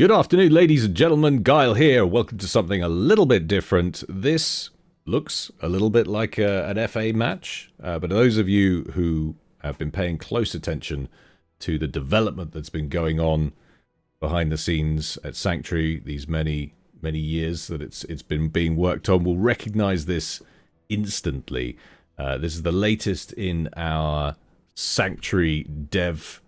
Good afternoon, ladies and gentlemen. Gyle here. Welcome to something a little bit different. This looks a little bit like an FA match, but those of you who have been paying close attention to the development that's been going on behind the scenes at Sanctuary these many years that it's been being worked on will recognize this instantly. This is the latest in our Sanctuary dev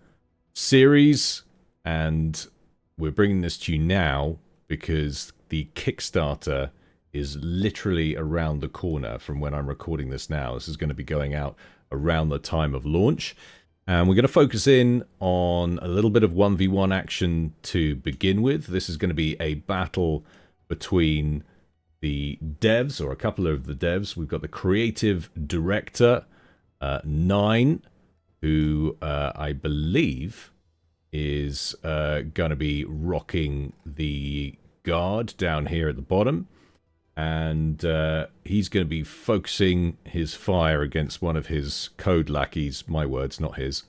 series, and we're bringing this to you now because the Kickstarter is literally around the corner from when I'm recording this now. This is going to be going out around the time of launch. And we're going to focus in on a little bit of 1v1 action to begin with. This is going to be a battle between the devs, or a couple of the devs. We've got the creative director, 9, who I believe is going to be rocking the guard down here at the bottom. And he's going to be focusing his fire against one of his code lackeys, my words, not his,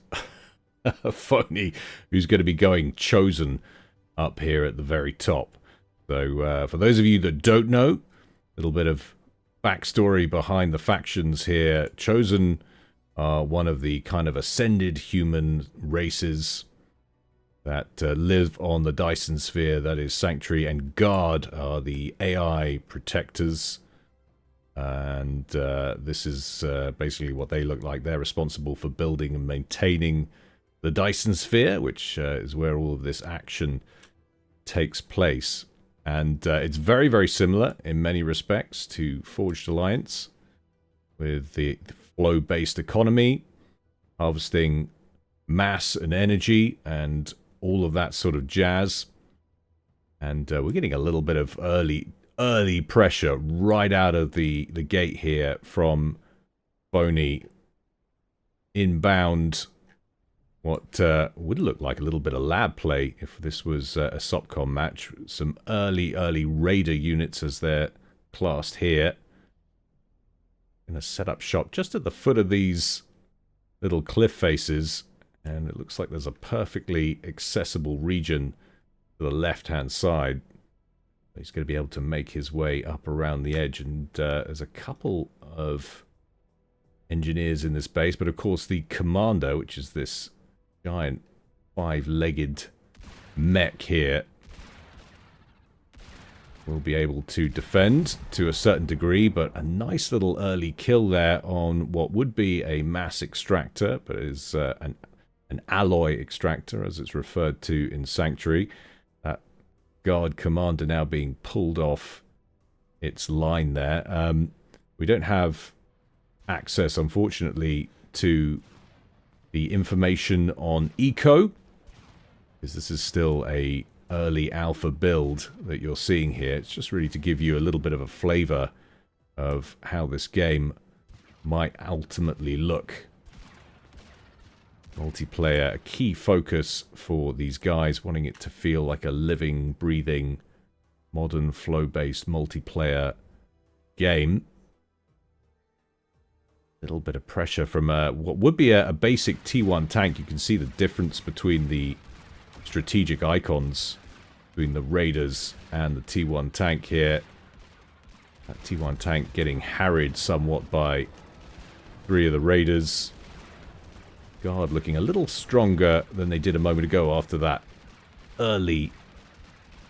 Phony, who's going to be going Chosen up here at the very top. So for those of you that don't know, a little bit of backstory behind the factions here. Chosen are one of the kind of ascended human races that live on the Dyson sphere, that is Sanctuary, and Guard are the AI protectors. And this is basically what they look like. They're responsible for building and maintaining the Dyson sphere, which is where all of this action takes place. And it's very, very similar in many respects to Forged Alliance, with the flow-based economy, harvesting mass and energy, and all of that sort of jazz. And we're getting a little bit of early pressure right out of the gate here from Phony. Inbound what would look like a little bit of lab play if this was a SOPCOM match. Some early Raider units, as they're classed here. Going to set up shop just at the foot of these little cliff faces. And it looks like there's a perfectly accessible region to the left-hand side. He's going to be able to make his way up around the edge. And there's a couple of engineers in this base. But of course the commander, which is this giant 5-legged mech here, will be able to defend to a certain degree. But a nice little early kill there on what would be a mass extractor, but is an alloy extractor, as it's referred to in Sanctuary. That Guard commander now being pulled off its line there. We don't have access, unfortunately, to the information on Eco, because this is still a early alpha build that you're seeing here. It's just really to give you a little bit of a flavor of how this game might ultimately look. Multiplayer, a key focus for these guys, wanting it to feel like a living, breathing, modern, flow-based multiplayer game. Little bit of pressure from what would be a basic T1 tank. You can see the difference between the strategic icons between the Raiders and the T1 tank here. That T1 tank getting harried somewhat by 3 of the Raiders. Guard looking a little stronger than they did a moment ago after that early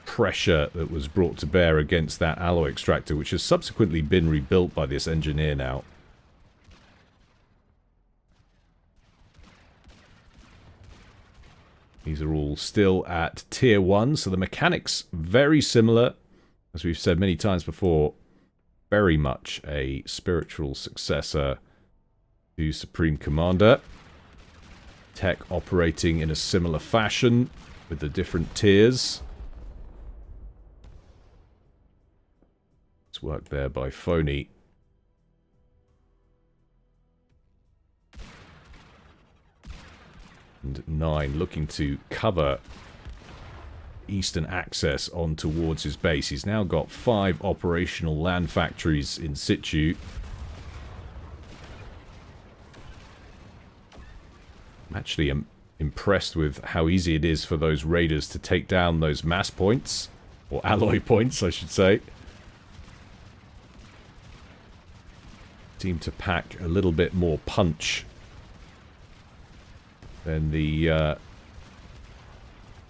pressure that was brought to bear against that alloy extractor, which has subsequently been rebuilt by this engineer now. These are all still at tier 1, so the mechanics very similar. As we've said many times before, very much a spiritual successor to Supreme Commander. Tech operating in a similar fashion with the different tiers. It's work there by Phony. And 9 looking to cover eastern access on towards his base. He's now got 5 operational land factories in situ. Actually impressed with how easy it is for those raiders to take down those mass points, or alloy points, I should say. Seem to pack a little bit more punch than their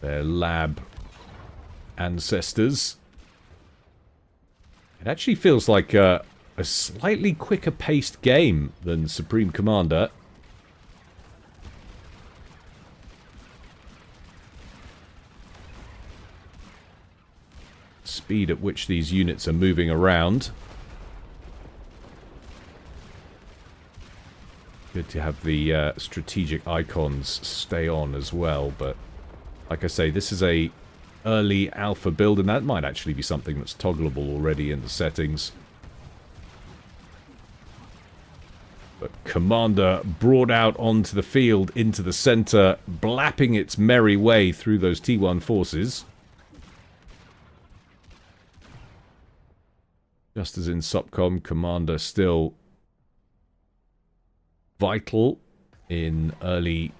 lab ancestors. It actually feels like a slightly quicker paced game than Supreme Commander. Speed at which these units are moving around. Good to have the strategic icons stay on as well, but like I say, this is a early alpha build, and that might actually be something that's toggleable already in the settings. But Commander brought out onto the field, into the center, blapping its merry way through those T1 forces. Just as in SOPCOM, Commander still vital in early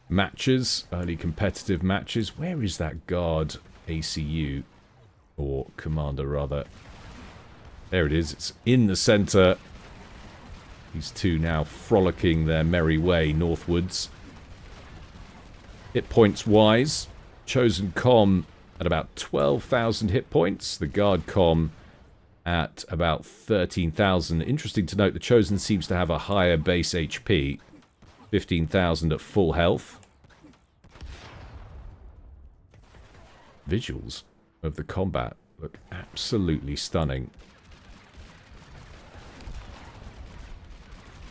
matches, early competitive matches. Where is that guard ACU? Or Commander, rather. There it is. It's in the center. These two now frolicking their merry way northwards. Hit points wise, Chosen Com at about 12,000 hit points. The Guard Com at about 13,000. Interesting to note, the Chosen seems to have a higher base HP. 15,000 at full health. Visuals of the combat look absolutely stunning.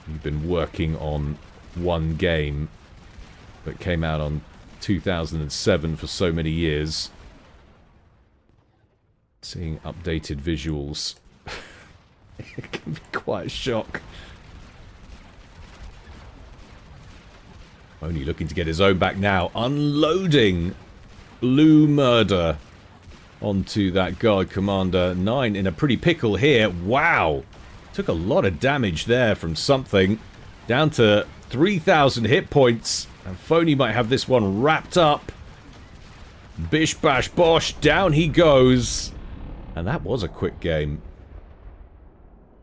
You've been working on one game that came out on 2007 for so many years. Seeing updated visuals it can be quite a shock. Only looking to get his own back now. Unloading Blue Murder onto that Guard Commander. 9 in a pretty pickle here. Wow! Took a lot of damage there from something. Down to 3,000 hit points. And Phony might have this one wrapped up. Bish bash bosh. Down he goes. And that was a quick game.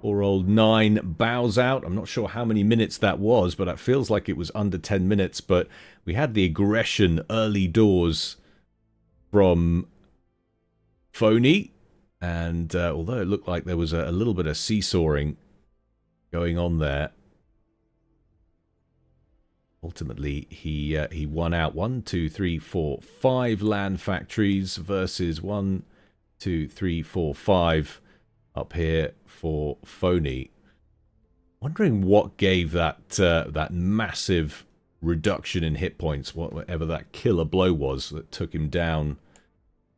Poor old 9 bows out. I'm not sure how many minutes that was, but it feels like it was under 10 minutes. But we had the aggression early doors from Phony. And although it looked like there was a little bit of seesawing going on there, ultimately he won out. 1, 2, 3, 4, 5 land factories versus 1, 2, 3, 4, 5 up here for Phony. Wondering what gave that that massive reduction in hit points, whatever that killer blow was that took him down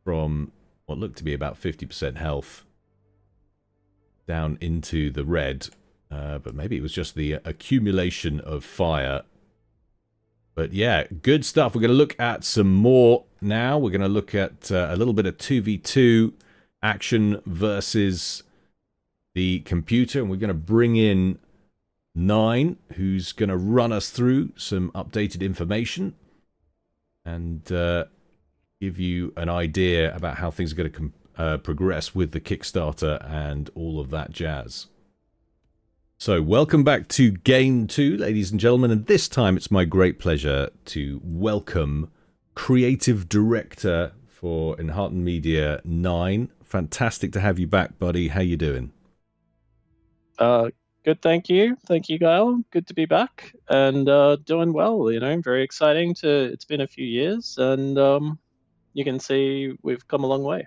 from what looked to be about 50% health down into the red. But maybe it was just the accumulation of fire. But yeah, good stuff. We're going to look at some more now. We're going to look at a little bit of 2v2 action versus the computer. And we're going to bring in 9, who's going to run us through some updated information and give you an idea about how things are going to progress with the Kickstarter and all of that jazz. So, welcome back to Game 2, ladies and gentlemen, and this time it's my great pleasure to welcome Creative Director for Enhearten Media, 9. Fantastic to have you back, buddy. How you doing? Good, thank you. Thank you, Gyle. Good to be back and doing well, you know, very exciting it's been a few years and you can see we've come a long way.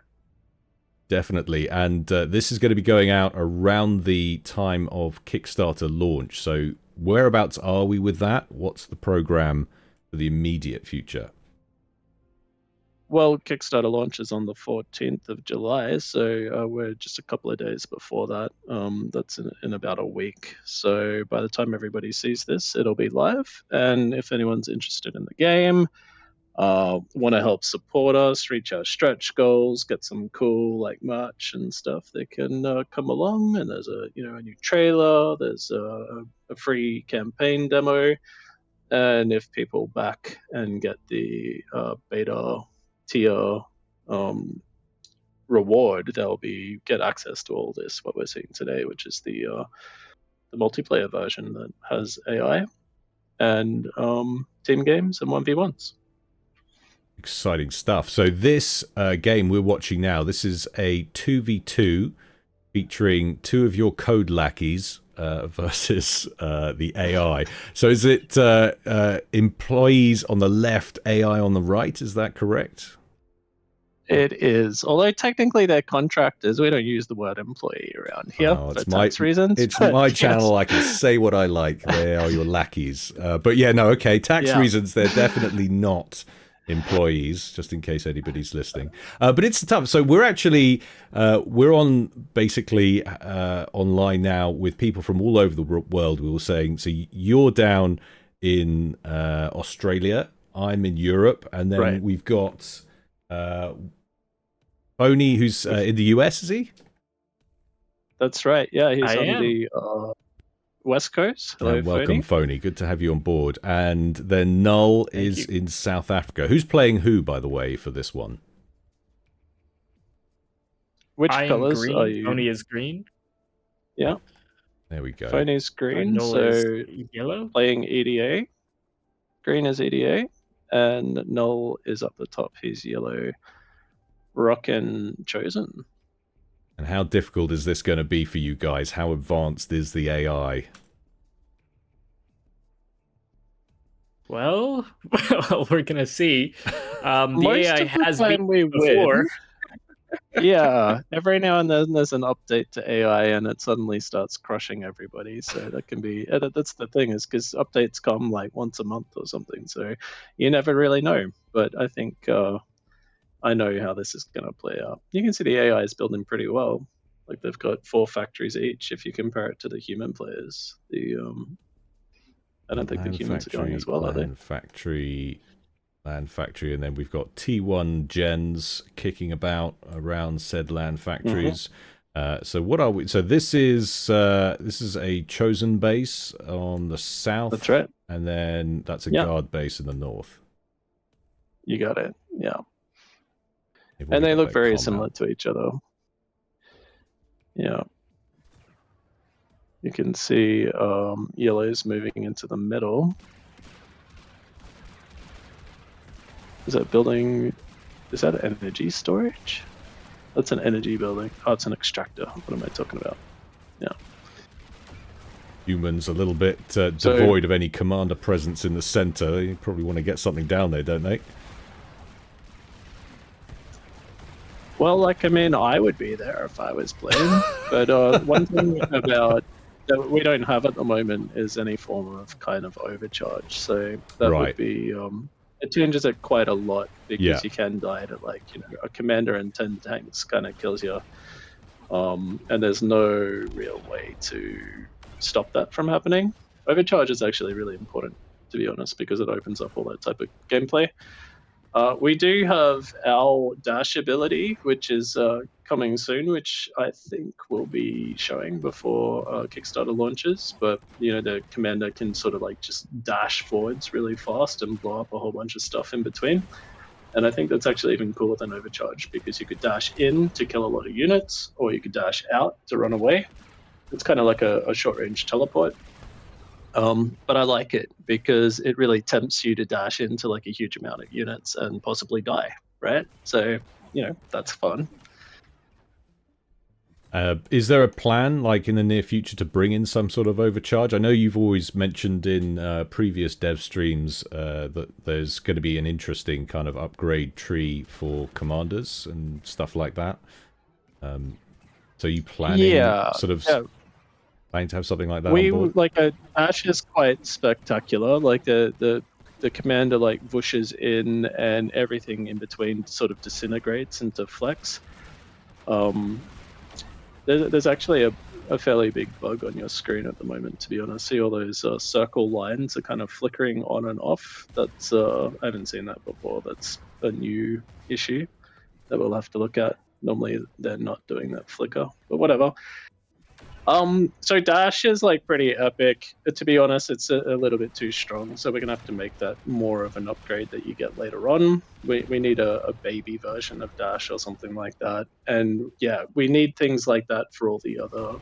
Definitely, and this is going to be going out around the time of Kickstarter launch. So whereabouts are we with that? What's the program for the immediate future? Well, Kickstarter launches on the 14th of July, so we're just a couple of days before that. That's in about a week. So by the time everybody sees this, it'll be live. And if anyone's interested in the game, want to help support us, reach our stretch goals, get some cool like merch and stuff, they can come along. And there's a new trailer, there's a free campaign demo, and if people back and get the beta tier reward, they'll get access to all this, what we're seeing today, which is the multiplayer version that has AI and team games and 1v1s. Exciting stuff. So this game we're watching now, this is a 2v2 featuring two of your code lackeys versus the AI. So is it employees on the left, AI on the right? Is that correct? It is, although technically they're contractors. We don't use the word employee around here for tax reasons. It's my channel. I can say what I like. They are your lackeys. But yeah, no, okay. Tax reasons, they're definitely not employees, just in case anybody's listening. But it's tough. So we're actually, we're on basically online now with people from all over the world. We were saying, so you're down in Australia, I'm in Europe, and then we've got Boney, who's in the US, is he? That's right. Yeah, he's on the West Coast. Hello, welcome, Phony. Good to have you on board. And then Null is in South Africa. Who's playing who, by the way, for this one? Which colors are you? Phony is green. Yeah. There we go. Phony's green, Null so is yellow. Playing EDA. Green is EDA, and Null is up the top. He's yellow. Rockin' Chosen. And how difficult is this going to be for you guys? How advanced is the AI? Well, we're gonna see. The Most AI of the has time been before. Yeah, every now and then there's an update to AI, and it suddenly starts crushing everybody. So that can be that's the thing, is because updates come like once a month or something. So you never really know. But I think I know how this is going to play out. You can see the AI is building pretty well. Like they've got 4 factories each. If you compare it to the human players, I don't think the humans are going as well, are they? Land factory, and then we've got T1 gens kicking about around said land factories. So what are we? So this is a chosen base on the south. That's right. And then that's a guard base in the north. You got it. Yeah. And they look very similar to each other. Yeah. You can see yellow's moving into the middle. Is that building? Is that energy storage? That's an energy building. Oh, it's an extractor. What am I talking about? Yeah. Humans a little bit devoid of any commander presence in the center. They probably want to get something down there, don't they? Well, like, I mean, I would be there if I was playing. But one thing about that we don't have at the moment is any form of kind of overcharge. So that would be it changes it quite a lot, because you can die to, like, you know, a commander and 10 tanks kind of kills you, and there's no real way to stop that from happening. Overcharge is actually really important, to be honest, because it opens up all that type of gameplay. We do have our dash ability, which is coming soon, which I think will be showing before Kickstarter launches. But, you know, the commander can sort of like just dash forwards really fast and blow up a whole bunch of stuff in between. And I think that's actually even cooler than overcharge, because you could dash in to kill a lot of units, or you could dash out to run away. It's kind of like a short-range teleport. But I like it because it really tempts you to dash into like a huge amount of units and possibly die, right? So, you know, that's fun. Is there a plan, like, in the near future to bring in some sort of overcharge? I know you've always mentioned in previous dev streams that there's going to be an interesting kind of upgrade tree for commanders and stuff like that. So you planning planning to have something like that on board? Like, a dash is quite spectacular. Like the commander like whooshes in, and everything in between sort of disintegrates into flex. There's actually a fairly big bug on your screen at the moment, to be honest. See all those circle lines are kind of flickering on and off. That's I haven't seen that before. That's a new issue that we'll have to look at. Normally they're not doing that flicker, but whatever. So Dash is like pretty epic. To be honest, it's a little bit too strong. So we're gonna have to make that more of an upgrade that you get later on. We need a baby version of Dash or something like that. And yeah, we need things like that for all the other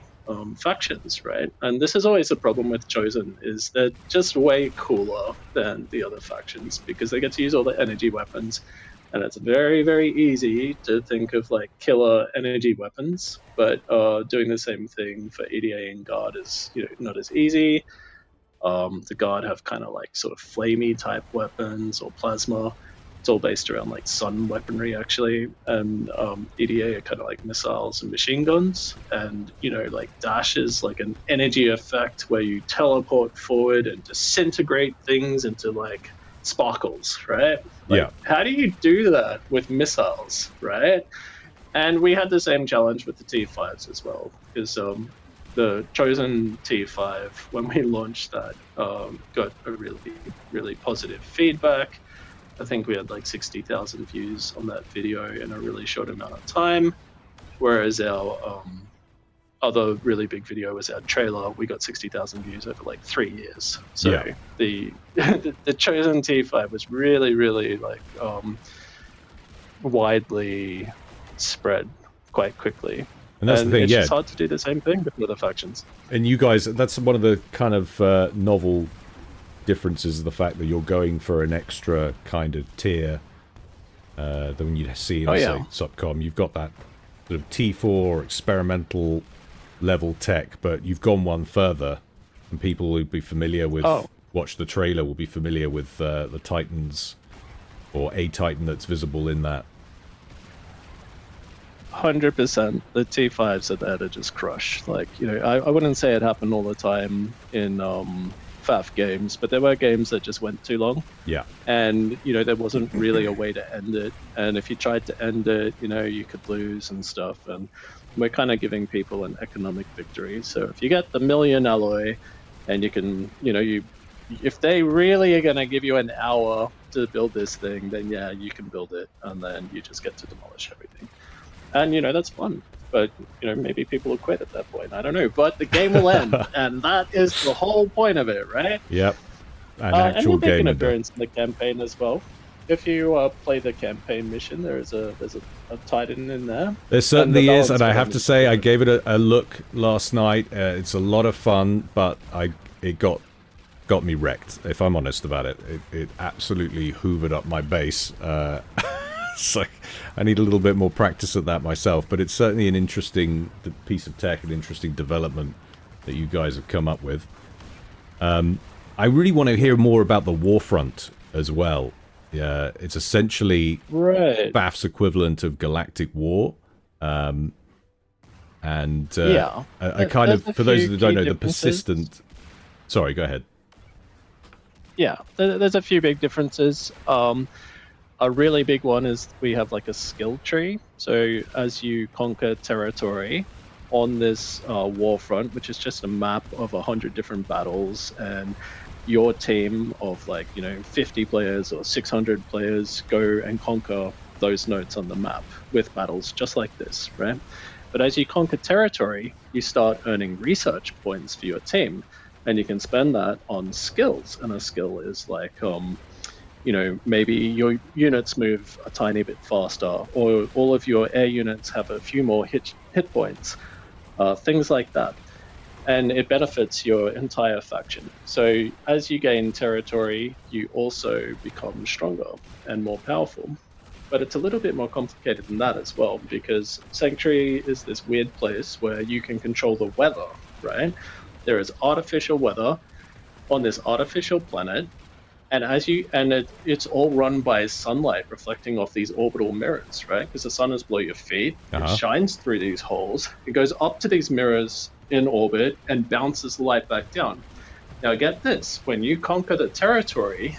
factions, right? And this is always a problem with Chosen, is they're just way cooler than the other factions because they get to use all the energy weapons. And it's very, very easy to think of like killer energy weapons, but doing the same thing for EDA and Guard is not as easy. The Guard have kind of like sort of flamey type weapons or plasma. It's all based around like sun weaponry actually, and EDA are kind of like missiles and machine guns. And like Dash is like an energy effect where you teleport forward and disintegrate things into like sparkles, right? Yeah. How do you do that with missiles, right? And we had the same challenge with the T5s as well, because the Chosen T5, when we launched that, got a really, really positive feedback. I think we had like 60,000 views on that video in a really short amount of time, whereas our other really big video was our trailer. We got 60,000 views over like 3 years. So Yeah. the Chosen T5 was really, really like widely spread quite quickly. And that's the thing, it's yeah. just hard to do the same thing with other factions. And you guys, that's one of the kind of novel differences, the fact that you're going for an extra kind of tier than you see in, say, Subcom. You've got that sort of T4 experimental level tech, but you've gone one further, and people who'd be familiar with, watch the trailer, will be familiar with the Titans, or a Titan that's visible in that. 100%. The T5s are there to just crush. Like, I wouldn't say it happened all the time in FAF games, but there were games that just went too long. Yeah. And, there wasn't really a way to end it. And if you tried to end it, you could lose and stuff. And we're kind of giving people an economic victory. So if you get the million alloy and you can, if they really are going to give you an hour to build this thing, then yeah, you can build it. And then you just get to demolish everything. And, that's fun. But, maybe people will quit at that point. I don't know. But the game will end. And that is the whole point of it, right? Yep. An actual and game an appearance in the campaign as well. If you play the campaign mission, there's a Titan in there. There certainly is, and I have to say, I gave it a look last night. It's a lot of fun, but it got me wrecked, if I'm honest about it. It absolutely hoovered up my base. So I need a little bit more practice at that myself, but it's certainly an interesting piece of tech, an interesting development that you guys have come up with. I really want to hear more about the Warfront as well. Yeah, it's essentially BAF's equivalent of Galactic War. I kind of, for those that don't know, the persistent... Sorry, go ahead. Yeah, there's a few big differences. A really big one is we have like a skill tree. So as you conquer territory on this Warfront, which is just a map of 100 different battles, and your team of like 50 players or 600 players go and conquer those nodes on the map with battles just like this, right? But as you conquer territory, you start earning research points for your team, and you can spend that on skills. And a skill is like maybe your units move a tiny bit faster, or all of your air units have a few more hit points, things like that. And it benefits your entire faction. So as you gain territory, you also become stronger and more powerful. But it's a little bit more complicated than that as well, because Sanctuary is this weird place where you can control the weather, right? There is artificial weather on this artificial planet, and it's all run by sunlight reflecting off these orbital mirrors, right? Because the sun is below your feet, it shines through these holes, it goes up to these mirrors in orbit and bounces the light back down. Now get this, when you conquer the territory,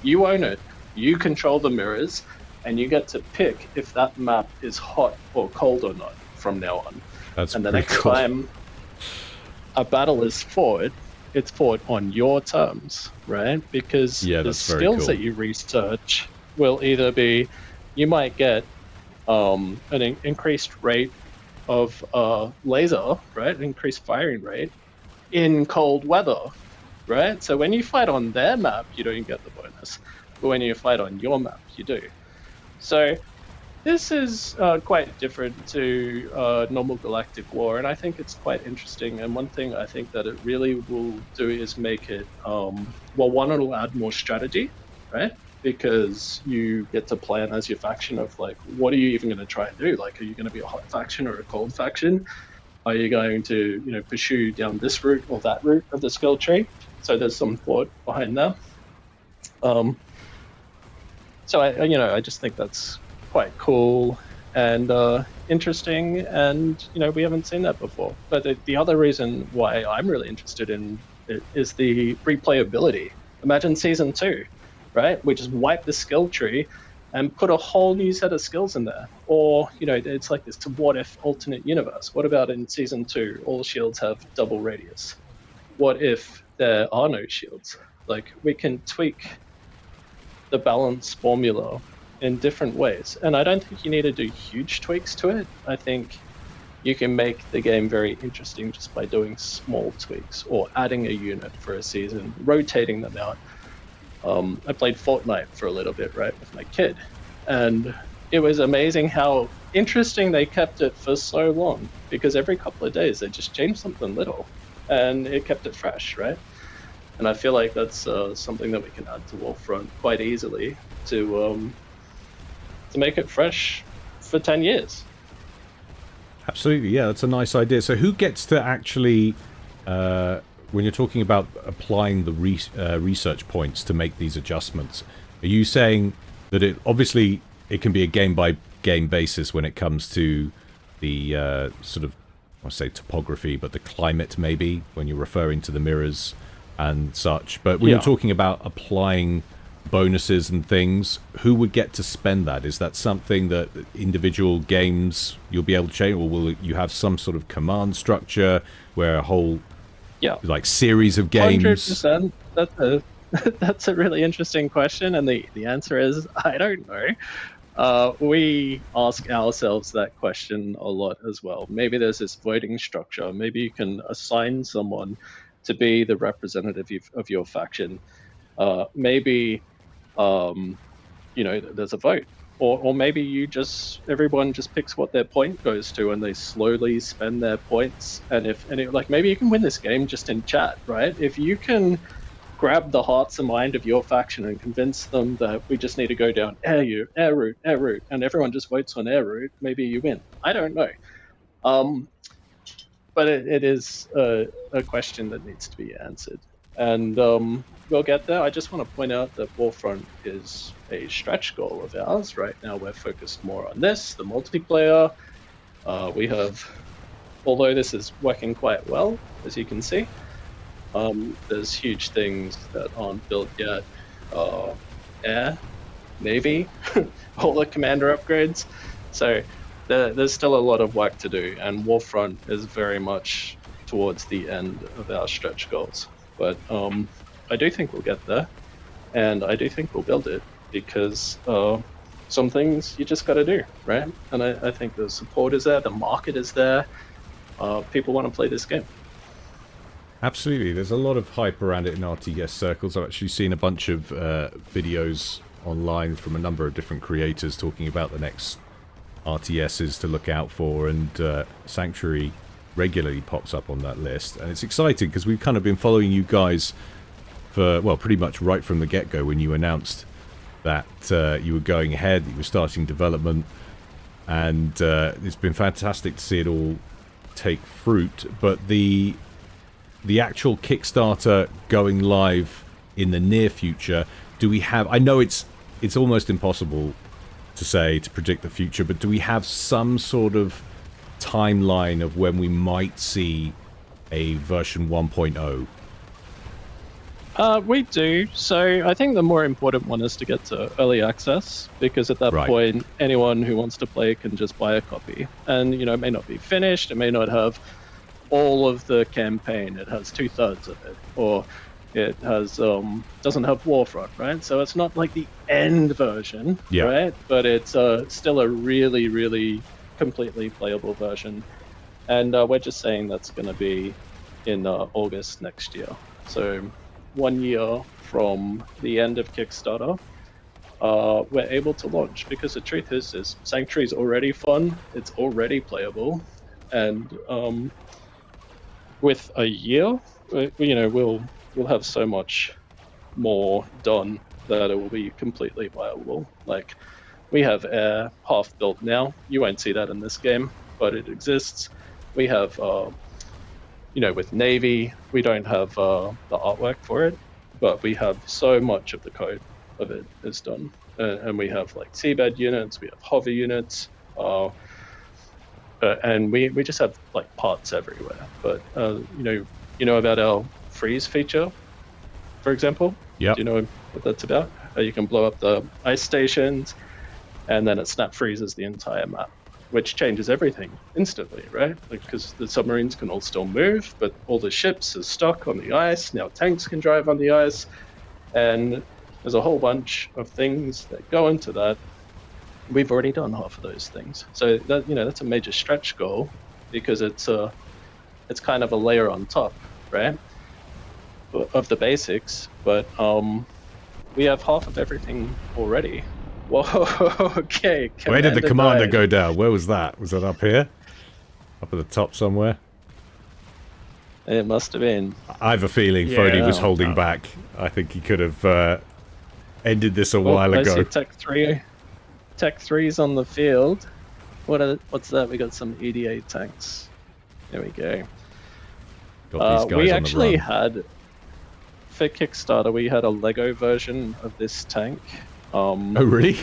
you own it, you control the mirrors, and you get to pick if that map is hot or cold or not from now on. And the next time a battle is fought, it's fought on your terms, right? Because the skills that you research will either be, you might get an increased rate of laser, right? Increased firing rate in cold weather, right? So when you fight on their map, you don't get the bonus, but when you fight on your map, you do. So this is quite different to normal galactic war, and I think it's quite interesting. And one thing I think that it really will do is make it, one, it'll add more strategy, right? Because you get to plan as your faction of like, what are you even going to try and do? Like, are you going to be a hot faction or a cold faction? Are you going to, pursue down this route or that route of the skill tree? So there's some thought behind that. So I just think that's quite cool and interesting, and we haven't seen that before. But the other reason why I'm really interested in it is the replayability. Imagine season 2, right? We just wipe the skill tree and put a whole new set of skills in there. Or, it's like this what if alternate universe. What about in season 2, all shields have double radius? What if there are no shields? Like, we can tweak the balance formula in different ways. And I don't think you need to do huge tweaks to it. I think you can make the game very interesting just by doing small tweaks or adding a unit for a season, rotating them out. I played Fortnite for a little bit, right, with my kid. And it was amazing how interesting they kept it for so long, because every couple of days they just changed something little and it kept it fresh, right? And I feel like that's something that we can add to Warfront quite easily to make it fresh for 10 years. Absolutely, yeah, that's a nice idea. So who gets to actually, when you're talking about applying the research points to make these adjustments, are you saying that obviously it can be a game-by-game basis when it comes to the sort of, I say topography, but the climate maybe, when you're referring to the mirrors and such. But when you're talking about applying bonuses and things, who would get to spend that? Is that something that individual games you'll be able to change, or will you have some sort of command structure where a whole series of games? 100%. That's a really interesting question, and the answer is I don't know. We ask ourselves that question a lot as well. Maybe there's this voting structure. Maybe you can assign someone to be the representative of your faction. Maybe there's a vote, or maybe everyone just picks what their point goes to, and they slowly spend their points. And maybe you can win this game just in chat, right? If you can grab the hearts and mind of your faction and convince them that we just need to go down air route, and everyone just votes on air route, maybe you win. I don't know. But it is a question that needs to be answered. And we'll get there. I just want to point out that Warfront is a stretch goal of ours. Right now we're focused more on the multiplayer. We have, although this is working quite well, as you can see, there's huge things that aren't built yet. Air, Navy, all the commander upgrades. So there's still a lot of work to do, and Warfront is very much towards the end of our stretch goals. But I do think we'll get there, and I do think we'll build it, because some things you just got to do, right? And I think the support is there, the market is there, people want to play this game. Absolutely, there's a lot of hype around it in RTS circles. I've actually seen a bunch of videos online from a number of different creators talking about the next RTSs to look out for, and Sanctuary regularly pops up on that list, and it's exciting because we've kind of been following you guys for, well, pretty much right from the get-go when you announced that you were going ahead, you were starting development, and it's been fantastic to see it all take fruit. But the actual Kickstarter going live in the near future, do we have, I know it's almost impossible to predict the future, but do we have some sort of timeline of when we might see a version 1.0? We do. So I think the more important one is to get to early access, because at that point, anyone who wants to play can just buy a copy. And, it may not be finished, it may not have all of the campaign, it has 2/3 of it, or it has doesn't have Warfront, right? So it's not like the end version, right? But it's still a really, really completely playable version. And we're just saying that's going to be in August next year. So 1 year from the end of Kickstarter, we're able to launch, because the truth is Sanctuary is already fun, it's already playable, and with a year, we'll have so much more done that it will be completely viable. Like, we have air half built now. You won't see that in this game, but it exists. We have, with Navy, we don't have the artwork for it, but we have so much of the code of it is done. And we have like seabed units, we have hover units, and we just have like parts everywhere. But you know about our freeze feature, for example? Yeah. Do you know what that's about? You can blow up the ice stations, and then it snap freezes the entire map, which changes everything instantly, right? Because the submarines can all still move, but all the ships are stuck on the ice. Now tanks can drive on the ice, and there's a whole bunch of things that go into that. We've already done half of those things, so that that's a major stretch goal, because it's kind of a layer on top, right, of the basics. But we have half of everything already. Whoa, okay. Where did the commander died. go down? Where was that? Was that up here? Up at the top somewhere? It must have been. I have a feeling Yeah. Fody was holding back. I think he could have ended this a while I see ago. Tech 3's on the field. What's that? We got some EDA tanks. There we go. Got these guys We on actually the run. had, for Kickstarter, we had a Lego version of this tank. Oh, really?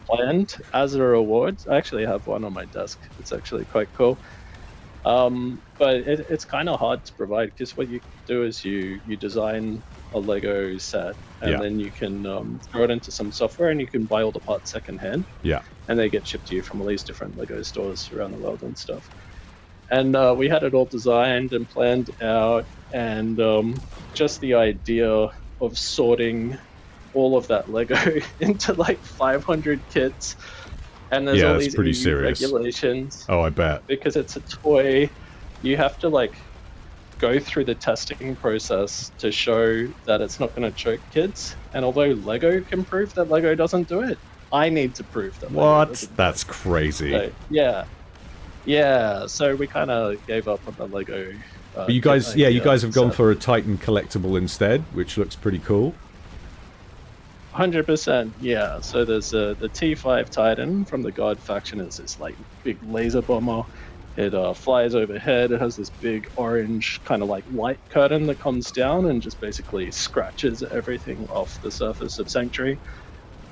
Planned as a reward. I actually have one on my desk. It's actually quite cool. But it's kind of hard to provide, because what you do is you design a Lego set, and then you can throw it into some software, and you can buy all the parts secondhand. Yeah. And they get shipped to you from all these different Lego stores around the world and stuff. And we had it all designed and planned out, and just the idea of sorting all of that Lego into like 500 kits, and there's all that's these pretty EU serious. regulations. Oh, I bet. Because it's a toy, you have to like go through the testing process to show that it's not going to choke kids. And although Lego can prove that Lego doesn't do it, I need to prove that. What? That's crazy. So, yeah. So we kind of gave up on the Lego. But you guys, you guys have gone for a Titan collectible instead, which looks pretty cool. 100%, yeah. So there's the T5 Titan from the God faction. It's this like big laser bomber. It flies overhead. It has this big orange kind of like light curtain that comes down and just basically scratches everything off the surface of Sanctuary.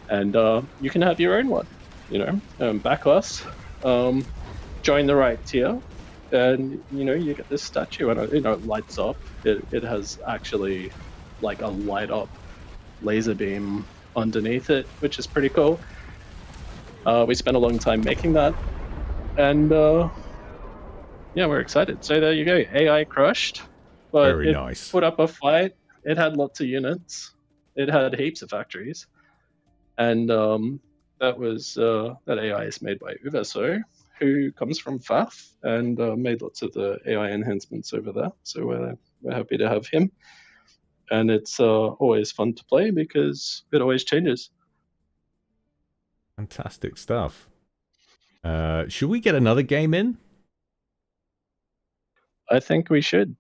And you can have your own one, back us, join the right tier, and you get this statue, and it lights up. It has actually like a light up laser beam underneath it, which is pretty cool. We spent a long time making that, and we're excited. So there you go, AI crushed, but Very it nice. put up a fight. It had lots of units. It had heaps of factories, and that AI is made by Uverso, who comes from FAF, and made lots of the AI enhancements over there. So we're happy to have him. And it's always fun to play because it always changes. Fantastic stuff. Should we get another game in? I think we should.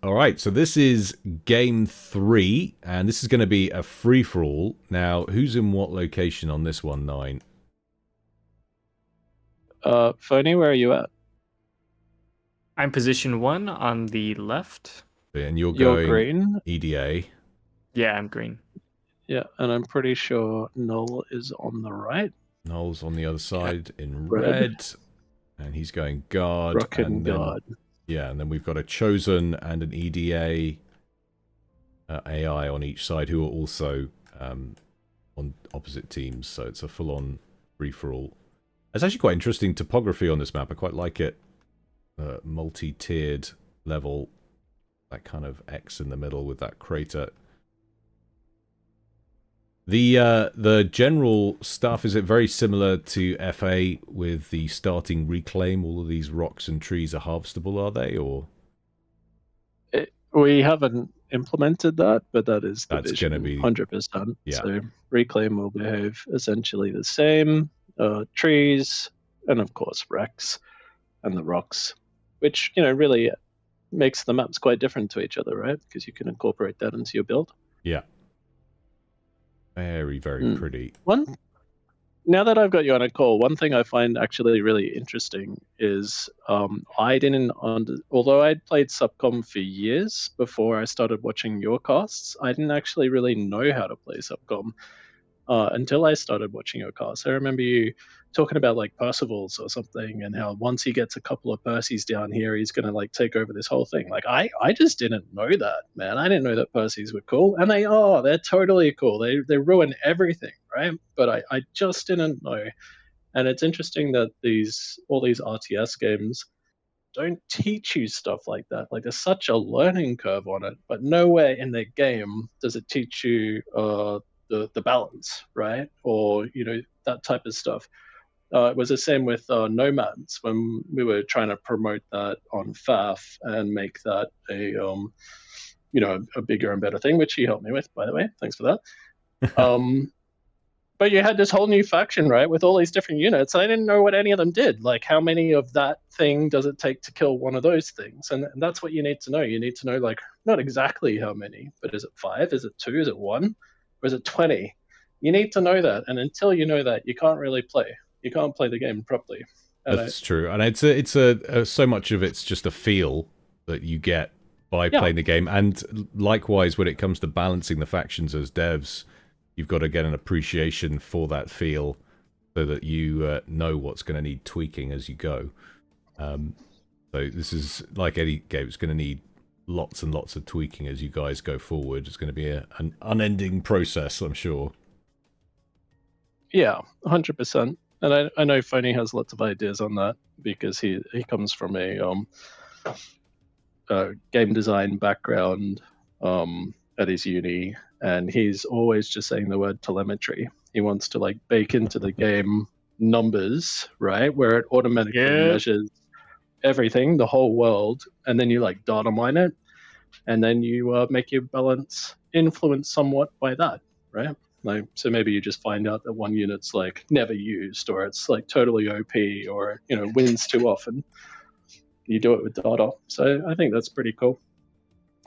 All right, so this is game 3, and this is going to be a free-for-all. Now, who's in what location on this one, 9? Phony, where are you at? I'm position 1 on the left. And you're You're going green. EDA. Yeah, I'm green. Yeah, and I'm pretty sure Null is on the right. Noel's on the other side in red. And he's going guard. Rock and then, guard. Yeah, and then we've got a Chosen and an EDA AI on each side who are also on opposite teams. So it's a full-on free-for-all. It's actually quite interesting topography on this map. I quite like it. Multi-tiered level. That kind of X in the middle with that crater. The general stuff, is it very similar to FA with the starting reclaim? All of these rocks and trees are harvestable, are they, or We haven't implemented that, but that is the that's vision, going to be 100%. Yeah. So reclaim will behave essentially the same. Trees, and of course wrecks and the rocks, which really makes the maps quite different to each other, right? Because you can incorporate that into your build. Yeah. Very, very pretty. Now that I've got you on a call, one thing I find actually really interesting is I didn't, although I'd played Subcom for years before I started watching your casts, I didn't actually really know how to play Subcom until I started watching your casts. I remember you talking about like Percival's or something, and how once he gets a couple of Percys down here, he's going to like take over this whole thing. Like I just didn't know that, man. I didn't know that Percys were cool, and they're totally cool. They ruin everything, right? But I just didn't know. And it's interesting that all these RTS games don't teach you stuff like that. Like there's such a learning curve on it, but nowhere in the game does it teach you the balance, right? Or that type of stuff. It was the same with Nomads when we were trying to promote that on FAF and make that a bigger and better thing, which he helped me with, by the way. Thanks for that. But you had this whole new faction, right, with all these different units. I didn't know what any of them did. Like, how many of that thing does it take to kill one of those things? And that's what you need to know. You need to know, like, not exactly how many, but is it 5? Is it 2? Is it 1? Or is it 20? You need to know that. And until you know that, you can't really play. You can't play the game properly. That's true. And it's so much of it's just a feel that you get by playing the game. And likewise, when it comes to balancing the factions as devs, you've got to get an appreciation for that feel so that you know what's going to need tweaking as you go. So this is like any game. It's going to need lots and lots of tweaking as you guys go forward. It's going to be an unending process, I'm sure. Yeah, 100%. And I know Phony has lots of ideas on that because he comes from a game design background at his uni, and he's always just saying the word telemetry. He wants to like bake into the game numbers, right, where it automatically measures everything, the whole world, and then you like data mine it, and then you make your balance influenced somewhat by that, right? Like, so maybe you just find out that one unit's like never used, or it's like totally OP, or wins too often. You do it with data. So I think that's pretty cool.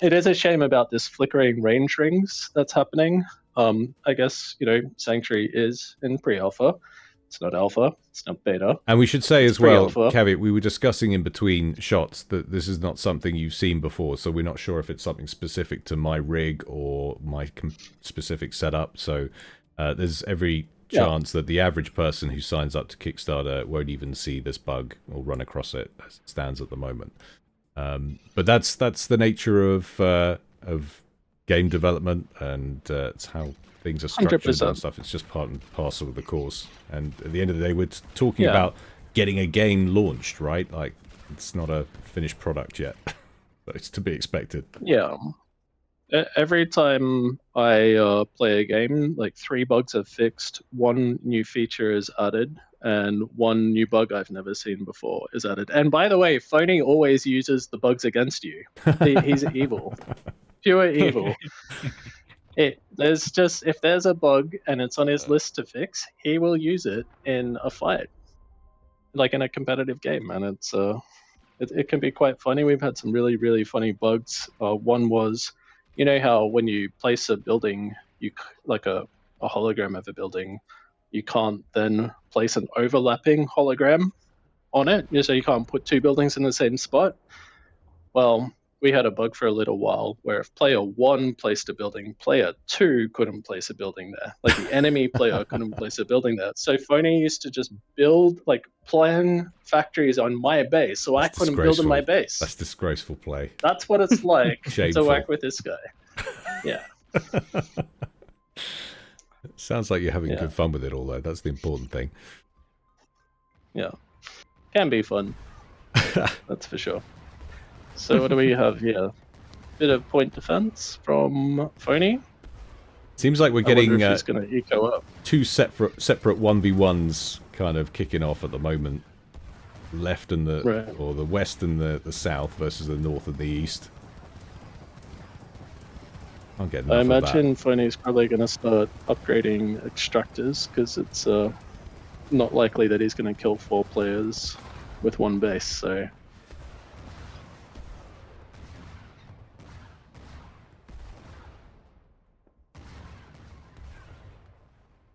It is a shame about this flickering range rings that's happening. I guess Sanctuary is in pre-alpha. It's not alpha. It's not beta. And we should say as well, caveat, we were discussing in between shots that this is not something you've seen before, so we're not sure if it's something specific to my rig or my specific setup. So there's every chance that the average person who signs up to Kickstarter won't even see this bug or run across it as it stands at the moment. But that's the nature of game development, and it's how things are structured 100%. and stuff. It's just part and parcel of the course. And at the end of the day, we're talking about getting a game launched, right? Like, it's not a finished product yet. But it's to be expected. Yeah. Every time I play a game, like 3 bugs are fixed, 1 new feature is added, and 1 new bug I've never seen before is added. And by the way, Phony always uses the bugs against you. He's evil. Pure evil. If there's a bug and it's on his list to fix, he will use it in a fight, like in a competitive game, and it can be quite funny. We've had some really, really funny bugs. One was, how when you place a building, like a hologram of a building, you can't then place an overlapping hologram on it, so you can't put 2 buildings in the same spot. Well, we had a bug for a little while where if player 1 placed a building, player 2 couldn't place a building there. Like the enemy player couldn't place a building there. So Phony used to just plan factories on my base, so I couldn't build in my base. That's disgraceful play. That's what it's like to work with this guy. Yeah. Sounds like you're having good fun with it all, though. That's the important thing. Yeah. Can be fun. That's for sure. So what do we have here? Bit of point defense from Phony. Seems like we're I wonder getting if he's going to eco up. two separate 1v1s kind of kicking off at the moment. Left and or the west and the south versus the north and the east. I'll get enough I of that. imagine Phony's probably going to start upgrading extractors because it's not likely that he's going to kill 4 players with one base. So.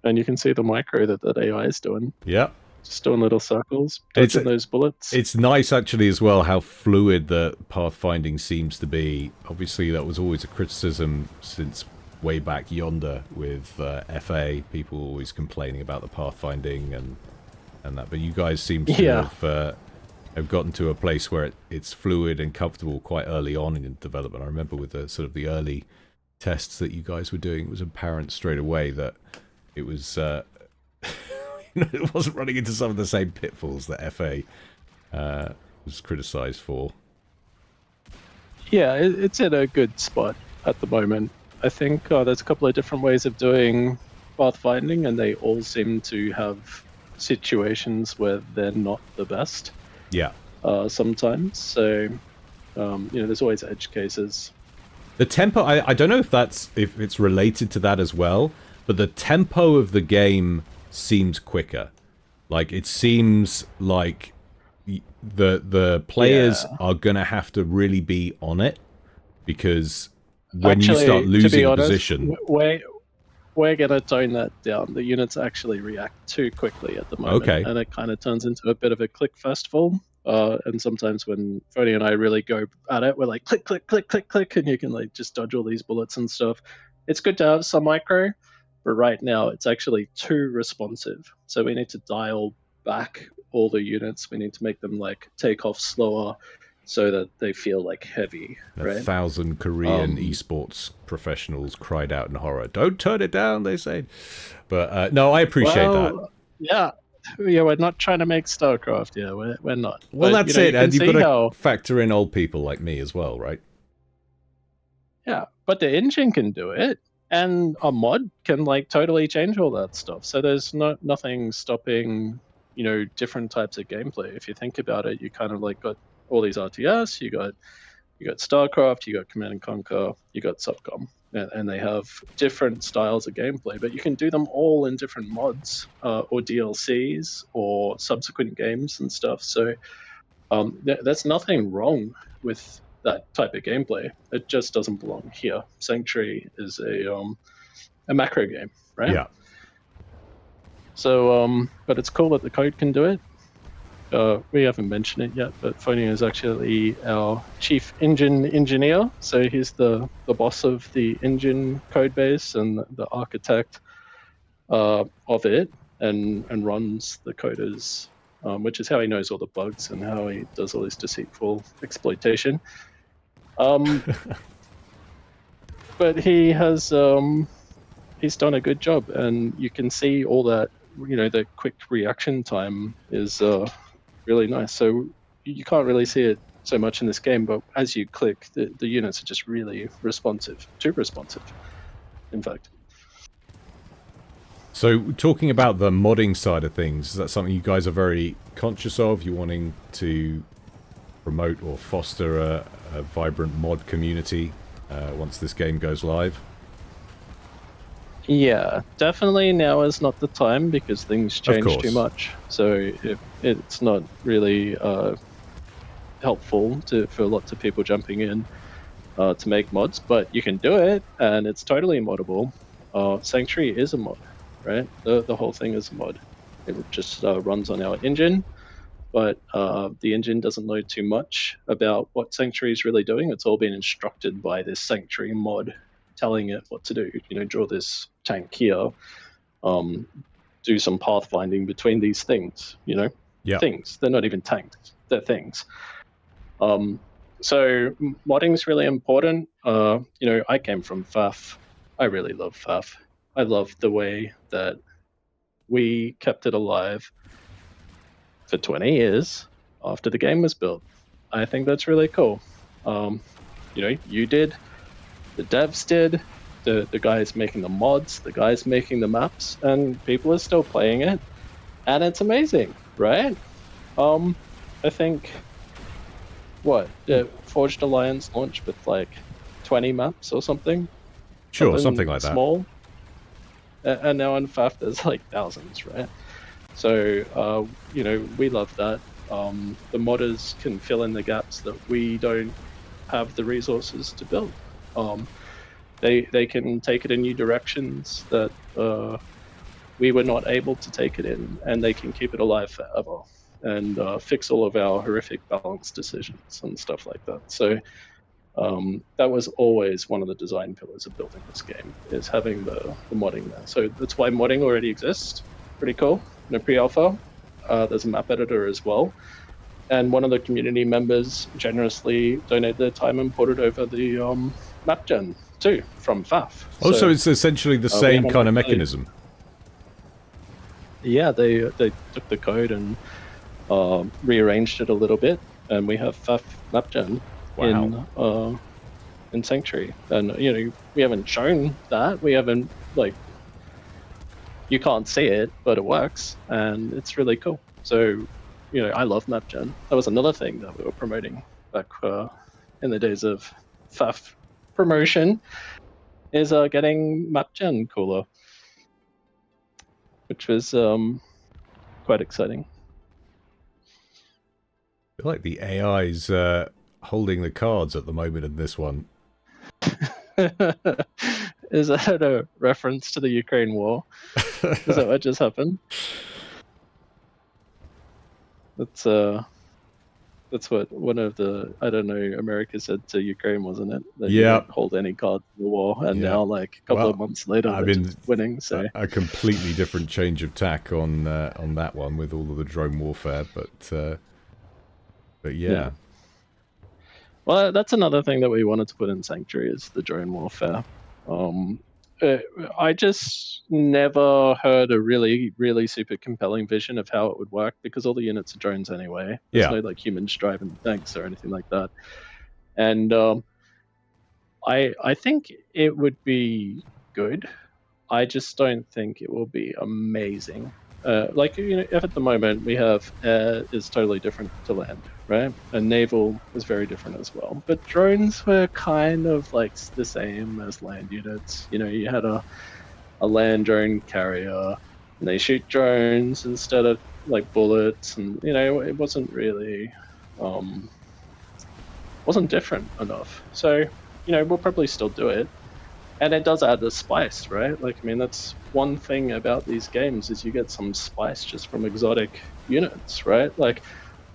And you can see the micro that AI is doing. Yeah. Just doing little circles, dodging those bullets. It's nice, actually, as well, how fluid the pathfinding seems to be. Obviously, that was always a criticism since way back yonder with FA. People always complaining about the pathfinding and that. But you guys seem to have gotten to a place where it's fluid and comfortable quite early on in development. I remember with the sort of the early tests that you guys were doing, it was apparent straight away that it was... it wasn't running into some of the same pitfalls that FA was criticised for. Yeah, it's in a good spot at the moment. I think there's a couple of different ways of doing pathfinding, and they all seem to have situations where they're not the best. Yeah. Sometimes. So, there's always edge cases. The tempo, I don't know if it's related to that as well, but the tempo of the game seems quicker. Like, it seems like the players are gonna have to really be on it, because when you start losing a position, we're gonna tone that down. The units actually react too quickly at the moment, and it kind of turns into a bit of a click festival. And sometimes when Phony and I really go at it, we're like click, click, click, click, click, and you can like just dodge all these bullets and stuff. It's good to have some micro, but right now it's actually too responsive. So we need to dial back all the units. We need to make them like take off slower so that they feel like heavy. 1,000 Korean esports professionals cried out in horror. Don't turn it down, they say. But no, I appreciate that. Yeah, we're not trying to make StarCraft. Yeah, we're not. Well, but, that's it. And you've got to factor in old people like me as well, right? Yeah, but the engine can do it. And a mod can like totally change all that stuff. So there's nothing stopping, different types of gameplay. If you think about it, you kind of like got all these RTS, you got StarCraft, you got Command and Conquer, you got SubCom, and they have different styles of gameplay. But you can do them all in different mods or DLCs or subsequent games and stuff. So there's nothing wrong with that type of gameplay. It just doesn't belong here. Sanctuary is a macro game, right? Yeah. So, but it's cool that the code can do it. We haven't mentioned it yet, but Phony is actually our chief engine engineer. So he's the boss of the engine code base and the architect of it, and runs the coders, which is how he knows all the bugs and how he does all this deceitful exploitation. But he has he's done a good job, and you can see all that. The quick reaction time is really nice. So you can't really see it so much in this game, but as you click, the units are just really responsive, too responsive, in fact. So talking about the modding side of things, is that something you guys are very conscious of? You wanting to promote or foster a vibrant mod community once this game goes live? Yeah, definitely now is not the time because things change too much. So it's not really helpful for lots of people jumping in to make mods, but you can do it, and it's totally moddable. Sanctuary is a mod, right? The whole thing is a mod. It just runs on our engine, but the engine doesn't know too much about what Sanctuary is really doing. It's all been instructed by this Sanctuary mod telling it what to do. Draw this tank here, do some pathfinding between these things, things. They're not even tanks, they're things. So modding is really important. I came from FAF. I really love FAF. I love the way that we kept it alive for 20 years after the game was built. I think that's really cool. You did, the devs did, the guys making the mods, the guys making the maps, and people are still playing it, and it's amazing, right? I think Forged Alliance launched with like 20 maps or something. Sure, something like that. Small. And now in FAF there's like thousands, right? So we love that. The modders can fill in the gaps that we don't have the resources to build. They can take it in new directions that we were not able to take it in, and they can keep it alive forever and fix all of our horrific balance decisions and stuff like that. So that was always one of the design pillars of building this game, is having the modding there. So that's why modding already exists. Pretty cool. In a pre-alpha, there's a map editor as well. And one of the community members generously donated their time and ported over the map gen too from FAF. So it's essentially the same kind of mechanism. Yeah, they took the code and rearranged it a little bit, and we have FAF map gen in Sanctuary. And we haven't shown that. We haven't you can't see it, but it works, and it's really cool. So I love map gen. That was another thing that we were promoting back in the days of FAF promotion, is getting map gen cooler, which was quite exciting. I feel like the AI's holding the cards at the moment in this one. Is that a reference to the Ukraine war? Is that what just happened? That's what one of the, I don't know, America said to Ukraine, wasn't it? That you don't hold any cards in the war, and now a couple of months later they're just winning. So a completely different change of tack on that one with all of the drone warfare, but yeah. Well, that's another thing that we wanted to put in Sanctuary, is the drone warfare. I just never heard a really, really super compelling vision of how it would work, because all the units are drones anyway. There's no humans driving the tanks or anything like that. And I think it would be good. I just don't think it will be amazing. If at the moment we have air is totally different to land, right? And naval is very different as well. But drones were kind of like the same as land units. You had a land drone carrier, and they shoot drones instead of like bullets, and it wasn't really wasn't different enough. So we'll probably still do it. And it does add the spice, right? That's one thing about these games, is you get some spice just from exotic units, right?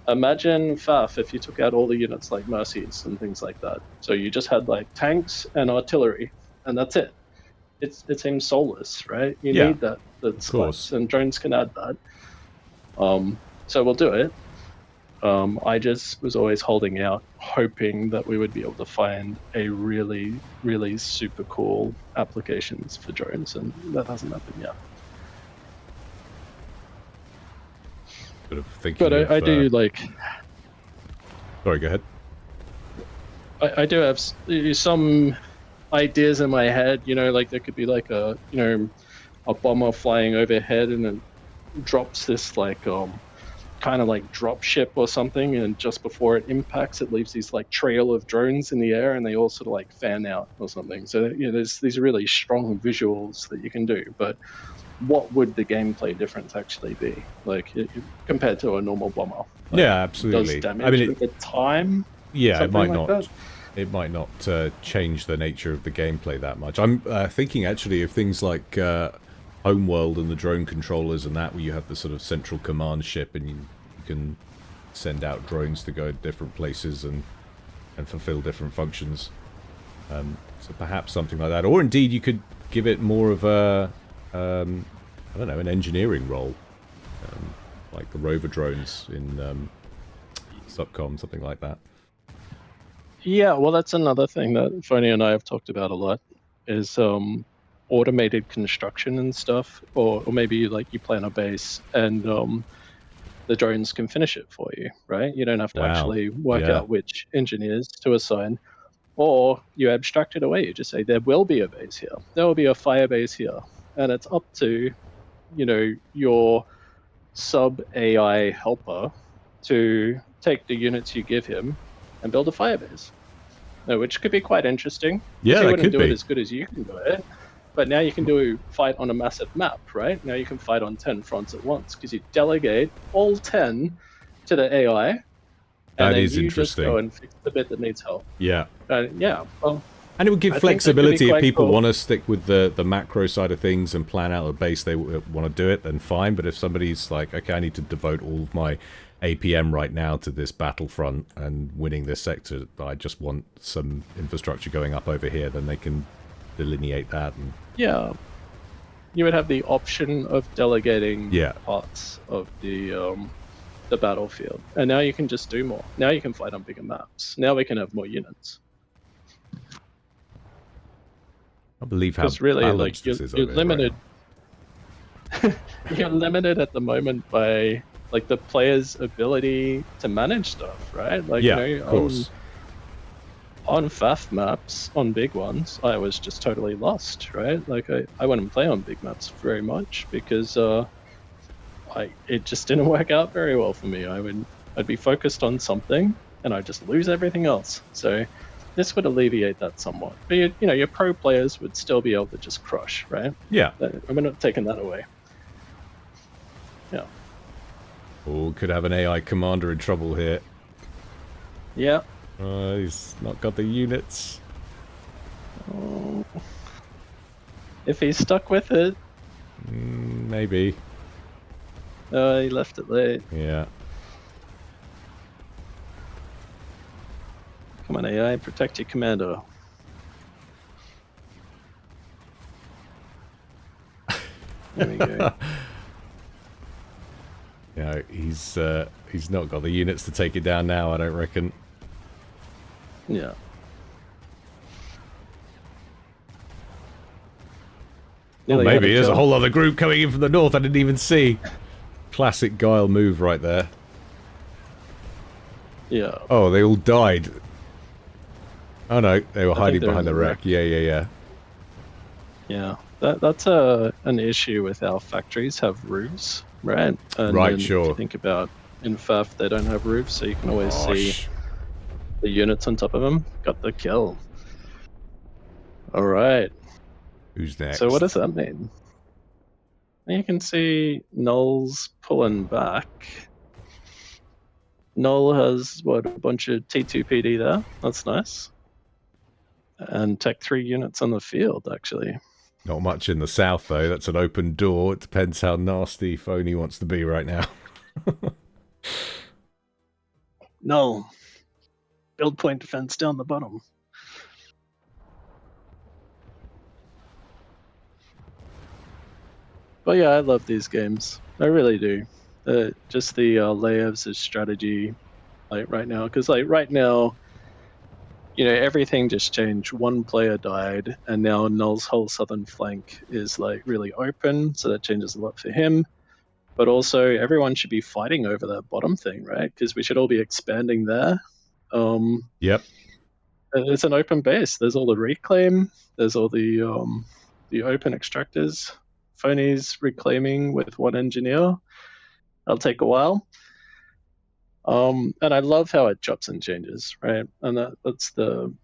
Imagine FAF if you took out all the units like Mercies and things like that. So you just had tanks and artillery, and that's it. It seems soulless, right? You need that spice, and drones can add that. So we'll do it. I just was always holding out, hoping that we would be able to find a really, really super cool applications for drones, and that hasn't happened yet. But I do Sorry, go ahead. I do have some ideas in my head. There could be a bomber flying overhead, and it drops this kind of drop ship or something, and just before it impacts, it leaves these trail of drones in the air, and they all sort of fan out or something. So there's these really strong visuals that you can do, but what would the gameplay difference actually be compared to a normal bomber? Absolutely. Does damage at the time? It might not. It might not change the nature of the gameplay that much. I'm thinking actually of things like Homeworld and the drone controllers and that, where you have the sort of central command ship, and you can send out drones to go to different places and fulfill different functions. So perhaps something like that, or indeed you could give it more of a I don't know, an engineering role, like the rover drones in Subcom, something like that. Yeah, well, that's another thing that Phony and I have talked about a lot, is automated construction and stuff, or maybe you plan a base and the drones can finish it for you, right? You don't have to actually work out which engineers to assign. Or you abstract it away. You just say there will be a base here. There will be a fire base here, and it's up to, your sub AI helper to take the units you give him and build a fire base. Which could be quite interesting. Yeah, he that wouldn't could do be. it as good as you can do it. But now you can fight on a massive map, right? Now you can fight on 10 fronts at once because you delegate all 10 to the AI. That and then is you interesting. just go and fix the bit that needs help. Yeah. Well, And it would give I think that could be flexibility if quite people cool. want to stick with the macro side of things and plan out a base they want to do it, then fine. But if somebody's like, okay, I need to devote all of my APM right now to this battlefront and winning this sector, I just want some infrastructure going up over here, then they can delineate that. And Yeah. You would have the option of delegating Yeah. parts of the battlefield. And now you can just do more. Now you can fight on bigger maps. Now we can have more units. I believe how Because really, balanced like, this is you're over here, limited. You're limited at the moment by like the player's ability to manage stuff, right? Like, Yeah, of course. On FAF maps, on big ones, I was just totally lost, right? Like I wouldn't play on big maps very much because it just didn't work out very well for me. I'd be focused on something and I'd just lose everything else. So this would alleviate that somewhat. But your pro players would still be able to just crush, right? Yeah. We're not taking that away. Yeah. Or could have an AI commander in trouble here. Yeah. He's not got the units. Oh. If he's stuck with it. Maybe. He left it late. Yeah. Come on, AI, protect your commander. There we go. Yeah, he's not got the units to take it down now, I don't reckon. Yeah. Oh, maybe there's a whole other group coming in from the north I didn't even see. Classic Gyle move right there. Yeah. Oh, they all died. Oh no, they were hiding they're behind in the the wreck. Yeah. Yeah. That's an issue with our factories have roofs, right? And Right, then sure. If you think about in FAF, they don't have roofs, so you can always see Gosh. the units on top of them. Got the kill. All right. Who's next? So what does that mean? You can see Null's pulling back. Null has, a bunch of T2PD there. That's nice. And Tech 3 units on the field, actually. Not much in the south, though. That's an open door. It depends how nasty Phony wants to be right now. Null. Build point defense down the bottom. But yeah, I love these games. I really do. Just the layers of strategy, like right now, because like right now, everything just changed. One player died, and now Null's whole southern flank is like really open, so that changes a lot for him. But also, everyone should be fighting over that bottom thing, right? Because we should all be expanding there. Yep. It's an open base. There's all the reclaim. There's all the open extractors. Phony's reclaiming with one engineer. That'll take a while. And I love how it chops and changes, right? And that's the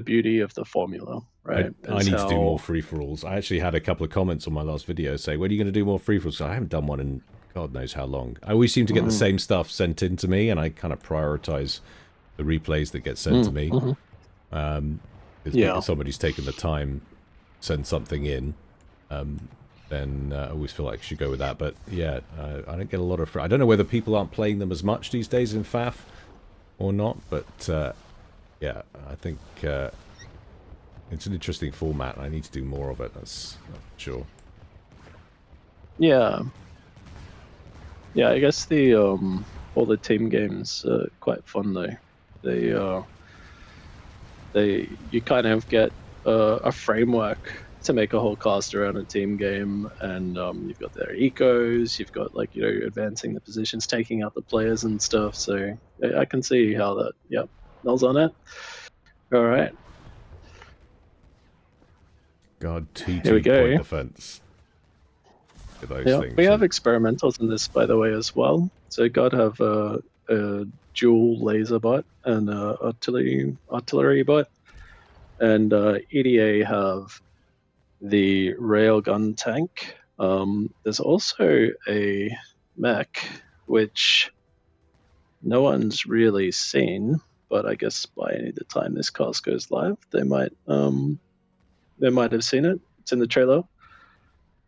beauty of the formula, right? I need to do more free-for-alls. I actually had a couple of comments on my last video saying, when are you going to do more free-for-alls? I haven't done one in God knows how long. I always seem to get the same stuff sent in to me, and I kind of prioritize the replays that get sent to me. If somebody's taken the time to send something in, then I always feel like I should go with that. But yeah, I don't get a lot of... I don't know whether people aren't playing them as much these days in FAF or not, but yeah, I think it's an interesting format. I need to do more of it, that's not sure. Yeah. Yeah, I guess all the team games are quite fun though. You kind of get a framework to make a whole cast around a team game, and you've got their ecos, you've got advancing the positions, taking out the players and stuff. So I can see how that. Yep, Null's on it. All right. God, Here we 2-2 go. point defense. For those Yeah, things. we have experimentals in this, by the way, as well. So God have a dual laser bot and a artillery bot, and EDA have the railgun tank. There's also a mech which no one's really seen, but I guess by the time this cast goes live, they might have seen it. It's in the trailer,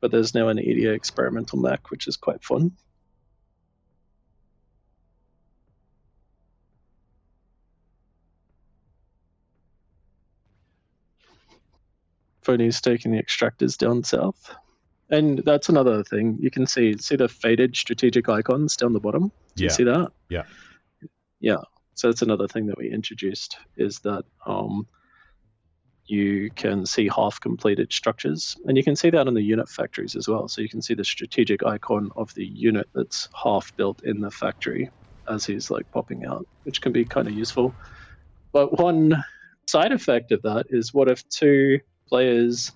but there's now an EDA experimental mech, which is quite fun. Phony's taking the extractors down south. And that's another thing. You can see the faded strategic icons down the bottom. Do you see that? Yeah. Yeah. So that's another thing that we introduced is that you can see half completed structures, and you can see that on the unit factories as well. So you can see the strategic icon of the unit that's half built in the factory as he's like popping out, which can be kind of useful. But one side effect of that is, what if two players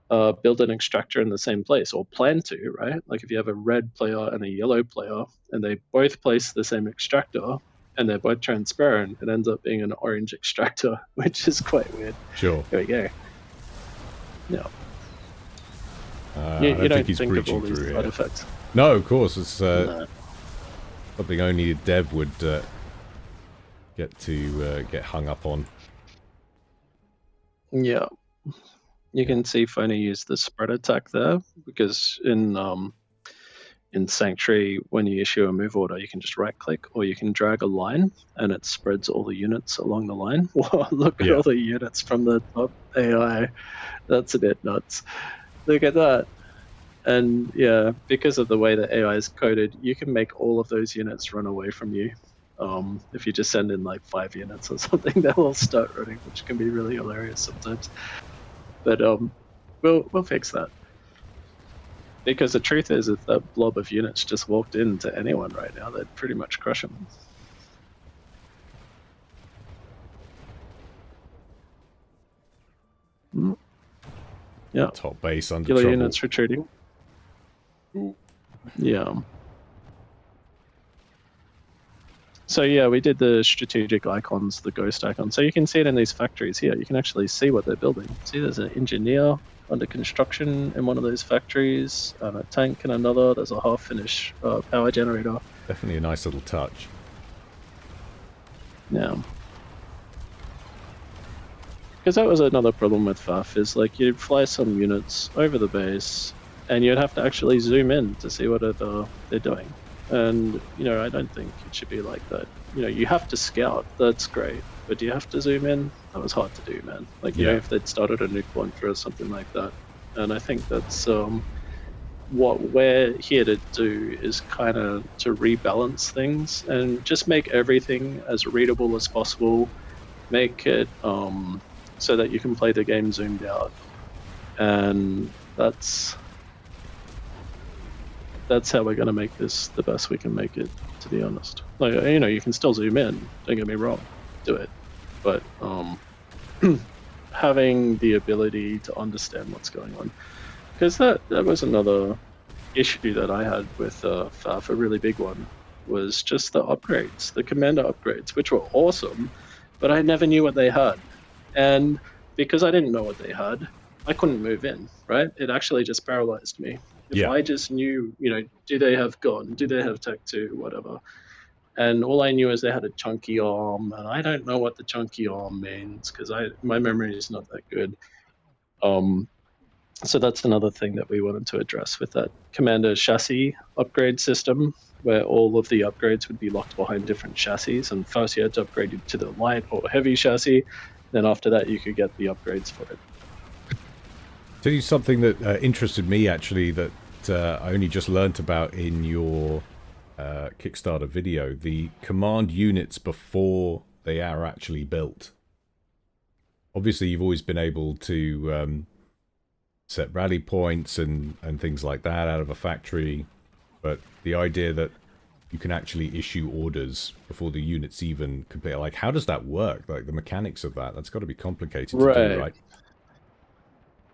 build an extractor in the same place, or plan to, right? Like if you have a red player and a yellow player and they both place the same extractor and they're both transparent, it ends up being an orange extractor, which is quite weird. Sure. Here we go. Yeah. I You don't think he's think of all breaching these through side here. effects. No, of course. It's No. something only a dev would get hung up on. Yeah. You can see Phony use the spread attack there, because in Sanctuary, when you issue a move order, you can just right click or you can drag a line and it spreads all the units along the line. Wow, look at all the units from the top AI. That's a bit nuts. Look at that. And yeah, because of the way that AI is coded, you can make all of those units run away from you. If you just send in like 5 units or something, they'll all start running, which can be really hilarious sometimes. But we'll fix that. Because the truth is, if that blob of units just walked into anyone right now, they'd pretty much crush them. Yeah. Top base under Killer trouble. units retreating. Yeah. So yeah, we did the strategic icons, the ghost icons. So you can see it in these factories here. You can actually see what they're building. See, there's an engineer under construction in one of those factories, and a tank in another. There's a half-finished power generator. Definitely a nice little touch. Yeah. Because that was another problem with FAF, is like you'd fly some units over the base, and you'd have to actually zoom in to see what they're doing. And, I don't think it should be like that. You have to scout, that's great, but do you have to zoom in? That was hard to do, man. Like, if they'd started a nuke launcher or something like that. And I think that's what we're here to do, is kind of to rebalance things and just make everything as readable as possible, make it so that you can play the game zoomed out. And that's how we're going to make this the best we can make it, to be honest. Like, you can still zoom in, don't get me wrong, do it. But having the ability to understand what's going on. Because that was another issue that I had with FAF, a really big one, was just the upgrades, the commander upgrades, which were awesome, but I never knew what they had. And because I didn't know what they had, I couldn't move in, right? It actually just paralyzed me. If I just knew, do they have gun? Do they have Tech 2? Whatever. And all I knew is they had a chunky arm, and I don't know what the chunky arm means because my memory is not that good. So that's another thing that we wanted to address with that commander chassis upgrade system, where all of the upgrades would be locked behind different chassis, and first you had to upgrade to the light or heavy chassis, then after that you could get the upgrades for it. Tell you something that interested me, actually, that I only just learnt about in your Kickstarter video. The command units before they are actually built. Obviously, you've always been able to set rally points and things like that out of a factory. But the idea that you can actually issue orders before the unit's even complete. Like, how does that work? Like, the mechanics of that's got to be complicated to do, right?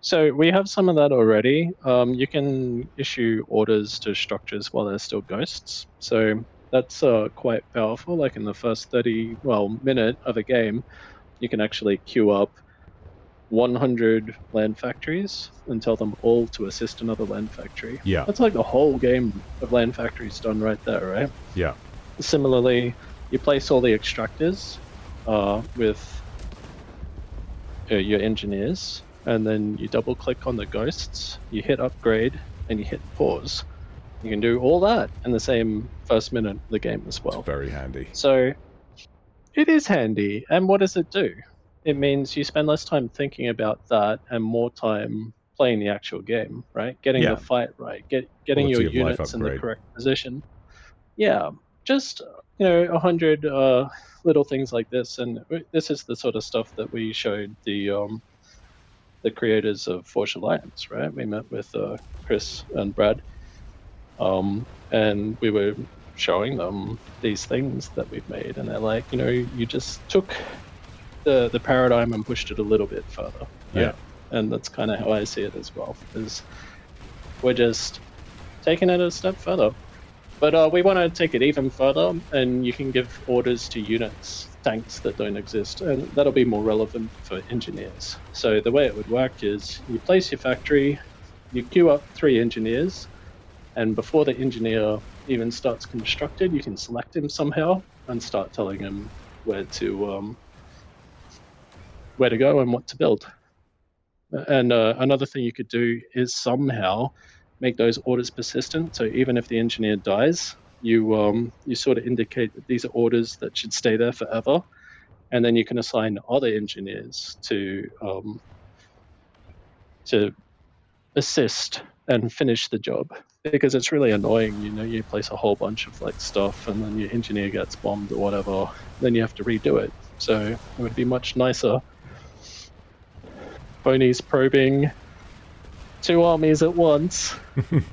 So we have some of that already. You can issue orders to structures while they're still ghosts. So that's quite powerful. Like in the first minute of a game, you can actually queue up 100 land factories and tell them all to assist another land factory. Yeah. That's like the whole game of land factories done right there, right? Yeah. Similarly, you place all the extractors with your engineers, and then you double click on the ghosts, you hit upgrade, and you hit pause. You can do all that in the same first minute of the game as well. It's very handy. So it is handy. And what does it do? It means you spend less time thinking about that and more time playing the actual game, right? Getting the fight right, getting your units in the correct position. Yeah, just 100 little things like this, and this is the sort of stuff that we showed the creators of Forge Alliance, right? We met with Chris and Brad, and we were showing them these things that we've made, and they're like, you just took the paradigm and pushed it a little bit further. Right? Yeah. And that's kind of how I see it as well, is we're just taking it a step further. But we want to take it even further, and you can give orders to units, tanks that don't exist, and that'll be more relevant for engineers. So the way it would work is you place your factory, you queue up 3 engineers, and before the engineer even starts constructed, you can select him somehow and start telling him where to go and what to build. And another thing you could do is somehow make those orders persistent. So even if the engineer dies, you sort of indicate that these are orders that should stay there forever, and then you can assign other engineers to assist and finish the job. Because it's really annoying, you place a whole bunch of stuff and then your engineer gets bombed or whatever, then you have to redo it. So it would be much nicer. Ponies probing 2 armies at once. I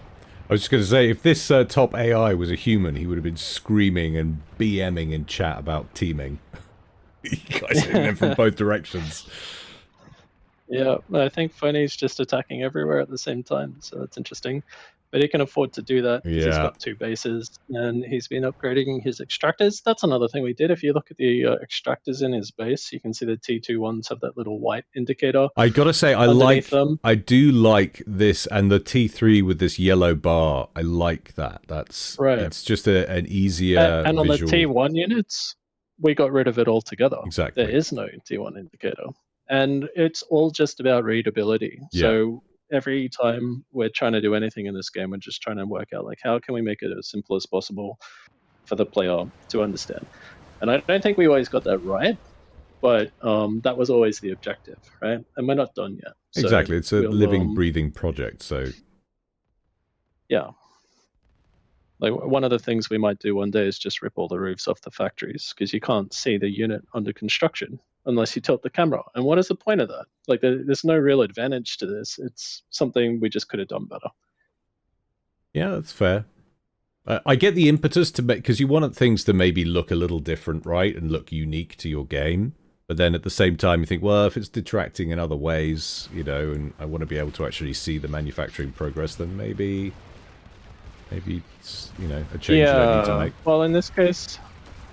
was just going to say, if this top AI was a human, he would have been screaming and BMing in chat about teaming. You guys hitting them from both directions. Yeah, I think Phony's just attacking everywhere at the same time, so that's interesting. But he can afford to do that because he's got 2 bases, and he's been upgrading his extractors. That's another thing we did. If you look at the extractors in his base, you can see the T2 ones have that little white indicator. I gotta say, I do like this, and the T3 with this yellow bar. I like that. That's right. It's just an easier and on visual. The T1 units, we got rid of it altogether. Exactly. There is no T1 indicator. And it's all just about readability. Yeah. So every time we're trying to do anything in this game, we're just trying to work out how can we make it as simple as possible for the player to understand. And I don't think we always got that right, but that was always the objective, right? And we're not done yet. So exactly. It's a living, breathing project. So yeah. One of the things we might do one day is just rip all the roofs off the factories, because you can't see the unit under construction unless you tilt the camera. And what is the point of that? There's no real advantage to this. It's something we just could have done better. Yeah, that's fair. I get the impetus to make, because you want things to maybe look a little different, right? And look unique to your game. But then at the same time, you think, well, if it's detracting in other ways, and I want to be able to actually see the manufacturing progress, then maybe it's, a change that I need to make. Well, in this case,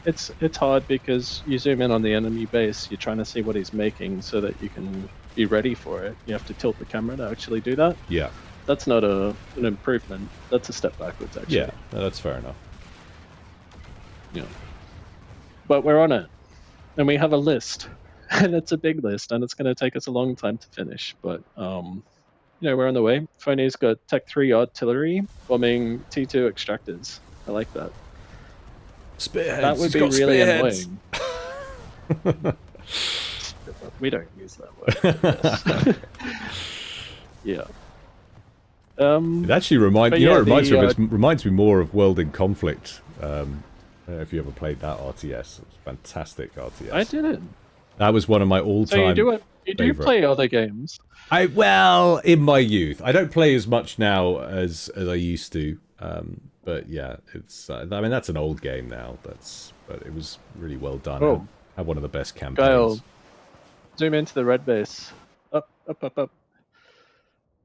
it's hard because you zoom in on the enemy base, you're trying to see what he's making so that you can be ready for it. You have to tilt the camera to actually do that. Yeah. That's not an improvement. That's a step backwards, actually. Yeah, that's fair enough. Yeah. But we're on it. And we have a list. And it's a big list, and it's going to take us a long time to finish. But we're on the way. Phony's got Tech 3 artillery bombing T2 extractors. I like that. Spearheads. That would be really annoying. We don't use that word. Yeah. It actually reminds me more of World in Conflict. I don't know if you ever played that RTS. It's fantastic RTS. I didn't. That was one of my all-time. So you do play other games? In my youth, I don't play as much now as I used to. But yeah, it's. I mean, that's an old game now. But it was really well done. Oh. Had one of the best Gyle, campaigns. zoom into the red base. Up, up, up, up.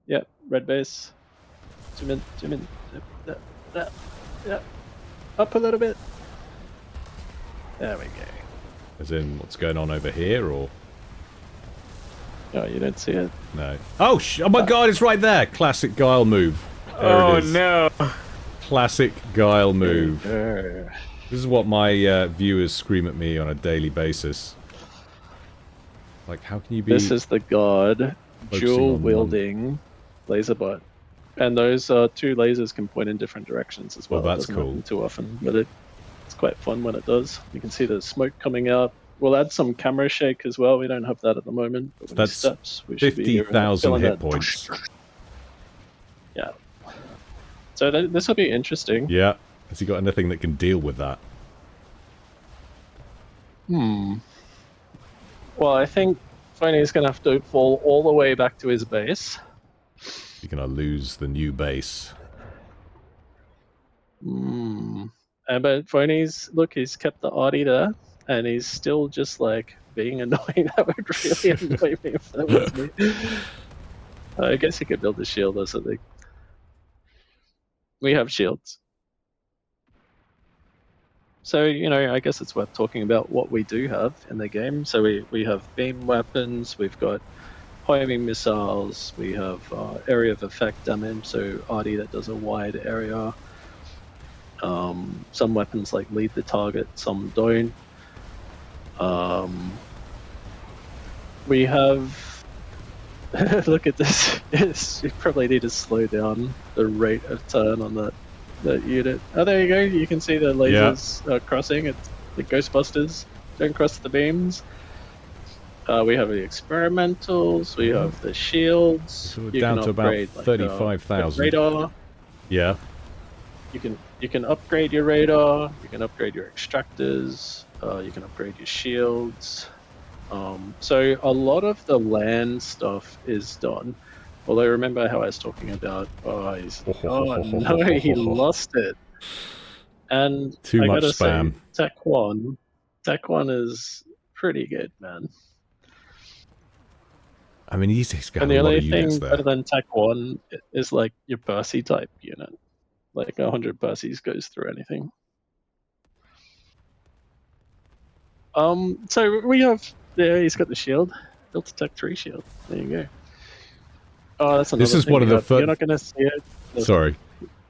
Yeah, red base. Zoom in, zoom in. Yeah. Up a little bit. There we go. As in, what's going on over here, or Oh, you don't see it? no? Oh, oh my God! It's right there. Classic Gyle move. There it is. no! Classic Gyle move. Uh, This is what my viewers scream at me on a daily basis. Like, how can you be? This is the god focusing dual on wielding laser butt. And those two lasers can point in different directions as well. Well, that's It doesn't cool. happen too often, but it's quite fun when it does. You can see the smoke coming out. We'll add some camera shake as well. We don't have that at the moment. But when he That's steps, we should be 50,000 feeling hit that. points. Yeah. So this will be interesting. Yeah. Has he got anything that can deal with that? Well, I think Fonny's going to have to fall all the way back to his base. You're gonna lose the new base. But Fonny's, look, he's kept the Audi there, and he's still just like being annoying. That would really annoy me if that was me. I guess he could build a shield or something. We have shields. So, I guess it's worth talking about what we do have in the game. So we have beam weapons, we've got homing missiles, we have area of effect damage, so RD that does a wide area. Some weapons like lead the target, some don't. We have... Look at this. You probably need to slow down the rate of turn on that unit. Oh, there you go. You can see the lasers crossing. It's the Ghostbusters. Don't cross the beams. We have the experimentals. We have the shields. So we're down to about 35,000. Radar. Yeah. You can upgrade your radar. You can upgrade your extractors. You can upgrade your shields. So a lot of the land stuff is done. Although remember how I was talking about, oh no, he lost it. And Too I much gotta spam. say, Tech One is pretty good, man. I mean, he's got And a the lot only of units thing there. better than Tech One is like your Percy type unit. Like 100 Percys goes through anything. So we have there. He's got the shield, built a Tech 3 shield. There you go. Oh, that's another This is thing one of the You're first. not going to see it. Sorry.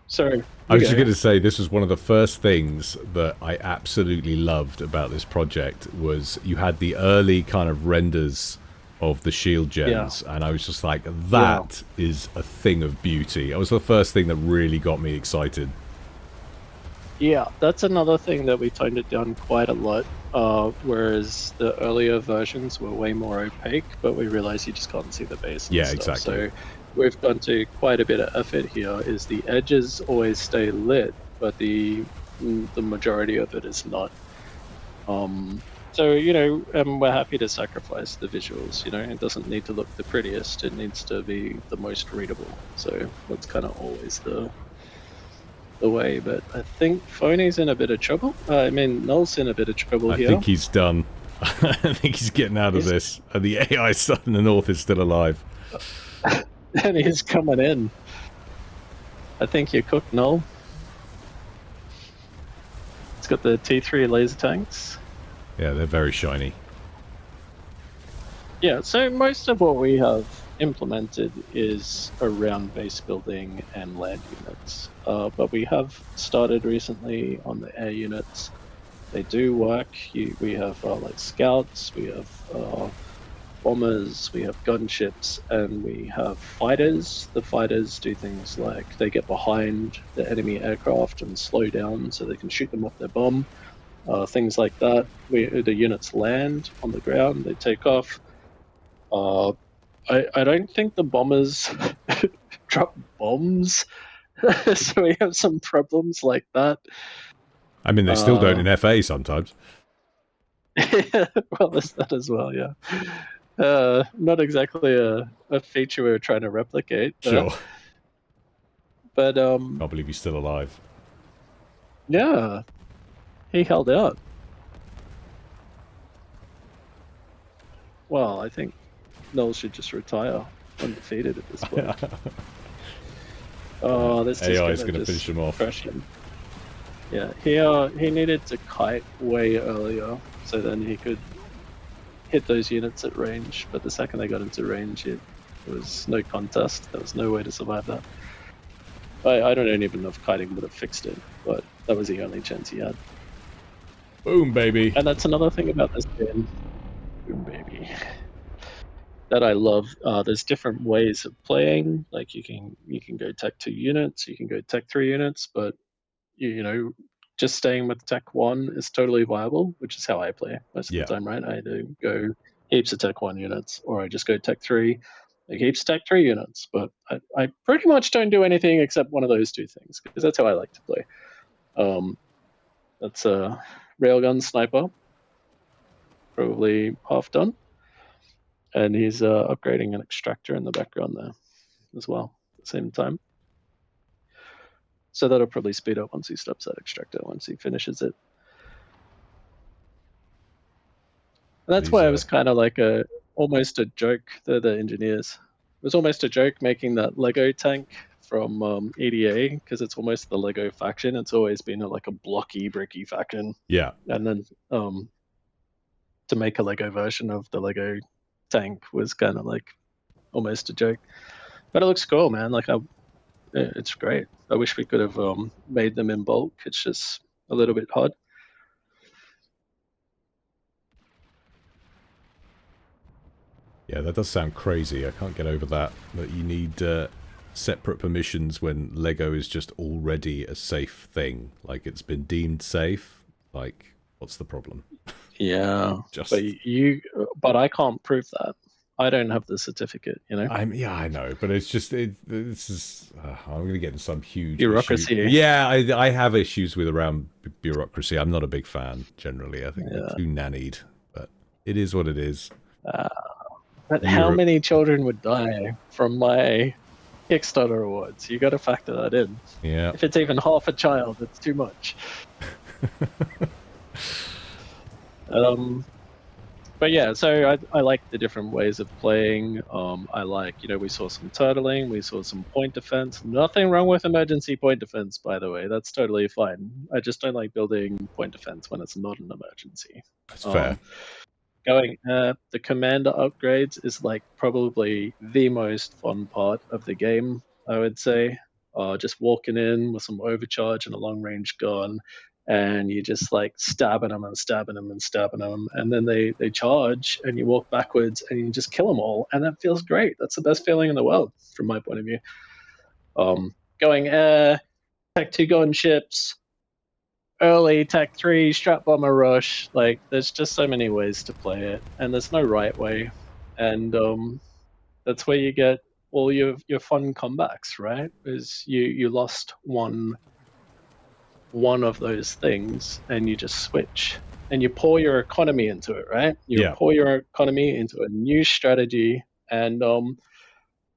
Sorry. I was just going to say this was one of the first things that I absolutely loved about this project was you had the early kind of renders of the shield gens, and I was just like, that is a thing of beauty. That was the first thing that really got me excited. Yeah, that's another thing that we toned it down quite a lot. Whereas the earlier versions were way more opaque, but we realized you just can't see the base. And stuff. Exactly. So we've gone to quite a bit of effort here. Is the edges always stay lit, but the majority of it is not. So we're happy to sacrifice the visuals. It doesn't need to look the prettiest; it needs to be the most readable. So that's kind of always the way. But I think Phony's in a bit of trouble. I mean, Null's in a bit of trouble here. I think he's done. I think he's getting out of this. And the AI stuff in the north is still alive. And he's coming in. I think you're cooked, Null. It's got the T3 laser tanks. Yeah, they're very shiny. Yeah, so most of what we have implemented is around base building and land units. But we have started recently on the air units. They do work. We have like scouts, we have bombers, we have gunships, and we have fighters. The fighters do things like they get behind the enemy aircraft and slow down so they can shoot them off their bomb. Things like that. The units land on the ground, they take off. I don't think the bombers drop bombs, so we have some problems like that. I mean, they still don't in FA sometimes. Well, there's that as well, yeah. Not exactly a feature we're trying to replicate. Sure. But Can't believe he's still alive. Yeah, he held out. Well, I think Noel should just retire undefeated at this point. Oh, this is AI is gonna going to finish just him off. crush him. Yeah, he needed to kite way earlier, so then he could hit those units at range. But the second they got into range, it was no contest. There was no way to survive that. I don't even know if kiting would have fixed it, but that was the only chance he had. Boom, baby. And that's another thing about this game, boom baby, that I love. There's different ways of playing. Like you can go tech 2 units, you can go tech 3 units, but you know, just staying with tech 1 is totally viable, which is how I play most of Yeah. the time, right? I either go heaps of tech 1 units, or I just go tech 3, like heaps of tech 3 units. But I pretty much don't do anything except one of those two things, because that's how I like to play. That's a railgun sniper, probably half done, and he's upgrading an extractor in the background there as well at the same time. So that'll probably speed up once he stops that extractor, once he finishes it. And that's why it was kind of like almost a joke. The engineers. It was almost a joke making that Lego tank from EDA, because it's almost the Lego faction. It's always been like a blocky, bricky faction. Yeah. And then to make a Lego version of the Lego tank was kind of like almost a joke. But it looks cool, man. Like it's great. I wish we could have made them in bulk. It's just a little bit hard. Yeah, that does sound crazy. I can't get over that you need separate permissions when Lego is just already a safe thing. Like, it's been deemed safe. Like, what's the problem? Yeah, but I can't prove that. I don't have the certificate, you know. I know, but it's just this is. I'm going to get in some huge bureaucracy. issue. Yeah, I have issues with around bureaucracy. I'm not a big fan generally. I think they're too nannied, but it is what it is. But how many children would die from my Kickstarter awards? You got to factor that in. Yeah. If it's even half a child, it's too much. But yeah, so I like the different ways of playing. I like, we saw some turtling, we saw some point defense. Nothing wrong with emergency point defense, by the way. That's totally fine. I just don't like building point defense when it's not an emergency. That's fair. Going the commander upgrades is like probably the most fun part of the game, I would say. Just walking in with some overcharge and a long range gun, and you just like stabbing them and stabbing them and stabbing them, and then they charge, and you walk backwards and you just kill them all, and that feels great. That's the best feeling in the world from my point of view. Going tech 2 gunships, early tech 3 strap bomber rush, like there's just so many ways to play it, and there's no right way, and that's where you get all your fun comebacks, right? Is you lost one of those things and you just switch and you pour your economy into it, right? Pour your economy into a new strategy, and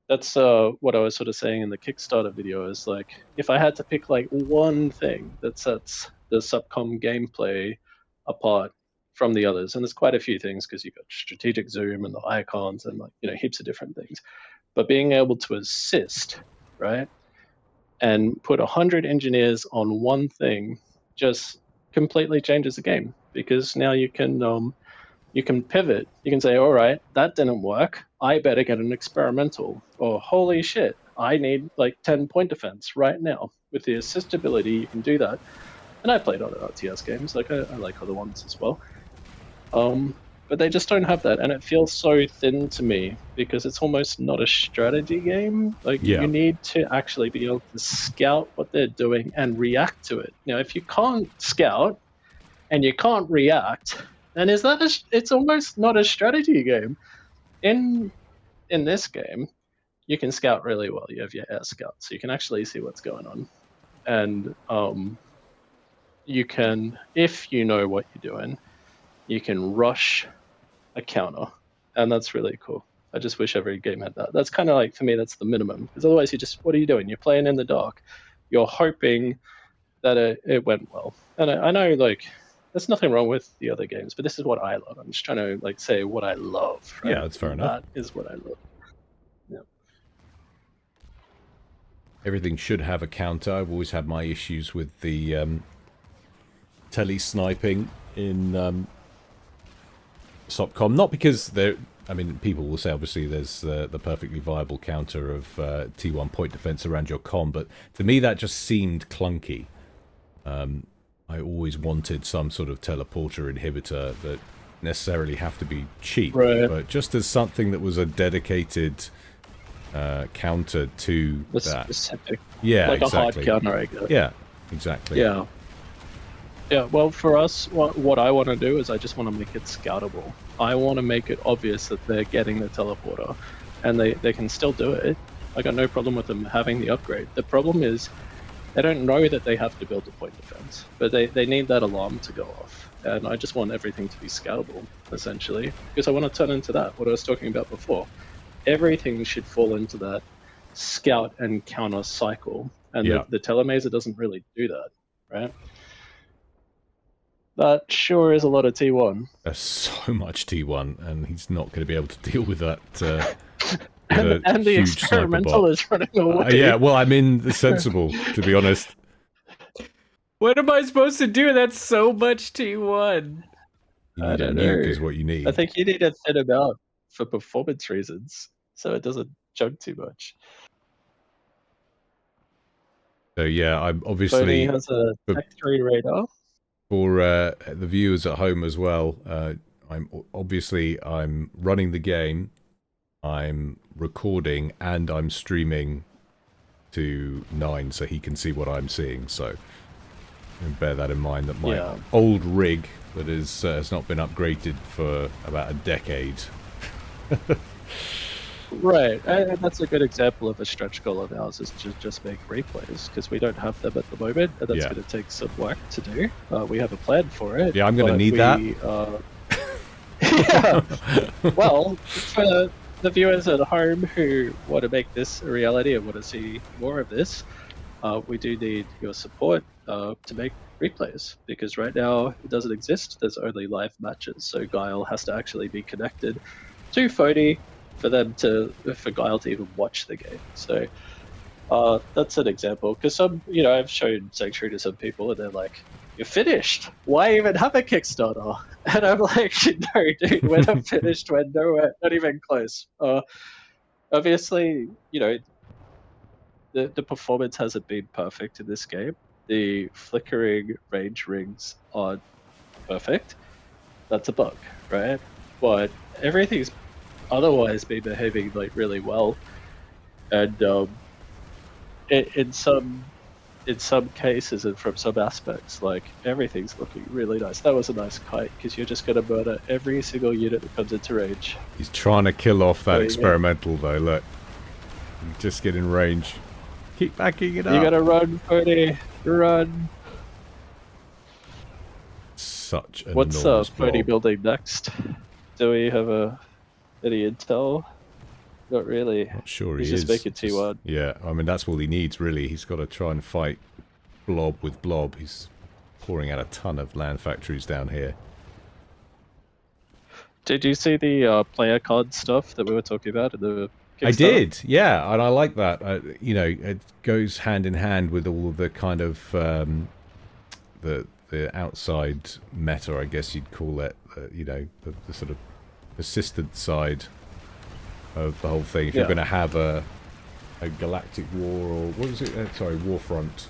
that's what I was sort of saying in the Kickstarter video, is like, if I had to pick like one thing that sets the Subcom gameplay apart from the others, and there's quite a few things, because you've got strategic zoom and the icons and heaps of different things, but being able to assist, right, and put 100 engineers on one thing just completely changes the game, because now you can pivot. You can say, all right, that didn't work. I better get an experimental. Or holy shit, I need like 10 point defense right now. With the assist ability, you can do that. And I played other RTS games, like I like other ones as well. But they just don't have that, and it feels so thin to me, because it's almost not a strategy game. Like you need to actually be able to scout what they're doing and react to it. Now, if you can't scout and you can't react, then it's almost not a strategy game. In this game, you can scout really well. You have your air scout, so you can actually see what's going on, and you can, if you know what you're doing, you can rush a counter, and that's really cool. I just wish every game had that. That's kind of like, for me, that's the minimum, because otherwise what are you doing? You're playing in the dark. You're hoping that it went well. And I know, like, there's nothing wrong with the other games, but this is what I love. I'm just trying to, like, say what I love, right? Yeah, that's fair enough. That is what I love. Yeah. Everything should have a counter. I've always had my issues with the tele-sniping in SOPCOM. Not because there... I mean, people will say, obviously, there's the perfectly viable counter of T1 point defense around your com, but to me that just seemed clunky. I always wanted some sort of teleporter inhibitor that necessarily have to be cheap, Right. but just as something that was a dedicated counter to The that. specific, Yeah, like exactly. a hard counter, I guess. Yeah, exactly. Yeah. Yeah, well, for us, what I want to do is I just want to make it scoutable. I want to make it obvious that they're getting the teleporter, and they can still do it. I got no problem with them having the upgrade. The problem is they don't know that they have to build a point defense, but they need that alarm to go off. And I just want everything to be scoutable, essentially, because I want to turn into that, what I was talking about before. Everything should fall into that scout and counter cycle, and Yeah. the telemazer doesn't really do that, right? That sure is a lot of T1. There's so much T1, and he's not going to be able to deal with that. And the huge experimental sniper is running away. yeah, well, I mean, sensible, to be honest. What am I supposed to do? That's so much T1. You I need a don't nuke know. is what you need. I think you need to thin him out for performance reasons, so it doesn't chug too much. So yeah, I'm Tony obviously, has a but- Tech 3 radar. for the viewers at home as well, I'm running the game, I'm recording, and I'm streaming to 9 so he can see what I'm seeing. So and bear that in mind, that my Yeah. old rig that is has not been upgraded for about a decade. Right, and that's a good example of a stretch goal of ours, is to just make replays, because we don't have them at the moment, and that's Yeah. going to take some work to do. We have a plan for it. Yeah, I'm gonna but need that. Yeah. Well, for the viewers at home who want to make this a reality and want to see more of this, we do need your support to make replays, because right now it doesn't exist. There's only live matches, so Gyle has to actually be connected to Fody for Gyle to even watch the game. So that's an example, because I've shown Sanctuary to some people and they're like, "You're finished. Why even have a Kickstarter?" And I'm like, "No, dude, we're not finished. We're nowhere, not even close." Obviously, the performance hasn't been perfect in this game. The flickering range rings aren't perfect. That's a bug, right? But everything's otherwise been behaving like really well, and in some cases and from some aspects, like, everything's looking really nice. That was a nice kite, because you're just going to murder every single unit that comes into range. He's trying to kill off that Oh, yeah. experimental though. Look, just get in range. Keep backing it up. You gotta run, Fody, run. Such an What's enormous Fody blob. building next? Do we have any intel? Not really. Not sure He's he is. just making T1. Yeah, I mean, that's all he needs, really. He's got to try and fight blob with blob. He's pouring out a ton of land factories down here. Did you see the player card stuff that we were talking about in the Kickstarter? I did, yeah, and I like that. It goes hand in hand with all of the kind of the outside meta, I guess you'd call it. The sort of persistent side of the whole thing. If you're Yeah. going to have a galactic war, or what is it? Warfront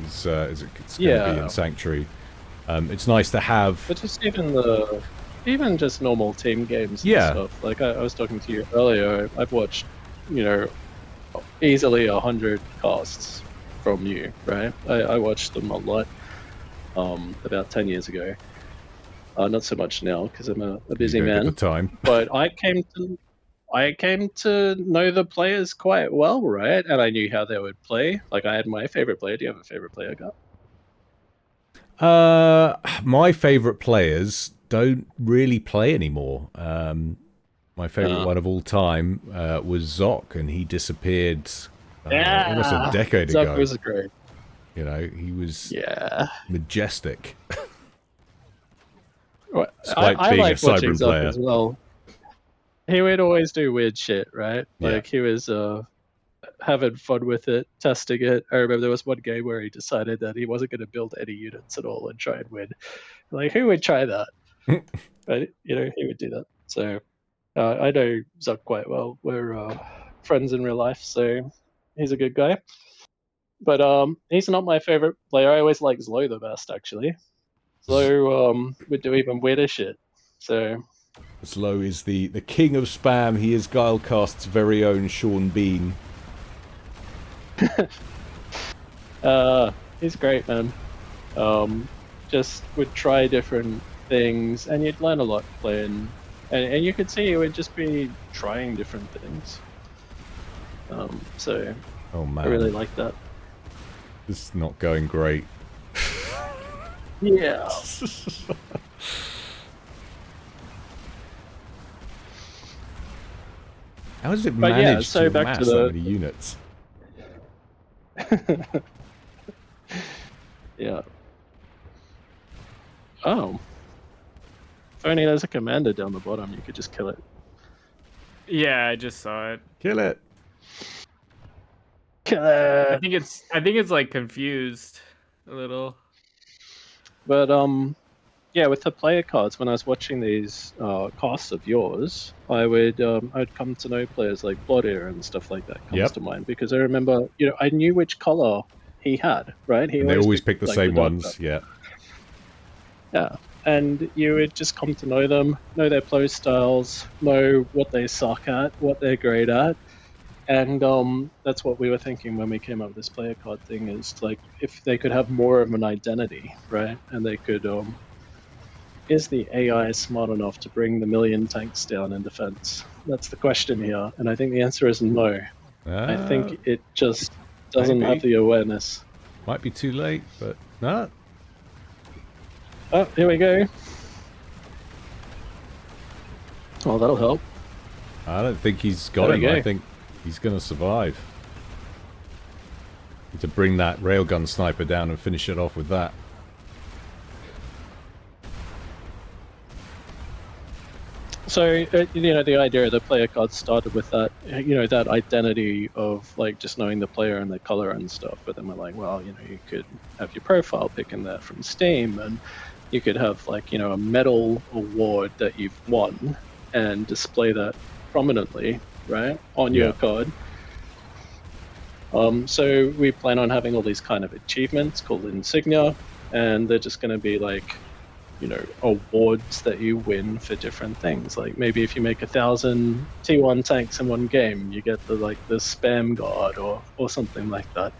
is it's going to be Yeah. in Sanctuary. It's nice to have. But just even just normal team games and Yeah. stuff. Like I was talking to you earlier, I've watched, easily 100 casts from you, right? I watched them a lot about 10 years ago. Not so much now, because I'm a busy you don't man. get the time. But I came to know the players quite well, right? And I knew how they would play. Like, I had my favorite player. Do you have a favorite player, Guy? My favorite players don't really play anymore. My favorite one of all time was Zoc, and he disappeared almost a decade Zuck ago. was great. You know, he was Yeah. majestic. Well, Despite I being a like watching Cybran Zuck player. as well. He would always do weird shit, right? Yeah. Like he was having fun with it, testing it. I remember there was one game where he decided that he wasn't going to build any units at all and try and win. Like, who would try that? But you know, he would do that. So I know Zuck quite well. We're friends in real life, so he's a good guy. But he's not my favorite player. I always like Zlo the best, actually. Zlo would do even weirder shit. So Slow is the king of spam. He is Guilecast's very own Sean Bean. he's great, man. Just would try different things, and you'd learn a lot playing. And you could see he would just be trying different things. So Oh man, I really like that. this is not going great. Yeah. How does it But yeah, manage so to back amass to that the- many units? Yeah. Oh. If only there's a commander down the bottom, you could just kill it. Yeah, I just saw it. Kill it. Kill I it! think it's like confused a little. But yeah, with the player cards, when I was watching these casts of yours, I'd come to know players like Bloodier and stuff like that comes Yep. to mind, because I remember, you know, I knew which color he had, right? And they always pick the like, same dark ones. stuff. Yeah. Yeah, and you would just come to know them, know their play styles, know what they suck at, what they're great at, and that's what we were thinking when we came up with this player card thing. Is like if they could have more of an identity, right? And they could, is the AI smart enough to bring the million tanks down in defense? That's the question here, and I think the answer is no. I think it just doesn't maybe. have the awareness. Might be too late, but no. Oh, here we go. Oh, that'll help. I don't think he's got There him. we go. I think he's going to survive. Need to bring that railgun sniper down and finish it off with that. So, you know, the idea of the player cards started with that, you know, that identity of like just knowing the player and the color and stuff. But then we're like, well, you know, you could have your profile pick in there from Steam, and you could have like, you know, a medal award that you've won and display that prominently, right, on your card. So we plan on having all these kind of achievements called insignia, and they're just going to be like, you know, awards that you win for different things. Like maybe if you make 1,000 T1 tanks in one game, you get the like the spam guard or something like that.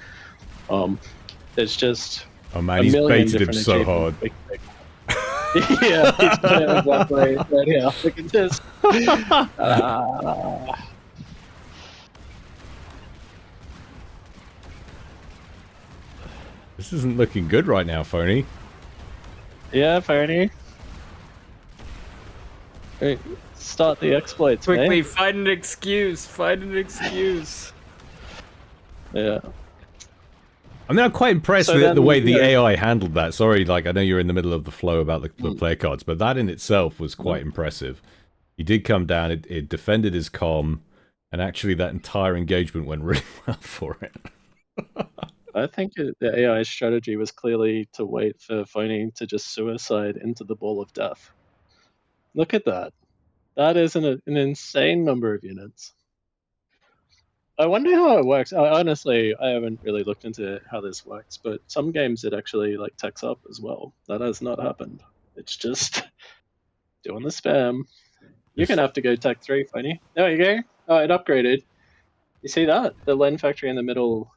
There's just Oh man, he's baited him so hard. Yeah, he's got it exactly right here. Look at this. This isn't looking good right now, Phony. Yeah, Fernie. Hey, start the exploits, Quickly, mate. find an excuse. Find an excuse. Yeah. I mean, I'm quite impressed So with then, the way the you know- AI handled that. Sorry, like, I know you're in the middle of the flow about the player cards, but that in itself was quite impressive. He did come down, it defended his comm, and actually that entire engagement went really well for it. I think the AI strategy was clearly to wait for Phony to just suicide into the ball of death. Look at that. That is an insane number of units. I wonder how it works. Honestly, I haven't really looked into how this works, but some games it actually like techs up as well. That has not happened. It's just doing the spam. You're gonna have to go tech 3, Phony. There you go. Oh, it upgraded. You see that? The Len factory in the middle.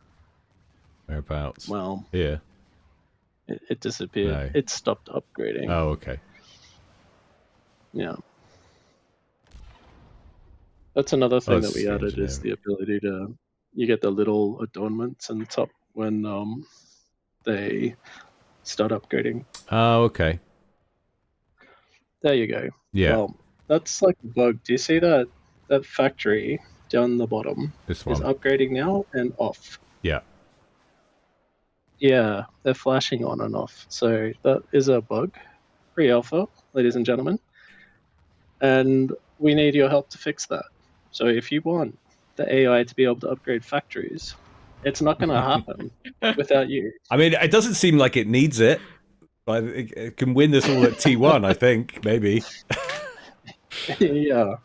Whereabouts? Well, Here. it disappeared. No. It stopped upgrading. Oh, okay. Yeah. That's another thing that's that we added is the ability to, you get the little adornments on top when they start upgrading. Oh, okay. There you go. Yeah. Well, that's like a bug. Do you see that factory down the bottom This is one. upgrading now and off? Yeah. Yeah, they're flashing on and off. So that is a bug, pre-alpha, ladies and gentlemen, and we need your help to fix that. So if you want the AI to be able to upgrade factories, it's not going to happen without you. I mean, it doesn't seem like it needs it. But it can win this all at T1, I think, maybe. Yeah.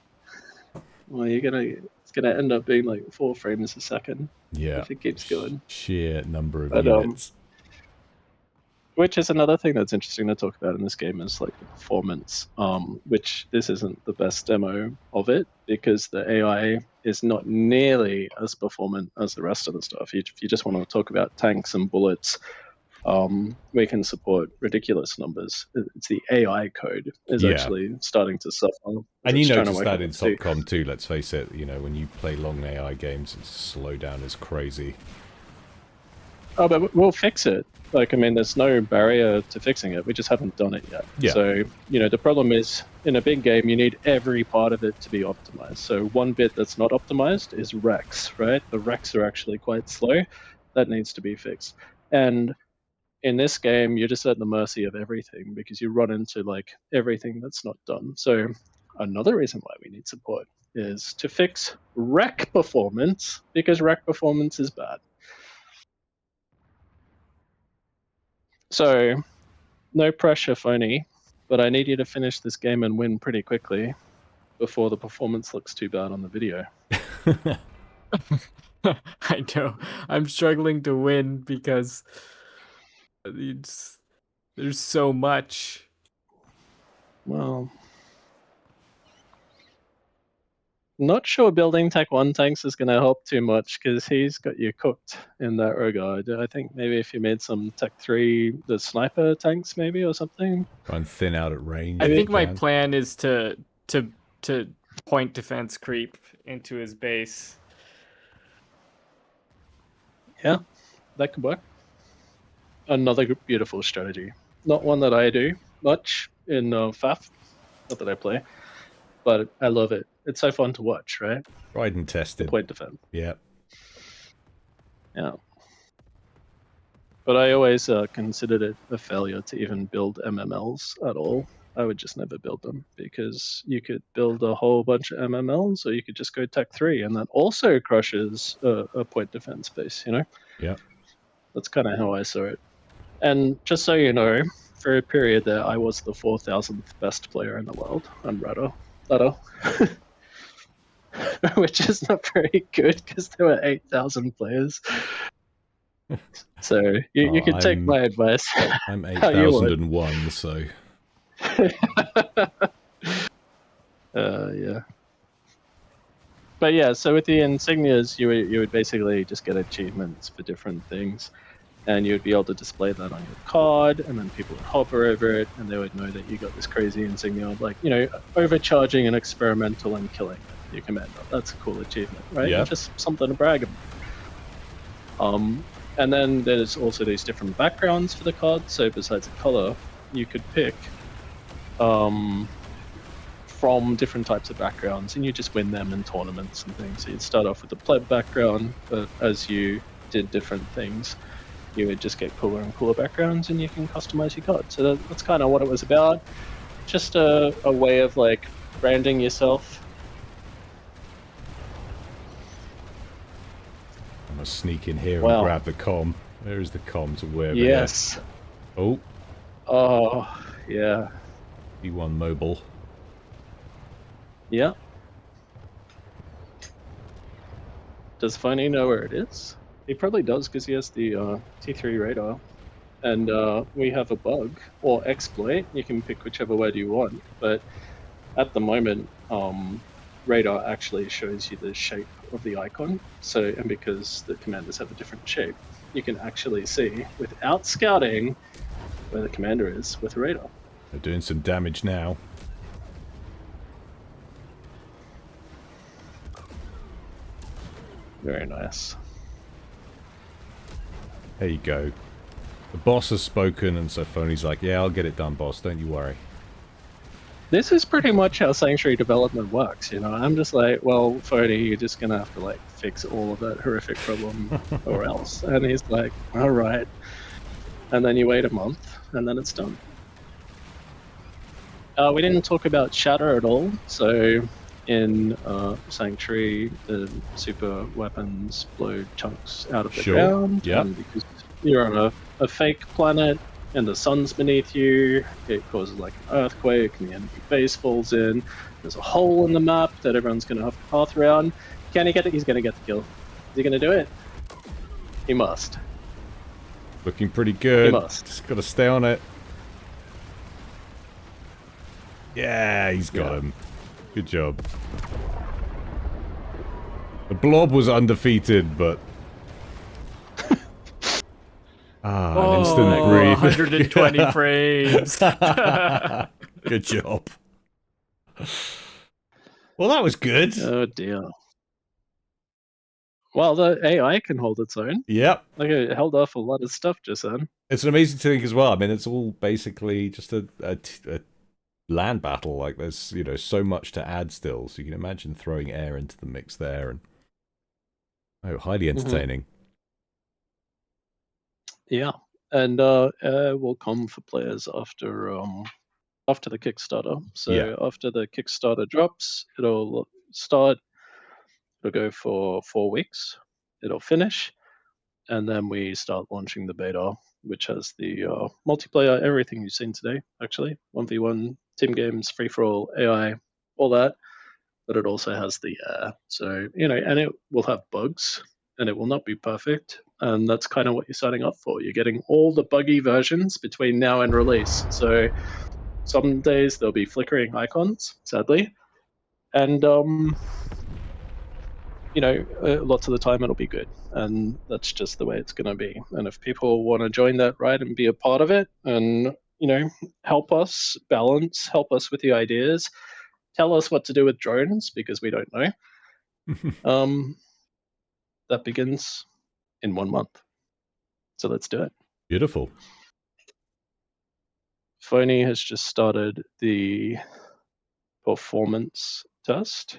Well, it's gonna end up being like 4 frames a second Yeah. if it keeps going. Sheer number of But, units. Which is another thing that's interesting to talk about in this game is like the performance, which this isn't the best demo of it because the AI is not nearly as performant as the rest of the stuff. If you just want to talk about tanks and bullets, we can support ridiculous numbers. It's the AI code is actually starting to suffer. And you notice that in Topcom too, let's face it. You know, when you play long AI games, it's slow down as crazy. Oh, but we'll fix it. Like, I mean, there's no barrier to fixing it. We just haven't done it yet. Yeah. So, you know, the problem is in a big game, you need every part of it to be optimized. So one bit that's not optimized is Rex, right? The Rex are actually quite slow. That needs to be fixed. And in this game, you're just at the mercy of everything because you run into like everything that's not done. So another reason why we need support is to fix rec performance because rec performance is bad. So, no pressure, Phony, but I need you to finish this game and win pretty quickly before the performance looks too bad on the video. I know. I'm struggling to win because there's so much. Well, not sure building Tech 1 tanks is going to help too much because he's got you cooked in that regard. I think maybe if you made some Tech 3, the sniper tanks maybe or something. Try and thin out at range. I think my plan is to point defense creep into his base. Yeah, that could work. Another beautiful strategy. Not one that I do much in FAF, not that I play, but I love it. It's so fun to watch, right? Tried and tested. Point defense. Yeah. Yeah. But I always considered it a failure to even build MMLs at all. I would just never build them because you could build a whole bunch of MMLs or you could just go Tech 3 and that also crushes a point defense base, you know? Yeah. That's kind of how I saw it. And just so you know, for a period there, I was the 4,000th best player in the world on Ladder. Which is not very good because there were 8,000 players. So you can take my advice. I'm 8,001, so. Yeah. But yeah, so with the insignias, you would basically just get achievements for different things. And you would be able to display that on your card, and then people would hover over it, and they would know that you got this crazy insignia of, like, you know, overcharging an experimental and killing your commander. That's a cool achievement, right? Yeah. Just something to brag about. And then there's also these different backgrounds for the card. So besides the color, you could pick from different types of backgrounds, and you just win them in tournaments and things. So you'd start off with the pleb background, but as you did different things, you would just get cooler and cooler backgrounds, and you can customize your card. So that's kind of what it was about. Just a way of like branding yourself. I'm gonna sneak in here and grab the comm. Where is the comm to where? Yes. Oh. Oh, yeah. E1 mobile. Yeah. Does Phony know where it is? He probably does because he has the T3 radar. And we have a bug or exploit. You can pick whichever word you want. But at the moment, radar actually shows you the shape of the icon. So, and because the commanders have a different shape, you can actually see without scouting where the commander is with radar. They're doing some damage now. Very nice. There you go. The boss has spoken, and so Phony's like, yeah, I'll get it done, boss. Don't you worry. This is pretty much how Sanctuary development works, you know. I'm just like, well, Fody, you're just gonna have to like fix all of that horrific problem or else. And he's like, all right. And then you wait a month, and then it's done. We didn't talk about shatter at all. So in Sanctuary, the super weapons blow chunks out of the ground. Yeah. And because you're on a fake planet and the sun's beneath you, it causes like an earthquake and the enemy base falls in. There's a hole in the map that everyone's going to have to path around. Can he get it? He's going to get the kill. Is he going to do it? He must. Looking pretty good. He must. Just got to stay on it. Yeah, he's got him. Good job. The blob was undefeated, but... an instant breathe. 120 frames. Good job. Well, that was good. Oh dear. Well, the AI can hold its own. Yep. Like it held off a lot of stuff just then. It's an amazing thing as well. I mean, it's all basically just a land battle. Like, there's, you know, so much to add still. So you can imagine throwing air into the mix there, and highly entertaining. Yeah, and will come for players after the Kickstarter. So after the Kickstarter drops, it'll start. It'll go for 4 weeks. It'll finish, and then we start launching the beta, which has the multiplayer, everything you've seen today, actually. 1v1, team games, free-for-all, AI, all that. But it also has the so, you know, and it will have bugs, and it will not be perfect. And that's kind of what you're signing up for. You're getting all the buggy versions between now and release. So some days there'll be flickering icons, sadly. And, you know, lots of the time it'll be good. And that's just the way it's going to be. And if people want to join that ride and be a part of it and, you know, help us balance, help us with the ideas, tell us what to do with drones, because we don't know. That begins in 1 month. So let's do it. Beautiful. Phony has just started the performance test.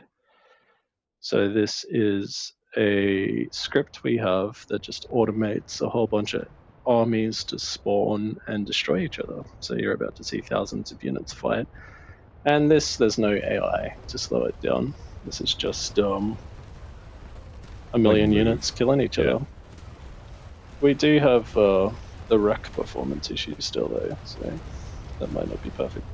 So this is a script we have that just automates a whole bunch of armies to spawn and destroy each other. So you're about to see thousands of units fight. And there's no AI to slow it down. This is just a million units killing each other. We do have the wreck performance issue still though, so that might not be perfect.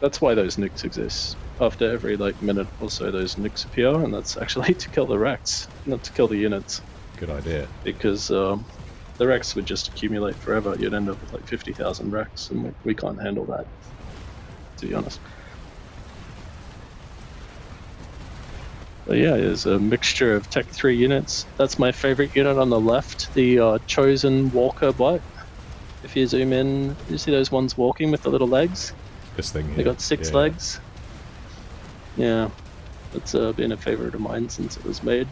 That's why those nicks exist. After every like minute or so those nicks appear, and that's actually to kill the wrecks, not to kill the units. Good idea. Because the wrecks would just accumulate forever. You'd end up with like 50,000 wrecks, and we can't handle that, to be honest. But yeah, there's a mixture of Tech 3 units. That's my favorite unit on the left, the Chosen Walker bot. If you zoom in, you see those ones walking with the little legs? This thing here. They got 6 legs. Yeah, that's been a favorite of mine since it was made.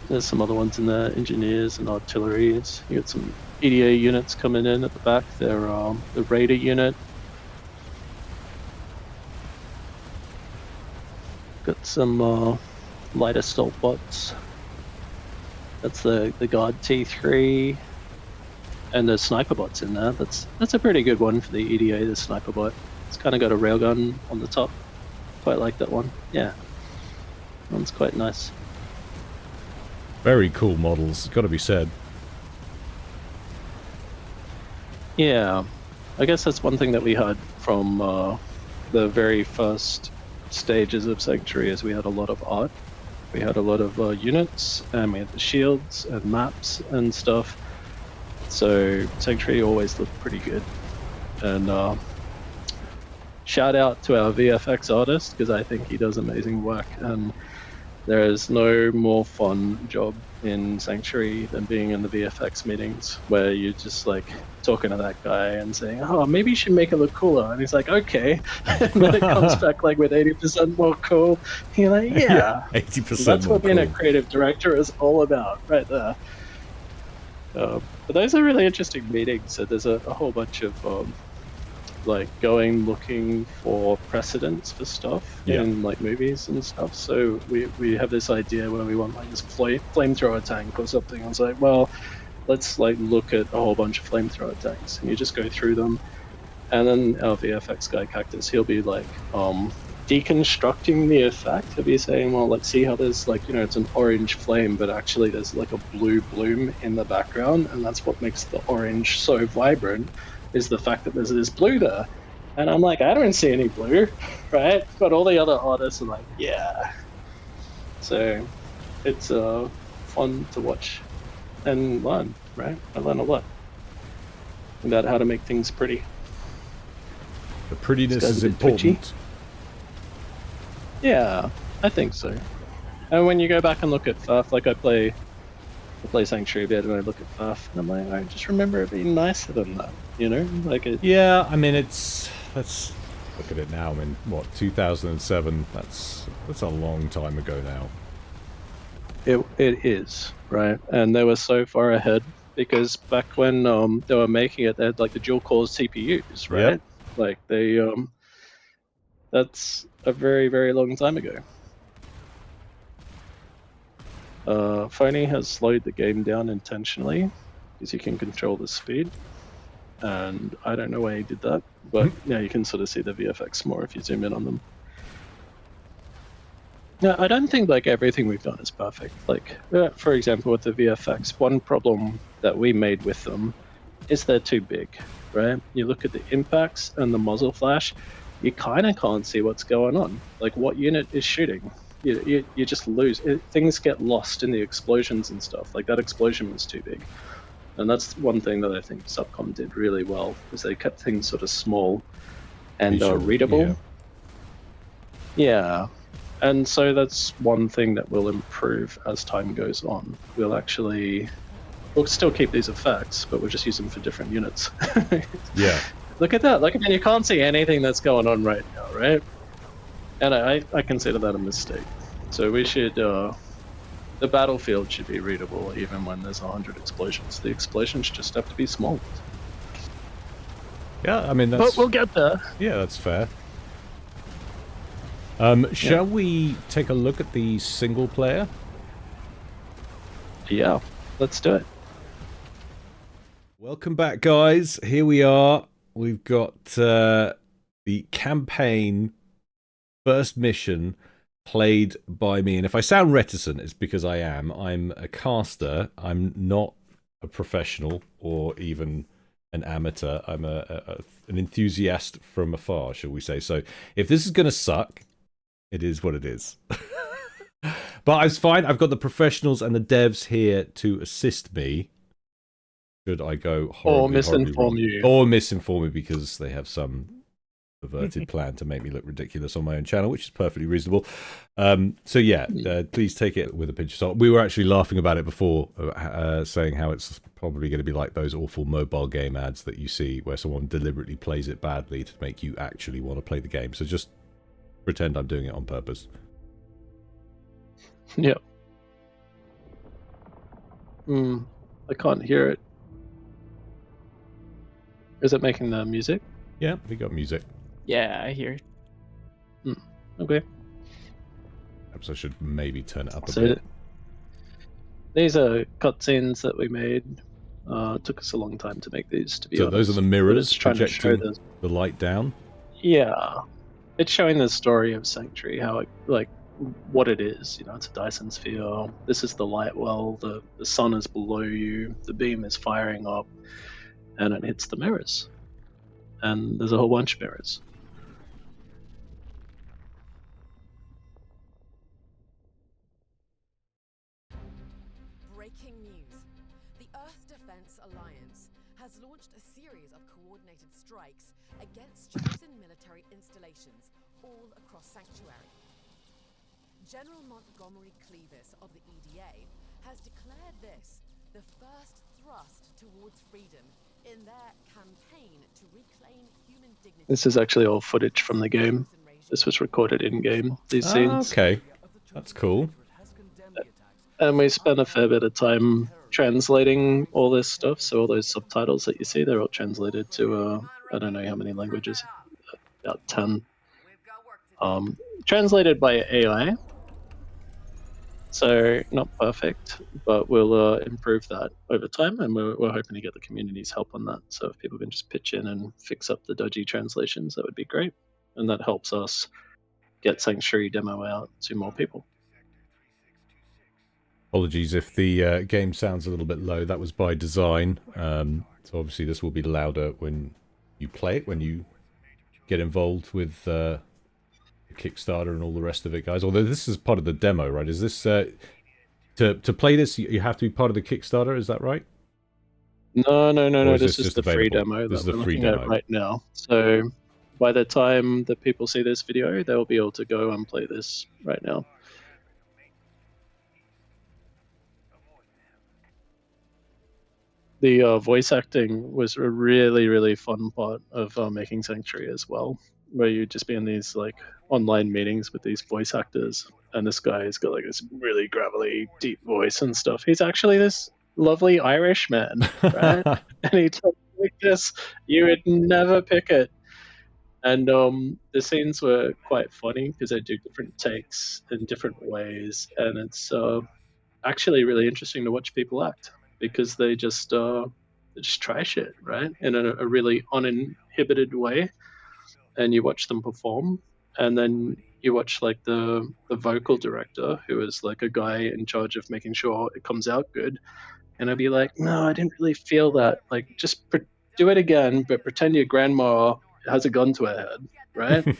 There's some other ones in there, engineers and artilleries. You got some EDA units coming in at the back. They're the Raider unit. Got some light assault bots. That's the Guard T3, and the sniper bots in there. That's a pretty good one for the EDA. The sniper bot. It's kind of got a railgun on the top. Quite like that one. Yeah, that one's quite nice. Very cool models. It's got to be said. Yeah, I guess that's one thing that we had from the very first stages of Sanctuary is we had a lot of art. We had a lot of units, and we had the shields and maps and stuff. So Sanctuary always looked pretty good. And shout out to our VFX artist, because I think he does amazing work. And there is no more fun job in Sanctuary than being in the VFX meetings, where you're just like talking to that guy and saying, oh, maybe you should make it look cooler. And he's like, okay. And then it comes back like with 80% more cool. You're like, yeah. 80% That's more what being a cool. creative director is all about right there. But those are really interesting meetings. So there's a whole bunch of like looking for precedents for stuff in like movies and stuff. So we have this idea where we want like this flamethrower tank or something. I was like, well, let's like look at a whole bunch of flamethrower tanks, and you just go through them. And then our VFX guy Cactus, he'll be like deconstructing the effect. He'll be saying, well, let's see how there's like, it's an orange flame, but actually there's like a blue bloom in the background, and that's what makes the orange so vibrant, is the fact that there's this blue there. And I'm like, I don't see any blue, right? But all the other artists are like, yeah. So it's fun to watch and learn, right? I learn a lot about how to make things pretty. The prettiness is important. Yeah, I think so. And when you go back and look at FAF, like I play Sanctuary a bit, and I look at FAF, and I'm like, I just remember it being nicer than that, Like it. Yeah, I mean, let's look at it now. I mean, what, 2007? That's a long time ago now. It is, right? And they were so far ahead, because back when they were making it, they had like the dual core CPUs, right? Yep. Like they that's a very, very long time ago. Phony has slowed the game down intentionally because he can control the speed, and I don't know why he did that, but yeah, you can sort of see the VFX more if you zoom in on them. Yeah, I don't think like everything we've done is perfect. Like, for example, with the VFX, one problem that we made with them is they're too big, right? You look at the impacts and the muzzle flash, you kind of can't see what's going on. Like, what unit is shooting? You just lose. Things get lost in the explosions and stuff. Like, that explosion was too big. And that's one thing that I think Subcom did really well, is they kept things sort of small and readable. Yeah. And so that's one thing that will improve as time goes on. We'll still keep these effects, but we'll just use them for different units. Yeah. Look at that. And you can't see anything that's going on right now, right? And I consider that a mistake. So we should, the battlefield should be readable even when there's 100 explosions. The explosions just have to be small. Yeah, I mean, that's... But we'll get there. Yeah, that's fair. Shall we take a look at the single player? Yeah, let's do it. Welcome back, guys. Here we are. We've got the campaign first mission played by me. And if I sound reticent, it's because I am. I'm a caster. I'm not a professional or even an amateur. I'm an enthusiast from afar, shall we say. So if this is going to suck, it is what it is. But it's fine. I've got the professionals and the devs here to assist me. Should I go horribly, or misinform you because they have some perverted plan to make me look ridiculous on my own channel, which is perfectly reasonable. So yeah, please take it with a pinch of salt. We were actually laughing about it before, saying how it's probably going to be like those awful mobile game ads that you see where someone deliberately plays it badly to make you actually want to play the game. So just pretend I'm doing it on purpose. Yeah. I can't hear it. Is it making the music? Yeah, we got music. Yeah, I hear it. Okay. Perhaps I should maybe turn it up a bit. These are cutscenes that we made. Took us a long time to make these, to be honest. So those are the mirrors projecting the light down? Yeah. It's showing the story of Sanctuary, how it, like, what it is. It's a Dyson sphere. This is the light well. The sun is below you. The beam is firing up, and it hits the mirrors. And there's a whole bunch of mirrors. Breaking news. The Earth Defense Alliance has launched a series of coordinated strikes against chosen military installations all across Sanctuary. General Montgomery Cleavis of the EDA has declared this the first thrust towards freedom in their campaign to reclaim human dignity. This is actually all footage from the game. This was recorded in-game, these scenes. Okay, that's cool. And we spent a fair bit of time translating all this stuff. So all those subtitles that you see, they're all translated to I don't know how many languages, about 10. Translated by AI. So not perfect, but we'll improve that over time, and we're hoping to get the community's help on that. So if people can just pitch in and fix up the dodgy translations, that would be great, and that helps us get Sanctuary demo out to more people. Apologies if the game sounds a little bit low. That was by design. So obviously this will be louder when you play it, when you get involved with the Kickstarter and all the rest of it, guys. Although this is part of the demo, right? Is this to play this? You have to be part of the Kickstarter. Is that right? No. Or This is the free available? demo This is that the we're free looking demo. at right now. So by the time that people see this video, they'll be able to go and play this right now. The voice acting was a really, really fun part of making Sanctuary as well, where you'd just be in these like online meetings with these voice actors, and this guy's got like this really gravelly, deep voice and stuff. He's actually this lovely Irish man, right? And he talks like this. You would never pick it. And the scenes were quite funny because they do different takes in different ways, and it's actually really interesting to watch people act, because they just try shit, right, in a really uninhibited way, and you watch them perform, and then you watch like the vocal director, who is like a guy in charge of making sure it comes out good, and I'd be like, no, I didn't really feel that. Like, just do it again, but pretend your grandma has a gun to her head, right?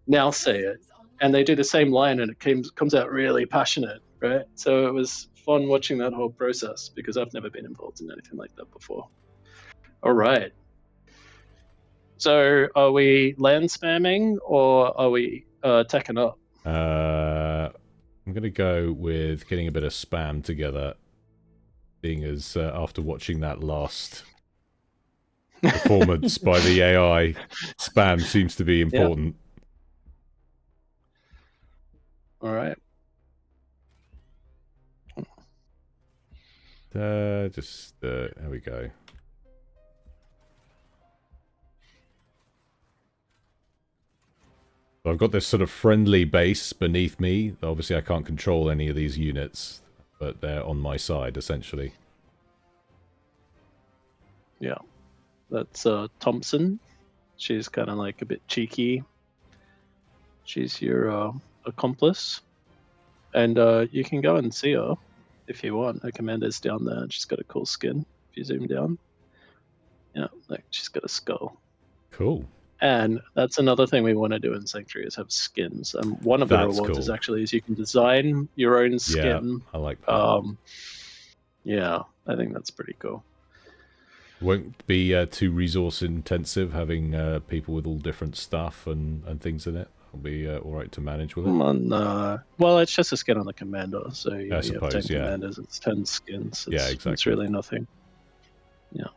Now say it. And they do the same line, and it comes out really passionate, right? So it was fun watching that whole process, because I've never been involved in anything like that before. All right. So are we land spamming, or are we teching up? I'm going to go with getting a bit of spam together, being as after watching that last performance by the AI, spam seems to be important. All right. There we go. So I've got this sort of friendly base beneath me. Obviously I can't control any of these units, but they're on my side essentially. Yeah. That's Thompson. She's kind of like a bit cheeky. She's your accomplice. And you can go and see her if you want. Her commander's down there, and she's got a cool skin if you zoom down. Yeah, like she's got a skull. Cool. And that's another thing we want to do in Sanctuary, is have skins. And one of the rewards is actually you can design your own skin. Yeah, I like that. Yeah, I think that's pretty cool. Won't be too resource intensive, having people with all different stuff and things in it. It'll be all right to manage with it. Well, it's just a skin on the commander, so you have 10 yeah. commanders, it's 10 skins. Yeah, exactly. It's really nothing. Yeah.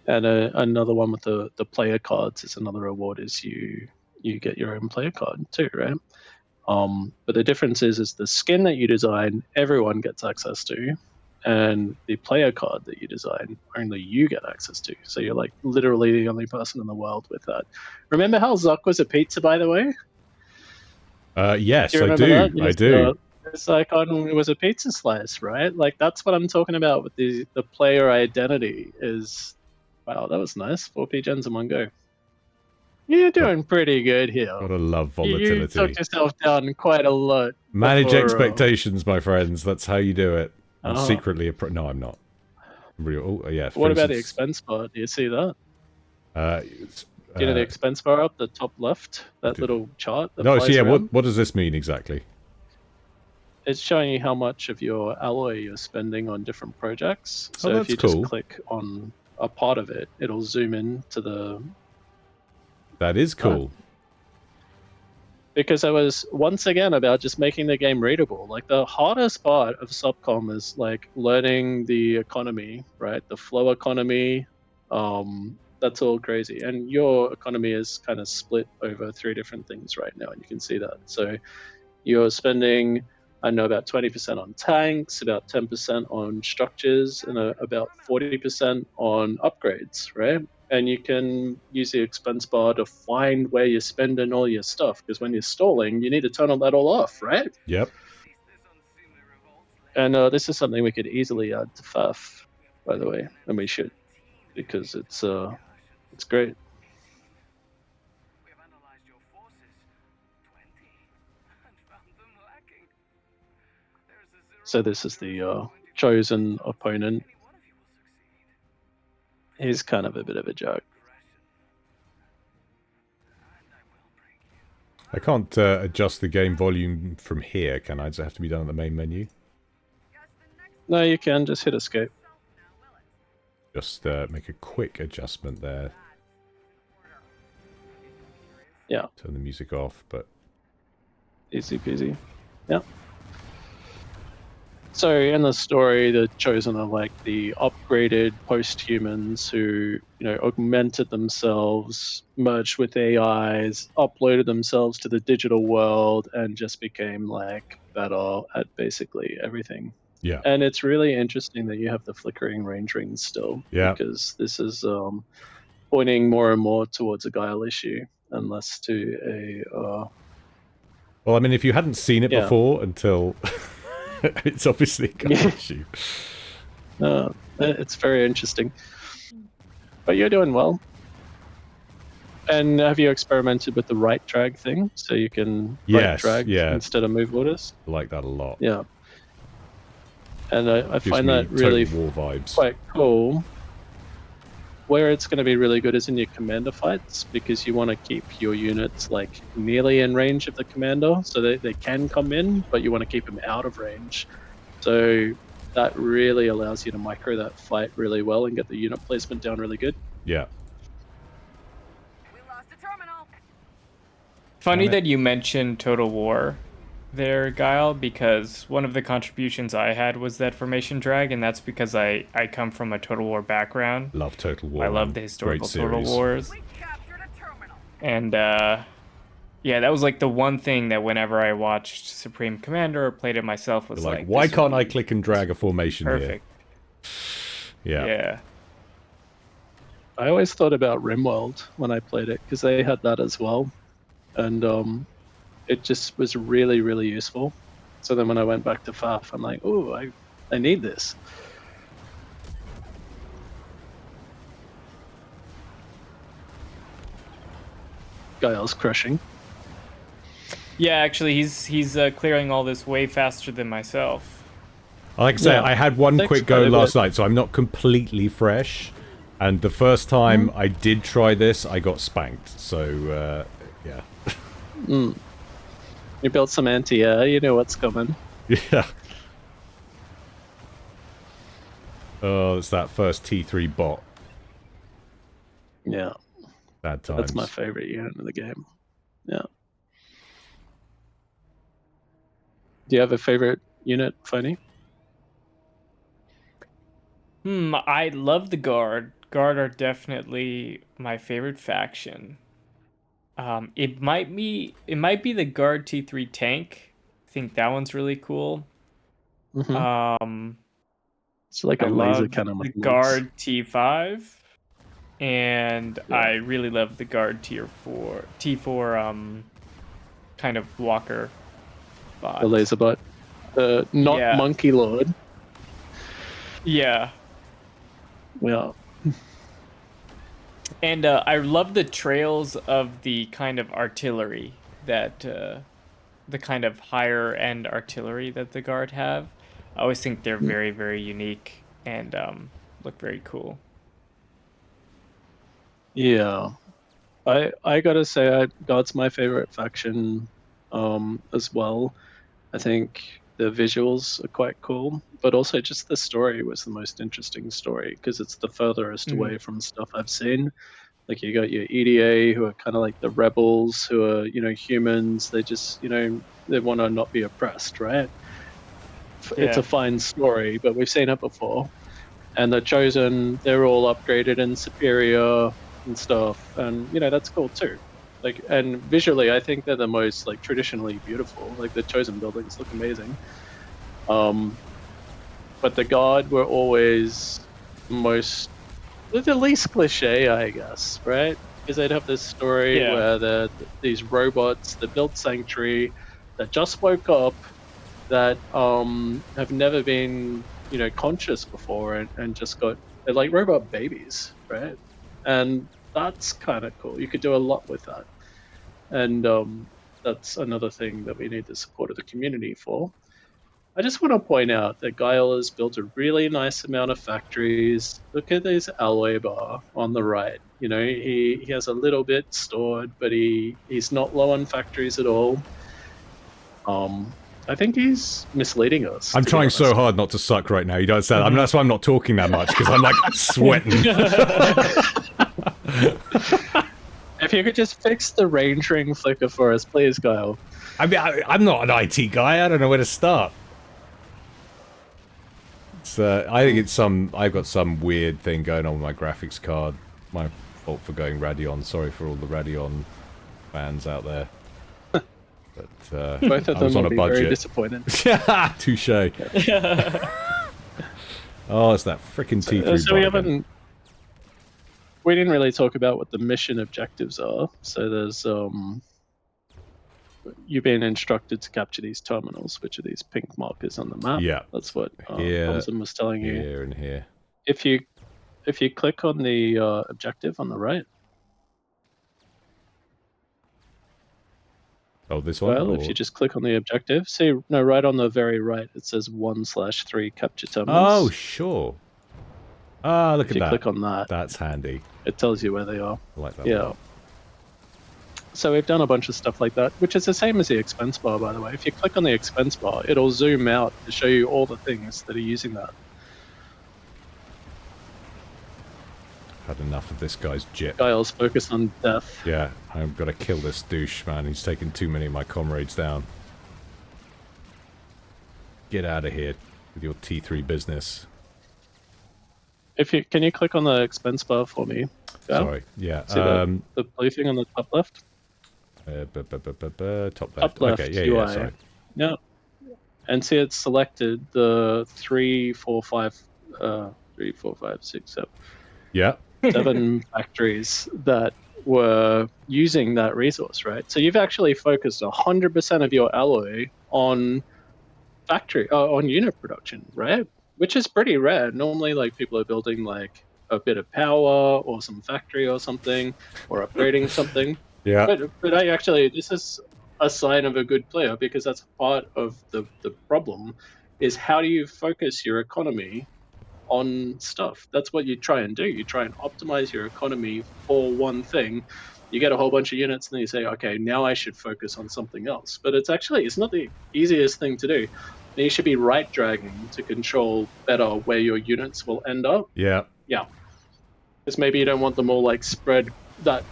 And another one with the player cards is another reward, is you get your own player card too, right? But the difference is the skin that you design, everyone gets access to, and the player card that you design, only you get access to. So you're like literally the only person in the world with that. Remember how Zuck was a pizza, by the way? Yes, do I do. I do. It's like it was a pizza slice, right? Like that's what I'm talking about with the player identity. Is wow, that was nice. 4P gens in one go. You're doing pretty good here. Gotta love volatility. You took yourself down quite a lot. Manage expectations, my friends. That's how you do it. I'm secretly a no, I'm not. Oh, yeah. What about the expense bar? Do you see that? You know the expense bar up the top left, that little chart. That no, so yeah. around? What does this mean exactly? It's showing you how much of your alloy you're spending on different projects. So if you cool. just click on a part of it, it'll zoom in to the. That is cool. Because I was once again about just making the game readable. Like the hardest part of Subcom is like learning the economy, right? The flow economy. That's all crazy. And your economy is kind of split over 3 different things right now, and you can see that. So you're spending I know about 20% on tanks, about 10% on structures, and about 40% on upgrades, right? And you can use the expense bar to find where you're spending all your stuff, because when you're stalling, you need to turn that all off, right? Yep. And this is something we could easily add to FAF, by the way, and we should, because it's great. So this is the chosen opponent. He's kind of a bit of a joke. I can't adjust the game volume from here, can I? Does it have to be done at the main menu? No, you can just hit escape. Just make a quick adjustment there. Yeah. Turn the music off, but... Easy peasy. Yeah. So in the story, the Chosen are like the upgraded post-humans who, augmented themselves, merged with AIs, uploaded themselves to the digital world, and just became like better at basically everything. Yeah. And it's really interesting that you have the flickering range rings still. Yeah. Because this is pointing more and more towards a Gyle issue, and less to a... Well, I mean, if you hadn't seen it before until... it's obviously a Gyle issue. It's very interesting. But you're doing well. And have you experimented with the right drag thing? So you can right drag instead of move orders? I like that a lot. Yeah. And I find that really war vibes. Quite cool. Where it's going to be really good is in your commander fights, because you want to keep your units like nearly in range of the commander, so they can come in, but you want to keep them out of range. So that really allows you to micro that fight really well and get the unit placement down really good. Yeah. We lost a terminal. Funny that you mentioned Total War there, Gyle, because one of the contributions I had was that formation drag, and that's because I come from a Total War background. Love Total War. I love the historical Total Wars. And yeah, that was like the one thing that whenever I watched Supreme Commander or played it myself was like, why can't I click and drag a formation perfect here? Yeah. I always thought about RimWorld when I played it, because they had that as well, and it just was really, really useful. So then when I went back to FAF, I'm like, oh, I need this. Gyle's crushing. Yeah, actually, he's clearing all this way faster than myself. Like I say, I had one quick go last night, so I'm not completely fresh. And the first time I did try this, I got spanked. So, yeah. You built some anti-air, you know what's coming. Yeah. Oh, it's that first T3 bot. Yeah. Bad times. That's my favorite unit in the game. Yeah. Do you have a favorite unit, Phony? I love the Guard. Guard are definitely my favorite faction. It might be the Guard T3 tank. I think that one's really cool. Mm-hmm. It's like a laser cannon. The Guard T5, and I really love the Guard T4 kind of walker bot. The laser bot. Not Monkey Lord. Yeah. Yeah. And I love the trails of the kind of artillery that the kind of higher end artillery that the Guard have. I always think they're very, very unique and look very cool. Yeah. I gotta say, Guard's my favorite faction as well. I think the visuals are quite cool, but also just the story was the most interesting story, because it's the furthest away from stuff I've seen. Like, you got your EDA, who are kind of like the rebels, who are, humans. They just, they want to not be oppressed, right? It's a fine story, but we've seen it before. And the Chosen, they're all upgraded and superior and stuff, and that's cool too. Like, and visually, I think they're the most like traditionally beautiful. Like the chosen buildings look amazing. But the Guard were always the least cliche, I guess, right? Because they'd have this story where these robots that built Sanctuary that just woke up, that have never been, conscious before, and just they're like robot babies, right? And that's kind of cool. You could do a lot with that, and that's another thing that we need the support of the community for. I just want to point out that Gyle has built a really nice amount of factories. Look at this alloy bar on the right. He has a little bit stored, but he's not low on factories at all. I think he's misleading us. I'm trying so hard not to suck right now. You don't say that. I mean, that's why I'm not talking that much, because I'm like sweating. If you could just fix the range ring flicker for us, please, Gyle. I mean, I'm not an IT guy. I don't know where to start. I think I've got some weird thing going on with my graphics card. My fault for going Radeon. Sorry for all the Radeon fans out there. But both of them will be very disappointed. Yeah, touche. Oh, it's that freaking T3. So we didn't really talk about what the mission objectives are. So there's you've been instructed to capture these terminals, which are these pink markers on the map. Yeah, that's what Hamza was telling you. Here and here. If you click on the objective on the right. Oh, this one? Well, if you just click on the objective, see, no, right on the very right, it says 1/3 capture terminals. Oh, sure. Ah, look at that. If you click on that, that's handy. It tells you where they are. I like that. Yeah. One. So we've done a bunch of stuff like that, which is the same as the expense bar, by the way. If you click on the expense bar, it'll zoom out to show you all the things that are using that. Had enough of this guy's jip. Gyle's focused on death. Yeah, I've got to kill this douche, man. He's taking too many of my comrades down. Get out of here with your T3 business. Can you click on the expense bar for me? Gyle? Sorry, yeah. See the blue thing on the top left? Top left. Okay, yeah, UI. Yeah, sorry. Yeah. And see it's selected the 3, 4, 5, 6, 7. Yeah. 7 factories that were using that resource, right? So you've actually focused 100% of your alloy on on unit production, right? Which is pretty rare. Normally, like, people are building like a bit of power or some factory or something, or upgrading something. Yeah. But this is a sign of a good player, because that's part of the problem, is how do you focus your economy on stuff? That's what you try and do. You try and optimize your economy for one thing. You get a whole bunch of units, and then you say, okay, now I should focus on something else. But it's not the easiest thing to do. You should be right dragging to control better where your units will end up. Yeah. Yeah. Because maybe you don't want them all like spread that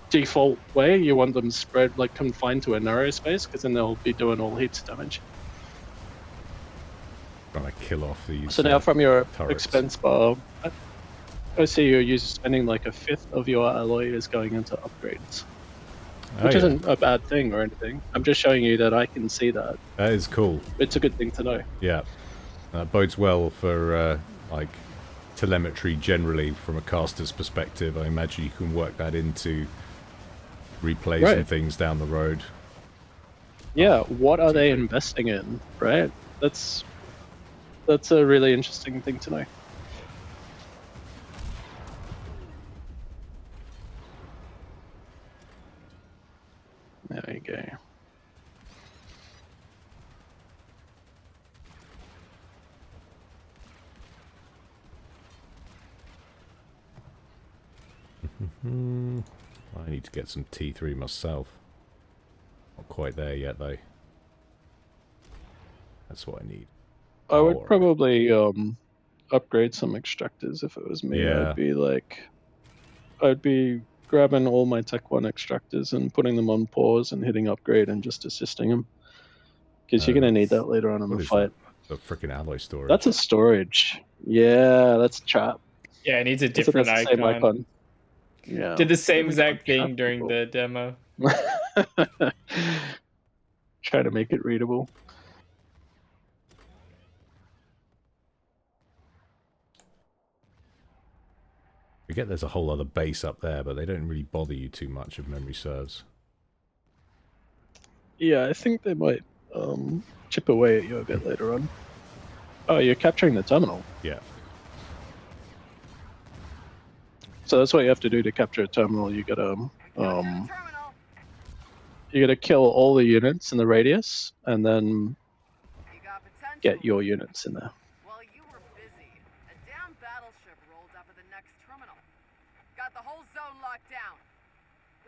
default way. You want them spread, like, confined to a narrow space, because then they'll be doing all heaps of damage. Trying to kill off these. So now from your turrets. expense bar, I see you're spending like 1/5 of your alloy is going into upgrades. Which isn't a bad thing or anything. I'm just showing you that I can see that. That is cool. It's a good thing to know. Yeah. That bodes well for, like, telemetry generally from a caster's perspective. I imagine you can work that into replays and things down the road. Yeah, what are they investing in, right? That's a really interesting thing to know. There you go. I need to get some T3 myself. Not quite there yet, though. That's what I need. I would probably upgrade some extractors if it was me. Yeah. I'd be grabbing all my Tech 1 extractors and putting them on pause and hitting upgrade and just assisting them. Because you're going to need that later on in the fight. The freaking alloy storage. That's a storage. Yeah, that's a trap. Yeah, it needs a different icon. Yeah. Did the same We got exact thing during people. the demo. Try to make it readable. I get there's a whole other base up there, but they don't really bother you too much if memory serves. Yeah, I think they might chip away at you a bit later on. Oh, you're capturing the terminal. Yeah. So that's what you have to do to capture a terminal. You gotta kill all the units in the radius, and then get your units in there. While you were busy, a damn battleship rolled up at the next terminal. Got the whole zone locked down.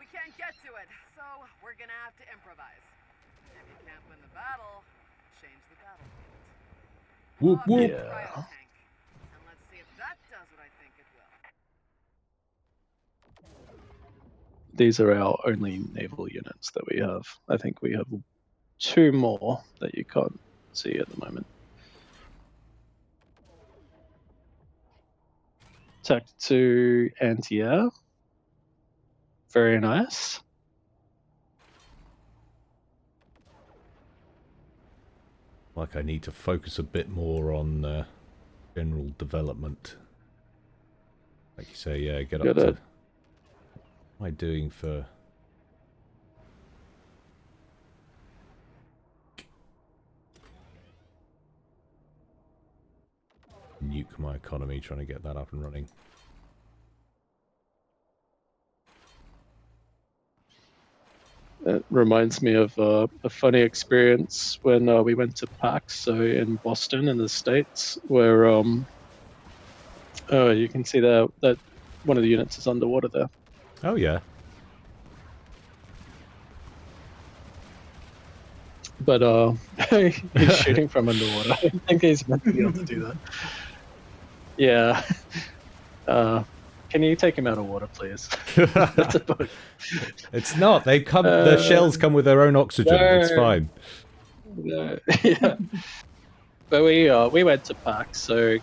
We can't get to it, so we're gonna have to improvise. If you can't win the battle, change the battlefield. Whoop whoop. Yeah. Cryotank, and let's see if that does what I think it will. These are our only naval units that we have. I think we have 2 more that you can't see at the moment. Tech 2 anti-air. Very nice. Like I need to focus a bit more on general development. Like you say, yeah, get up to... What am I doing for... Nuke my economy, trying to get that up and running. It reminds me of a funny experience when we went to PAX, so in Boston in the States, where you can see that one of the units is underwater there. Oh yeah. But he's shooting from underwater. I don't think he's meant to be able to do that. Yeah. Can you take him out of water, please? That's about... It's not. They come. The shells come with their own oxygen. No. It's fine. Yeah. But we went to PAX, so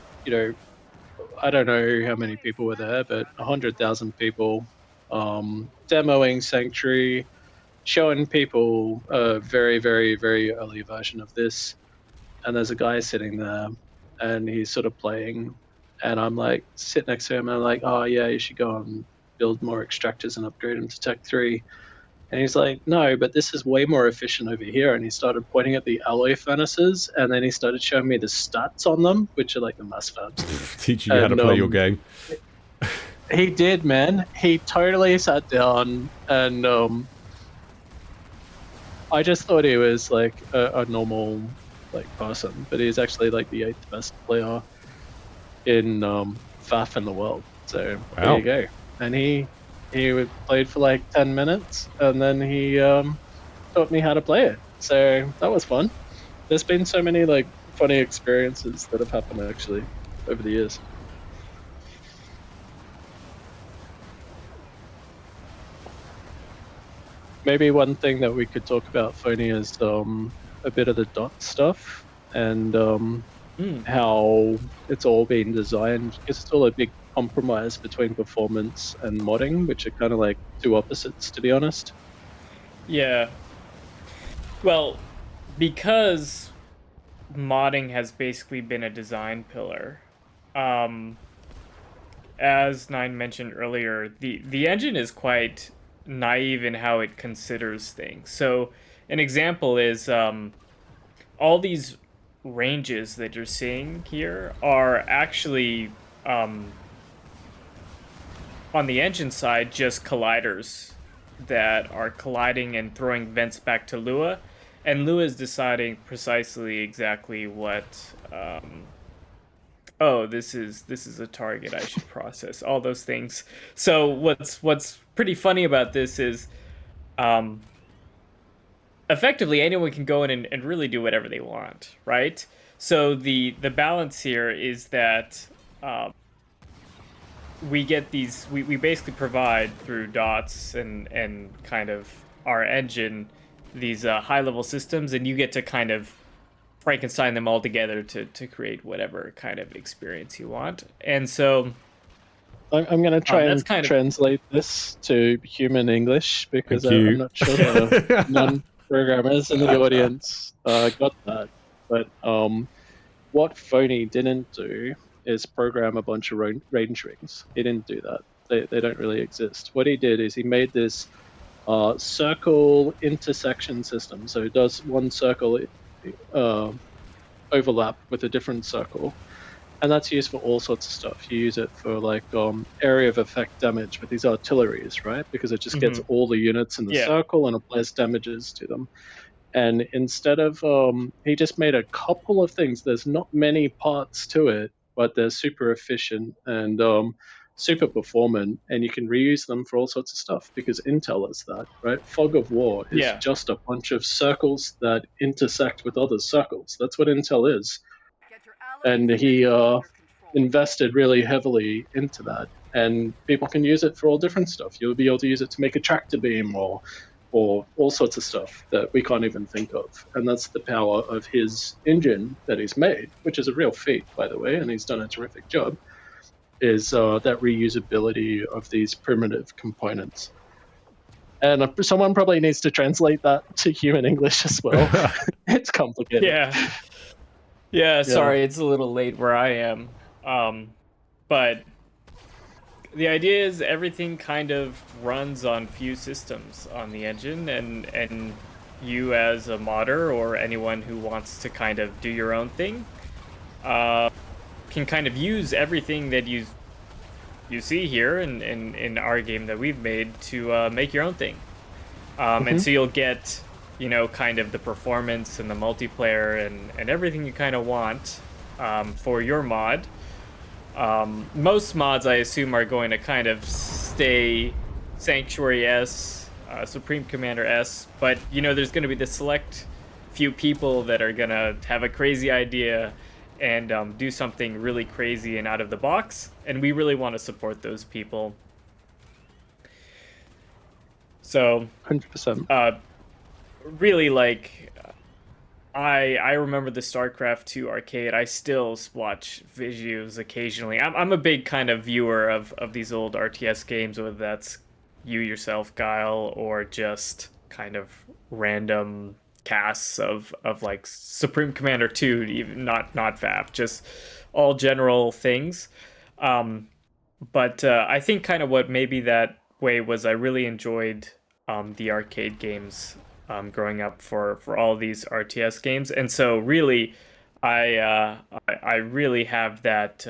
I don't know how many people were there, but 100,000 people, demoing Sanctuary, showing people a very, very, very early version of this, and there's a guy sitting there, and he's sort of playing, and I'm like, sit next to him, and I'm like, oh yeah, you should go and build more extractors and upgrade them to Tech 3. And he's like, no, but this is way more efficient over here. And he started pointing at the alloy furnaces, and then he started showing me the stats on them, which are like the mass fabs. Teaching you how to play your game. He did, man. He totally sat down, and I just thought he was like a normal person, but he's actually like the 8th best player in FAF in the world. So wow. There you go. And he played for like 10 minutes, and then he taught me how to play it. So that was fun. There's been so many like funny experiences that have happened actually over the years. Maybe one thing that we could talk about, Phony, is a bit of the dot stuff and how it's all been designed. It's still a big compromise between performance and modding, which are kind of like two opposites, to be honest. Yeah. Well, because modding has basically been a design pillar, as Nine mentioned earlier, the engine is quite naive in how it considers things. So an example is all these ranges that you're seeing here are actually on the engine side just colliders that are colliding and throwing vents back to Lua, and Lua is deciding precisely exactly what this is a target I should process, all those things. So what's pretty funny about this is effectively anyone can go in and really do whatever they want, right? So the balance here is that we get these, we basically provide through dots and kind of our engine these high-level systems, and you get to kind of Frankenstein them all together to create whatever kind of experience you want. And so I'm going to try That's and kind of translate this to human English because Thank I'm you. not sure the non-programmers in the audience got that. But what Phony didn't do is program a bunch of range rings. He didn't do that. They don't really exist. What he did is he made this circle intersection system. So it does one circle overlap with a different circle, and that's used for all sorts of stuff. You use it for like area of effect damage with these artilleries, right? Because it just gets all the units in the Yeah. circle and applies damages to them. And instead of he just made a couple of things. There's not many parts to it, but they're super efficient and super performant, and you can reuse them for all sorts of stuff because Intel is that, right? Fog of War is Yeah. just a bunch of circles that intersect with other circles. That's what Intel is. And he invested really heavily into that. And people can use it for all different stuff. You'll be able to use it to make a tractor beam or all sorts of stuff that we can't even think of. And that's the power of his engine that he's made, which is a real feat, by the way, and he's done a terrific job, is that reusability of these primitive components. And someone probably needs to translate that to human English as well. It's complicated. Yeah, sorry, it's a little late where I am. But the idea is everything kind of runs on few systems on the engine, and you as a modder or anyone who wants to kind of do your own thing can kind of use everything that you see here in our game that we've made to make your own thing. And so you'll get, you know, kind of the performance and the multiplayer and everything you kind of want for your mod. Most mods, I assume, are going to kind of stay Sanctuary-S, Supreme Commander-S, but, you know, there's going to be the select few people that are going to have a crazy idea and do something really crazy and out of the box, and we really want to support those people. So 100%. Really, like, I remember the StarCraft 2 arcade. I still watch videos occasionally. I'm a big kind of viewer of these old RTS games, whether that's you yourself, Gyle, or just kind of random casts of like Supreme Commander 2, even not FAF, just all general things. But I think kind of what maybe that way was I really enjoyed the arcade games growing up for all these RTS games, and so really I really have that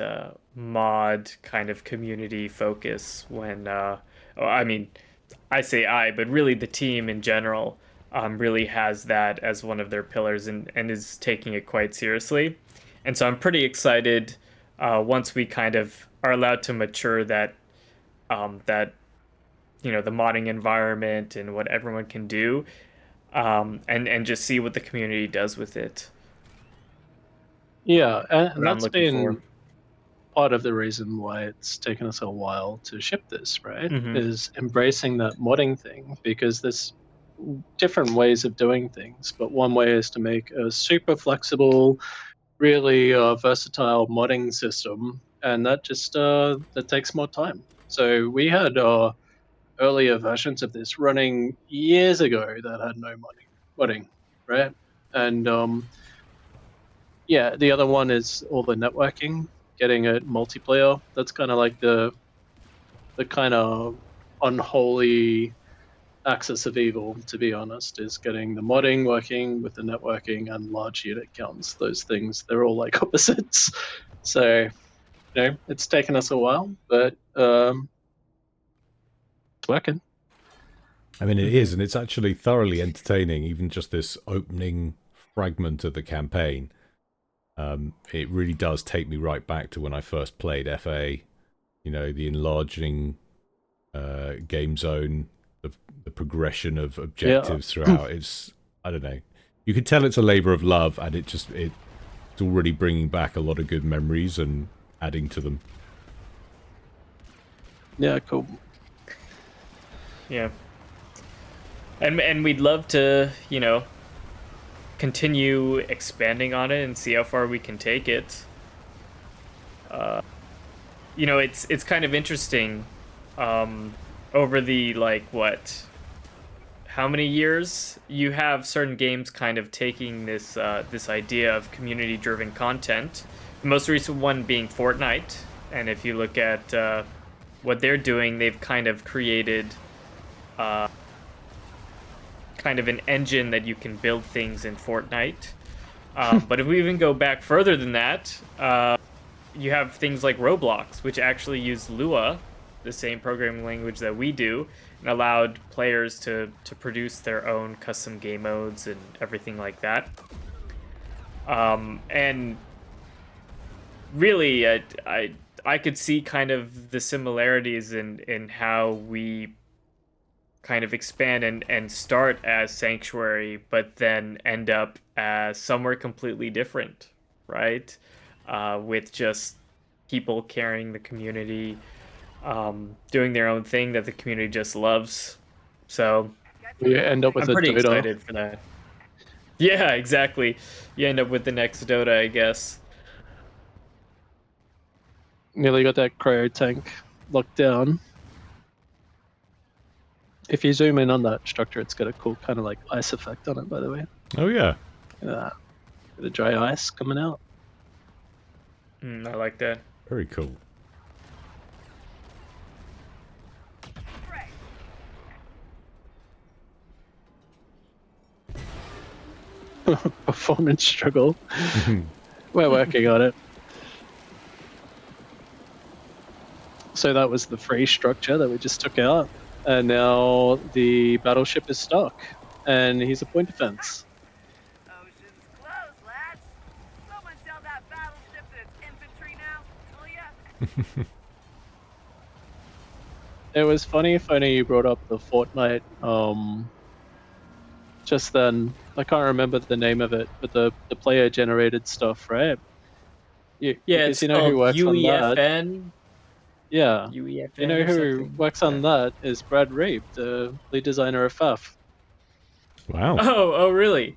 mod kind of community focus when I mean, I say but really the team in general really has that as one of their pillars and is taking it quite seriously. And so I'm pretty excited once we kind of are allowed to mature that that, you know, the modding environment and what everyone can do, and just see what the community does with it. Yeah, and I'm that's looking been for. part of the reason why it's taken us a while to ship this, right? Mhm. Is embracing that modding thing, because there's different ways of doing things, but one way is to make a super flexible, really versatile modding system, and that just that takes more time. So we had earlier versions of this running years ago that had no modding, right? And yeah, the other one is all the networking, getting it multiplayer. That's kind of like the kind of unholy axis of evil, to be honest, is getting the modding working with the networking and large unit counts. Those things, they're all like opposites. So, you know, it's taken us a while, but it's working. I mean, it is, and it's actually thoroughly entertaining, even just this opening fragment of the campaign. It really does take me right back to when I first played FA. You know, the enlarging game zone, the progression of objectives throughout. It's, I don't know. You can tell it's a labor of love, and it's already bringing back a lot of good memories and adding to them. Yeah, cool. Yeah. And we'd love to, you know, continue expanding on it and see how far we can take it. you know, it's kind of interesting. Over the how many years you have certain games kind of taking this this idea of community-driven content. The most recent one being Fortnite, and if you look at what they're doing, they've kind of created kind of an engine that you can build things in Fortnite. But if we even go back further than that, you have things like Roblox, which actually use Lua, the same programming language that we do, and allowed players to produce their own custom game modes and everything like that. And really, I could see kind of the similarities in how we kind of expand and start as Sanctuary, but then end up as somewhere completely different, right? With just people carrying the community, doing their own thing that the community just loves. So We end up with I'm a pretty Dota. excited for that. Yeah, exactly. You end up with the next Dota, I guess. Nearly got that cryo tank locked down. If you zoom in on that structure, it's got a cool kind of like ice effect on it, by the way. Oh yeah. Bit of dry ice coming out. I like that. Very cool. Performance struggle. We're working on it. So that was the free structure that we just took out, and now the battleship is stuck, and he's a point defense. Ocean's closed, lads. Someone tell that battleship that it's infantry now, will ya? It was funny if only you brought up the Fortnite. Just then, I can't remember the name of it, but the player generated stuff, right? Yeah, because it's you know who called works on that. UEFN. Yeah. UEFN. You know or who something. works on that is Brad Reeb, the lead designer of FAF. Wow. Oh, really?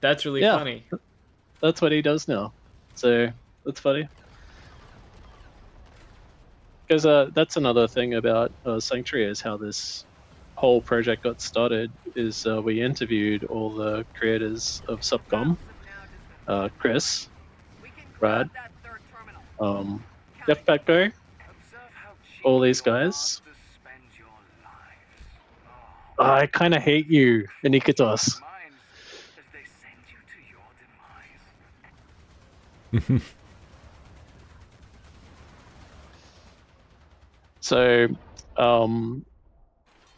That's really Yeah. funny. That's what he does now. So that's funny. Because that's another thing about Sanctuary is how this whole project got started. Is we interviewed all the creators of Subcom, Chris, Brad, Jeff Petco, all these guys. I kind of hate you, Inikitos. So,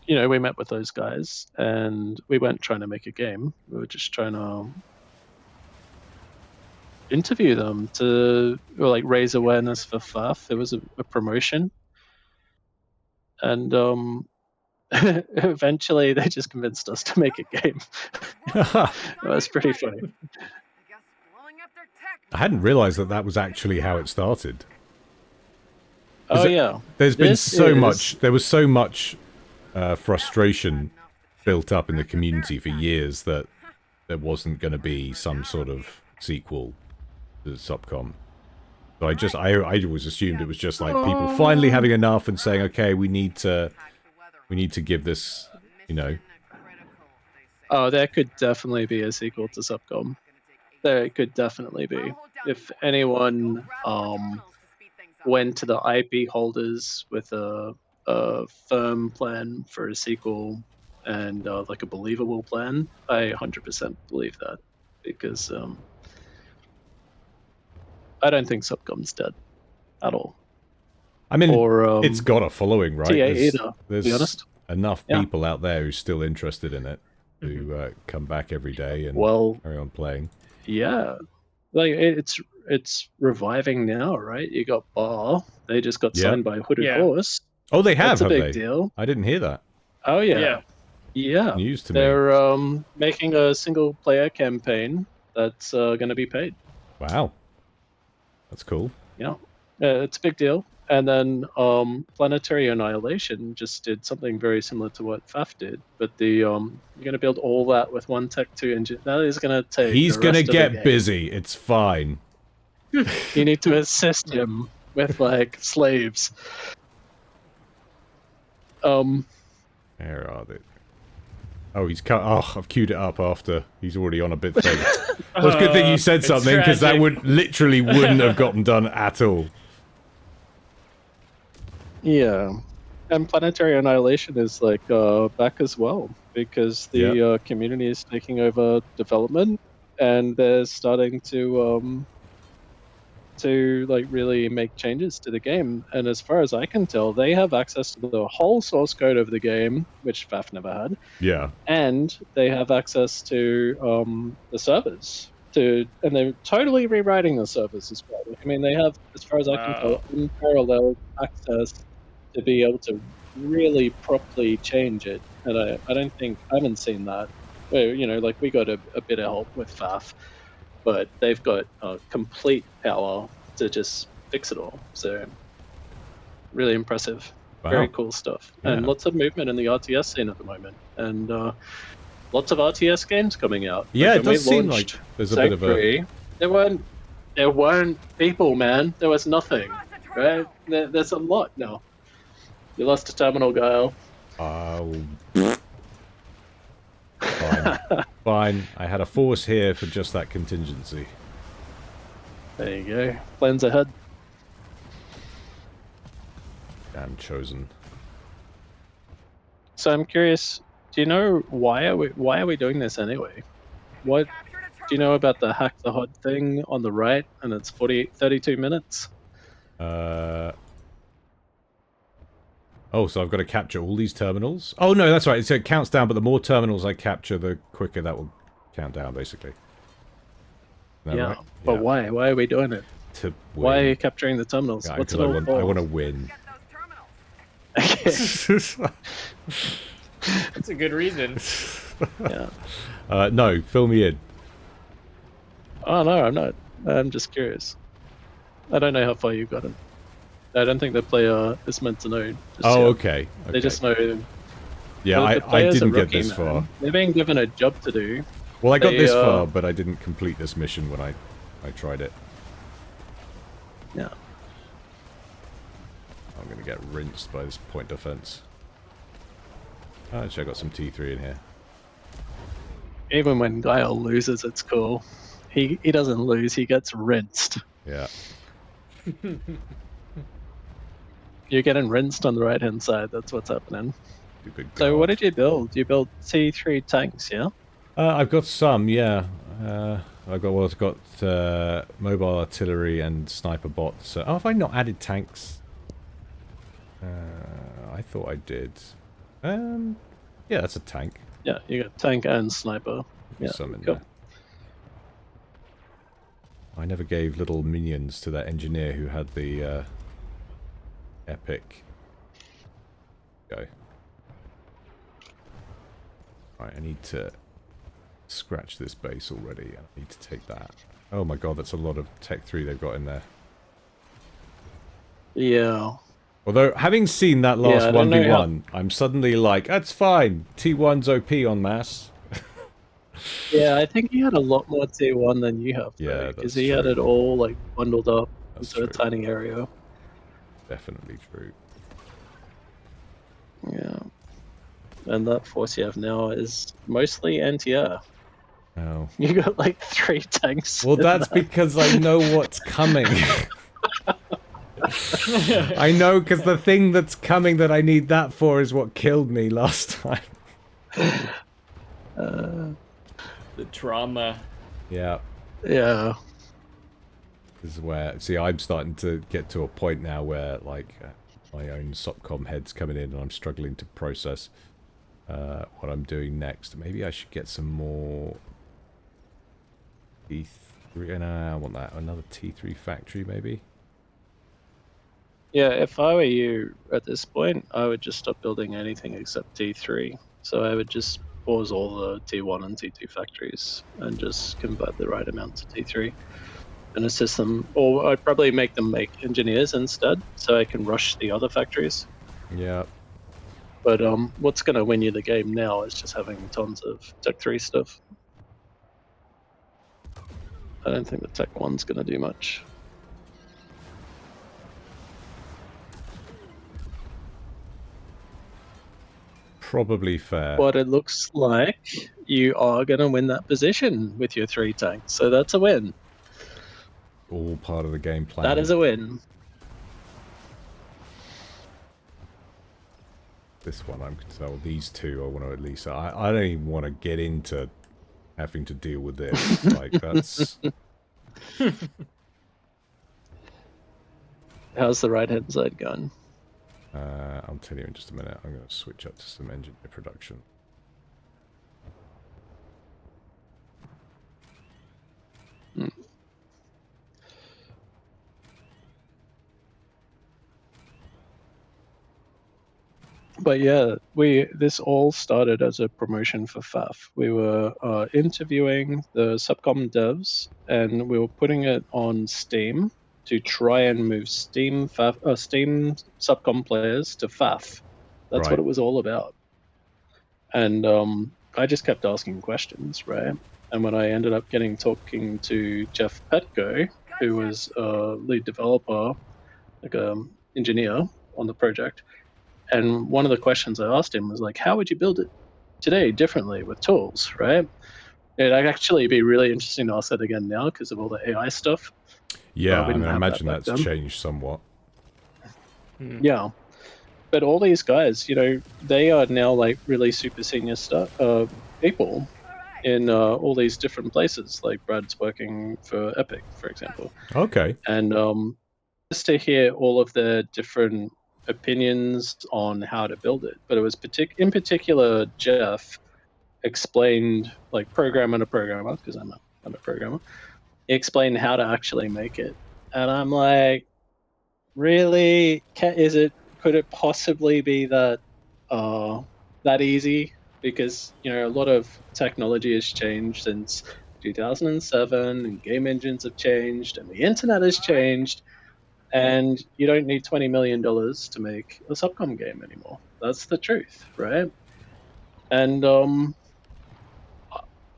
you know, we met with those guys, and we weren't trying to make a game. We were just trying to interview them to like raise awareness for FAF. It was a promotion, and eventually they just convinced us to make a game. That was pretty funny. I hadn't realized that that was actually how it started. Oh yeah, There's been This so is- much. There was so much frustration built up in the community for years that there wasn't going to be some sort of sequel to Subcom. So I always assumed it was just like people finally having enough and saying, okay, we need to give this, you know. Oh, there could definitely be a sequel to Subcom. There could definitely be. If anyone went to the IP holders with a firm plan for a sequel and like a believable plan, I 100% believe that, because I don't think Subcom's dead at all. I mean, Or it's got a following, right? TA There's, either, to there's be honest. enough Yeah. people out there who's still interested in it to come back every day and Well, carry on playing. yeah, like it's reviving now, right? You got Bar. They just got Yeah. signed by Hooded Yeah. Horse. Oh, they have That's a big they? deal. I didn't hear that. Oh yeah. Yeah. Yeah. News to me. They're making a single player campaign that's going to be paid. Wow, that's cool. Yeah. It's a big deal. And then Planetary Annihilation just did something very similar to what FAF did, but the you're going to build all that with one Tech 2 engine. That is going to take. He's the gonna rest of the get game. busy. It's fine. You need to assist him. with like slaves. Where are they? Oh, he's cut. Oh, I've queued it up after he's already on a bit thing. Well, it's a good thing you said It's something, because that tragic. wouldn't have gotten done at all. Yeah, and Planetary Annihilation is like back as well, because the community is taking over development, and they're starting to like really make changes to the game. And as far as I can tell, they have access to the whole source code of the game, which FAF never had, Yeah. and they have access to the servers. And they're totally rewriting the servers as well. I mean, they have, as far as I can tell, Wow. unparalleled access to be able to really properly change it. And I don't think, I haven't seen that. Well, you know, like we got a bit of help with FAF, but they've got complete power to just fix it all. So really impressive. Wow. Very cool stuff. And Yeah. lots of movement in the RTS scene at the moment. And lots of RTS games coming out. Yeah, Like, it when we does seem launched like there's a bit of a... Sanctuary, there weren't people, man. There was nothing. Right? There's a lot now. You lost a terminal, Gyle. Oh. Fine. Fine. I had a force here for just that contingency. There you go. Plans ahead. Damn chosen. So I'm curious, do you know why are we doing this anyway? What do you know about the hack the HUD thing on the right, and it's 32 minutes? Oh, so I've got to capture all these terminals? Oh, no, that's right. So it counts down, but the more terminals I capture, the quicker that will count down, basically. Is that Yeah, right? but Yeah. why? Why are we doing it? To win. Why are you capturing the terminals? Yeah, What's it because all I for? want to win. Get those terminals. That's a good reason. Yeah. No, fill me in. Oh no, I'm not. I'm just curious. I don't know how far you got it. I don't think the player is meant to know. Oh, yet. okay. They just know. Yeah, the I player's a didn't get rookie, this man. far. They're being given a job to do. Well, I got They, this far, but I didn't complete this mission when I tried it. Yeah. I'm going to get rinsed by this point defense. Actually, I got some T3 in here. Even when Gyle loses, it's cool. He doesn't lose, he gets rinsed. Yeah. You're getting rinsed on the right hand side, that's what's happening. Stupid So god. what did you build? You built T3 tanks, yeah? I've got some, yeah. I've got mobile artillery and sniper bots. Oh, have I not added tanks? I thought I did. Yeah, that's a tank. Yeah, you got tank and sniper. Yeah, Some in cool. there. I never gave little minions to that engineer who had the epic. Go. Right, I need to scratch this base already. I need to take that. Oh my god, that's a lot of Tech 3 they've got in there. Yeah. Although, having seen that last Yeah, I don't know 1v1, I'm suddenly like, that's fine. T1's OP on mass. Yeah, I think he had a lot more T1 than you have. Yeah, because that's he had true. it all like bundled up That's into a true. tiny area. Definitely true. Yeah. And that force you have now is mostly anti-air. Oh. You got like 3 tanks. Well, in that's that. because I know what's coming. I know, because the thing that's coming that I need that for is what killed me last time. The trauma. Yeah. Yeah. This is where, see, I'm starting to get to a point now where, like, my own SOPCOM head's coming in and I'm struggling to process what I'm doing next. Maybe I should get some more T3. No, I want that. Another T3 factory, maybe? Yeah, if I were you at this point, I would just stop building anything except T3. So I would just pause all the T1 and T2 factories and just convert the right amount to T3 and assist them. Or I'd probably make them make engineers instead, so I can rush the other factories. Yeah. But what's going to win you the game now is just having tons of Tech 3 stuff. I don't think the Tech 1's going to do much. probably fair. But it looks like you are going to win that position with your 3 tanks. So that's a win. All part of the game plan. That is a win. This one I'm concerned. These two I want to at least. I don't even want to get into having to deal with this. Like that's. How's the right-hand side going? I'll tell you in just a minute. I'm going to switch up to some engineer production. But yeah, this all started as a promotion for FAF. We were interviewing the subcom devs, and we were putting it on Steam to try and move Steam subcom players to FAF. That's what it was all about. And I just kept asking questions, right? And when I ended up talking to Jeff Petko, who was a lead developer, like a engineer on the project. And one of the questions I asked him was like, how would you build it today differently with tools, right? It'd actually be really interesting to ask that again now because of all the AI stuff. Yeah, I imagine that's changed somewhat. Yeah. But all these guys, they are now like really super senior people in all these different places. Like Brad's working for Epic, for example. Okay. And just to hear all of their different opinions on how to build it, but it was in particular Jeff explained, like programmer to programmer, because I'm a programmer. He explained how to actually make it, and I'm like, really? Could it possibly be that easy? Because a lot of technology has changed since 2007, and game engines have changed, and the internet has changed. And you don't need $20 million to make a subcom game anymore. That's the truth, right? And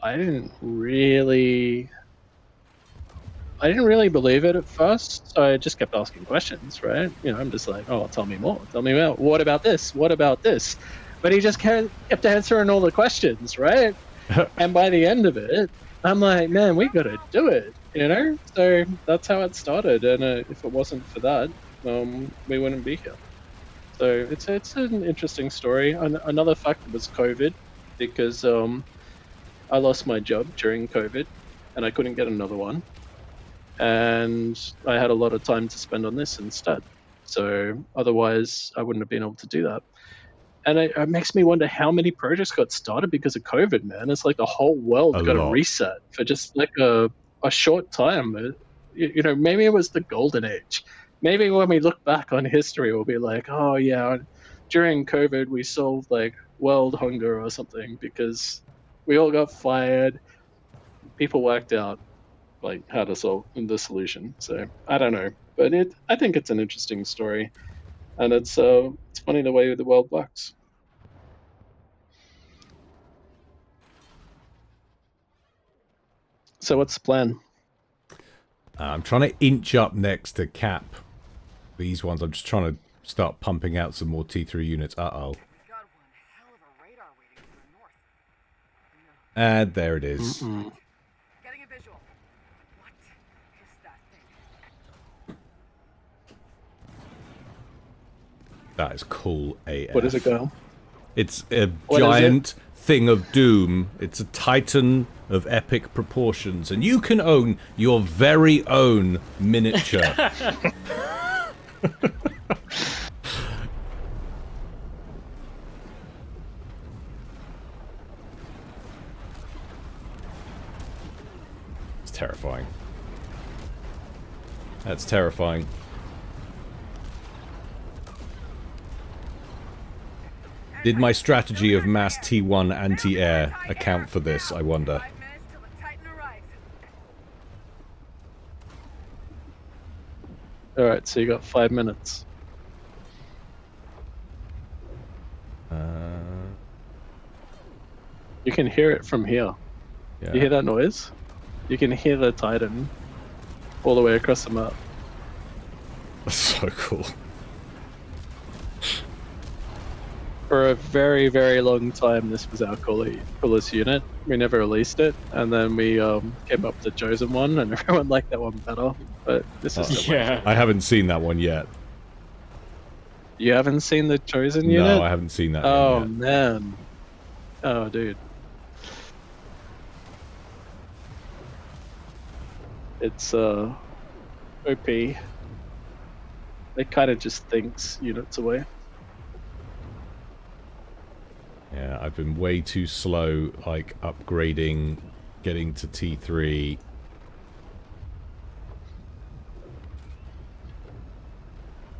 I didn't really believe it at first, so I just kept asking questions, right? I'm just like, oh, tell me more. Tell me more. What about this? What about this? But he just kept answering all the questions, right? And by the end of it, I'm like, man, we got to do it. So that's how it started, and if it wasn't for that, we wouldn't be here. So it's an interesting story. Another factor was COVID, because I lost my job during COVID, and I couldn't get another one, and I had a lot of time to spend on this instead. So otherwise, I wouldn't have been able to do that. And it makes me wonder how many projects got started because of COVID, man. It's like the whole world got a reset for just like a short time. Maybe it was the golden age. Maybe when we look back on history, we'll be like, oh yeah, during COVID we solved like world hunger or something because we all got fired. People worked out like how to solve the solution. So I don't know, but I think it's an interesting story, and it's funny the way the world works. So what's the plan? I'm trying to inch up next to cap these ones. I'm just trying to start pumping out some more T3 units. Uh-oh. And there it is. Getting a visual. What is that thing? That is cool AF. What is it, Gyle? It's a giant thing of doom. It's a titan of epic proportions, and you can own your very own miniature. It's terrifying. That's terrifying. Did my strategy of mass T1 anti-air account for this, I wonder? 5 minutes till the Titan arrives. Alright, so you got 5 minutes. You can hear it from here. Yeah. You hear that noise? You can hear the Titan all the way across the map. That's so cool. For a very, very long time, this was our coolest unit. We never released it, and then we came up with the Chosen one, and everyone liked that one better. But this is still Yeah. I haven't seen that one yet. You haven't seen the Chosen unit? No, I haven't seen that one Oh yet. man. Oh dude. It's OP. It kind of just thinks units away. Yeah, I've been way too slow, like, upgrading, getting to T3.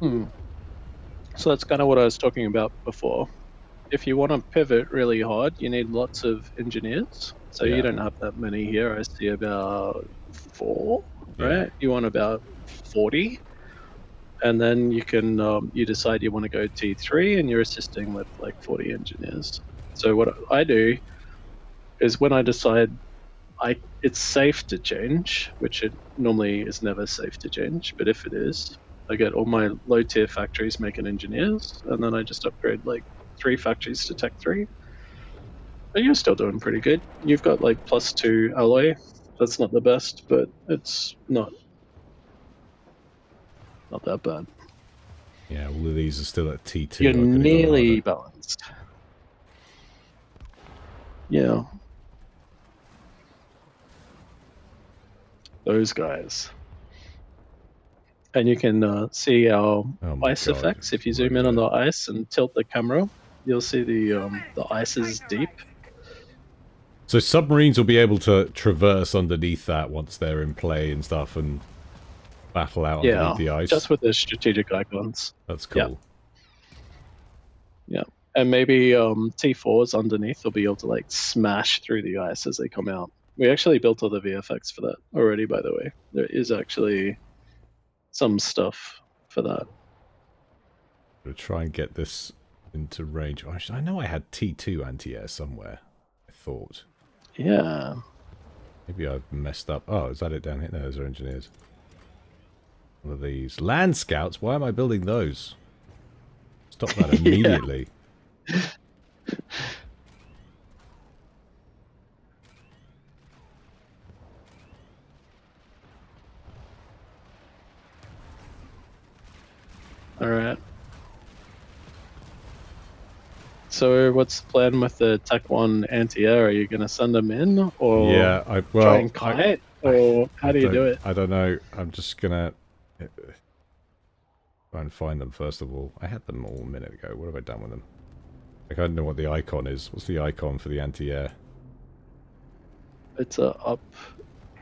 So that's kind of what I was talking about before. If you want to pivot really hard, you need lots of engineers. So Yeah. you don't have that many here. I see about 4, Yeah. right? You want about 40. And then you can you decide you want to go T3 and you're assisting with like 40 engineers. So what I do is when I decide it's safe to change, which it normally is never safe to change, but if it is, I get all my low tier factories making engineers, and then I just upgrade like 3 factories to Tech 3. And you're still doing pretty good. You've got like +2 alloy. That's not the best, but it's not that bad. Yeah, all of these are still at T2. You're I could've gone nearly harder. balanced. Yeah. Those guys. And you can see our Oh my ice God. effects. If you Right zoom in on there. the ice and tilt the camera, you'll see the ice is deep. So submarines will be able to traverse underneath that once they're in play and stuff and battle out Yeah, underneath the ice. just with the strategic icons. That's cool. Yeah. And maybe T4s underneath will be able to like smash through the ice as they come out. We actually built all the VFX for that already, by the way. There is actually some stuff for that. I'm gonna try and get this into range. Actually, I know I had T2 anti-air somewhere. I thought. Yeah. Maybe I've messed up. Oh, is that it down here? No, those are engineers. One of these. Land scouts? Why am I building those? Stop that immediately. All right. So what's the plan with the Tech 1 anti-air? Are you going to send them in or Yeah, try and kite? Or how do you do it? I don't know. I'm just gonna try and find them first of all. I had them all a minute ago. What have I done with them? Like, I don't know what the icon is. What's the icon for the anti-air? It's a up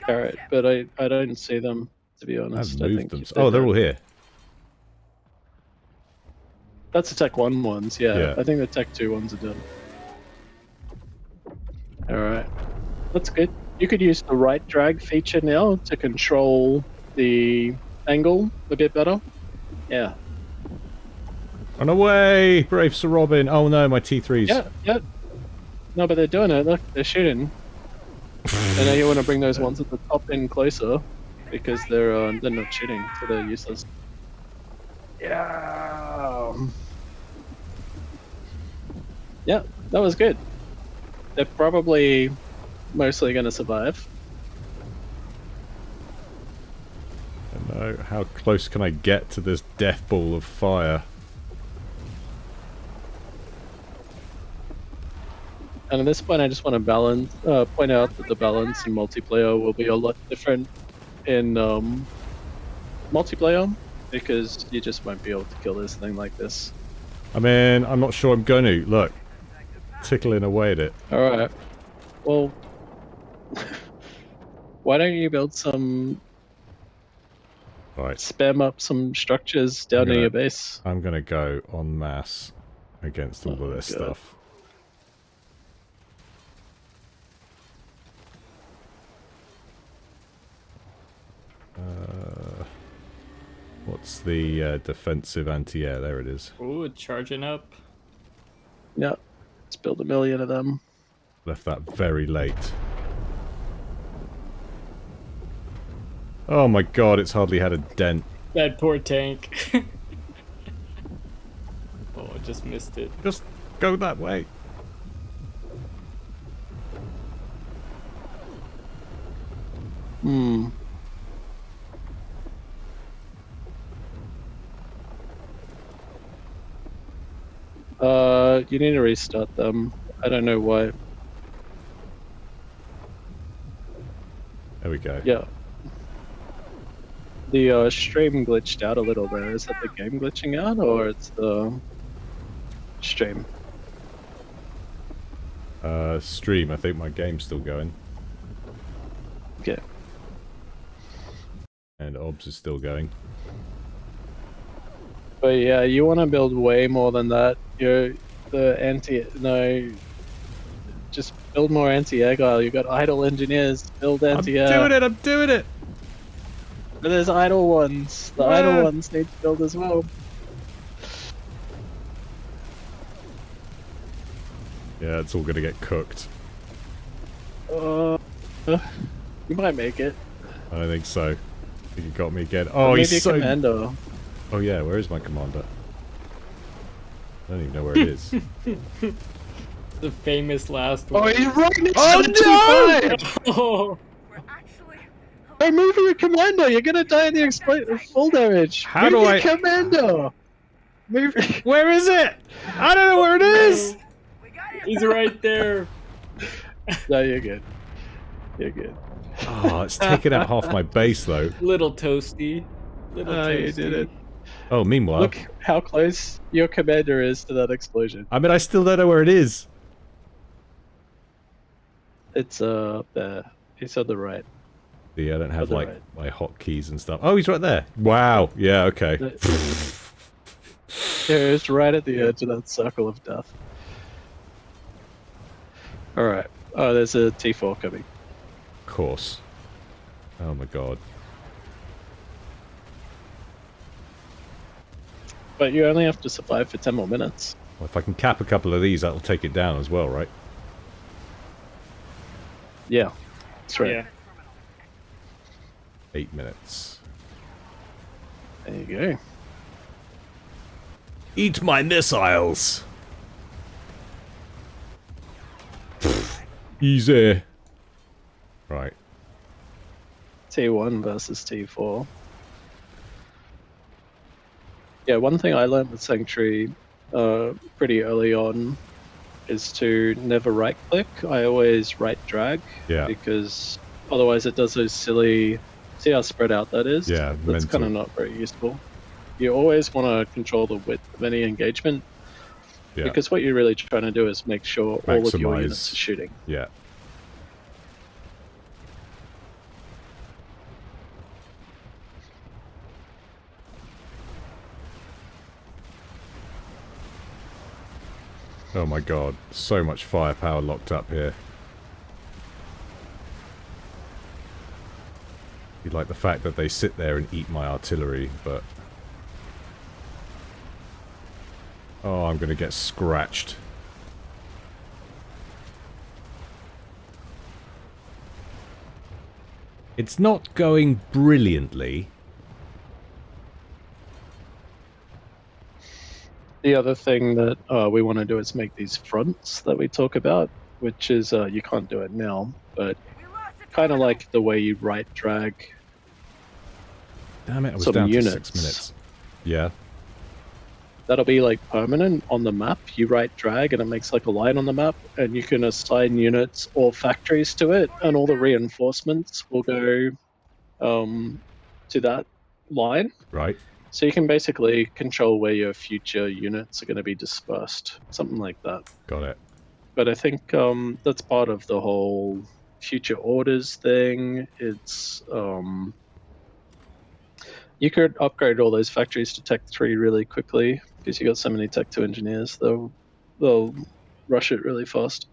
carrot, but I don't see them, to be honest. I've I moved think them. Oh, they're all here. That's the Tech 1 ones, yeah. Yeah. I think the Tech 2 ones are done. Alright. That's good. You could use the right drag feature now to control the angle a bit better. Yeah. Run away, brave Sir Robin. Oh no, my T3s. Yeah. No, but they're doing it. Look, they're shooting. And now you want to bring those ones at the top in closer because they're not shooting, so they're useless. Yeah. Yeah, that was good. They're probably mostly going to survive. I don't know. How close can I get to this death ball of fire? And at this point, I just want to point out that the balance in multiplayer will be a lot different in multiplayer because you just won't be able to kill this thing like this. I mean, I'm not sure I'm going to. Look. Tickling away at it. Alright. Well, why don't you build some... Right. Spam up some structures down near your base. I'm going to go en masse against all of this stuff. What's the defensive anti-air? There it is. Ooh, charging up. Yeah. Let's build 1 million of them. Left that very late. Oh my god, it's hardly had a dent. That poor tank. Oh, I just missed it. Just go that way. Hmm. You need to restart them. I don't know why. There we go. Yeah. The stream glitched out a little there. Is that the game glitching out, or it's the stream? Stream. I think my game's still going. Okay. And OBS is still going. But yeah, you want to build way more than that. Just build more anti-air, Gyle. You got idle engineers. Build anti-air. I'm doing it! But there's idle ones. The Where? idle ones need to build as well. Yeah, it's all gonna get cooked. You might make it. I don't think so. I think you got me again. Oh, Maybe he's a so... commando. Oh yeah, where is my commander? I don't even know where it is. The famous last Oh, one. he's right next Oh, to the no! 2-5! Oh, We're actually. Hey, move your commando! You're gonna die in the full damage! How move do your I- commando! Move. Where is it? I don't know where it is! We got it. he's right there. No, you're good. You're good. Oh, it's taken out half my base though. Little toasty. Little Oh, toasty. you did it. Oh, meanwhile... Look how close your commander is to that explosion. I mean, I still don't know where it is. It's there. It's on the right. Yeah, I don't have, Other like, right. my hotkeys and stuff. Oh, he's right there. Wow. Yeah, okay. Yeah, it's right at the edge of that circle of death. Alright. Oh, there's a T4 coming. Of course. Oh my god. But you only have to survive for 10 more minutes. Well, if I can cap a couple of these, that'll take it down as well, right? Yeah. That's right. Yeah. 8 minutes. There you go. Eat my missiles! Easy. Right. T1 versus T4. Yeah, one thing I learned with Sanctuary pretty early on is to never right click. I always right drag. Yeah. Because otherwise it does those silly... See how spread out that is? Yeah, That's mental. kind of not very useful. You always want to control the width of any engagement. Yeah. Because what you're really trying to do is make sure all of your Maximize. units are shooting. Yeah. Oh my god, so much firepower locked up here. You like the fact that they sit there and eat my artillery, but... Oh, I'm gonna get scratched. It's not going brilliantly. The other thing that we want to do is make these fronts that we talk about, which is you can't do it now, but We lost it. kind of like the way you right drag. Damn it, I was Some down to units. 6 minutes. Yeah. That'll be like permanent on the map. You right drag and it makes like a line on the map, and you can assign units or factories to it, and all the reinforcements will go to that line. Right. So you can basically control where your future units are going to be dispersed, something like that. Got it. But I think that's part of the whole future orders thing. It's you could upgrade all those factories to Tech 3 really quickly because you got so many Tech 2 engineers. They'll rush it really fast.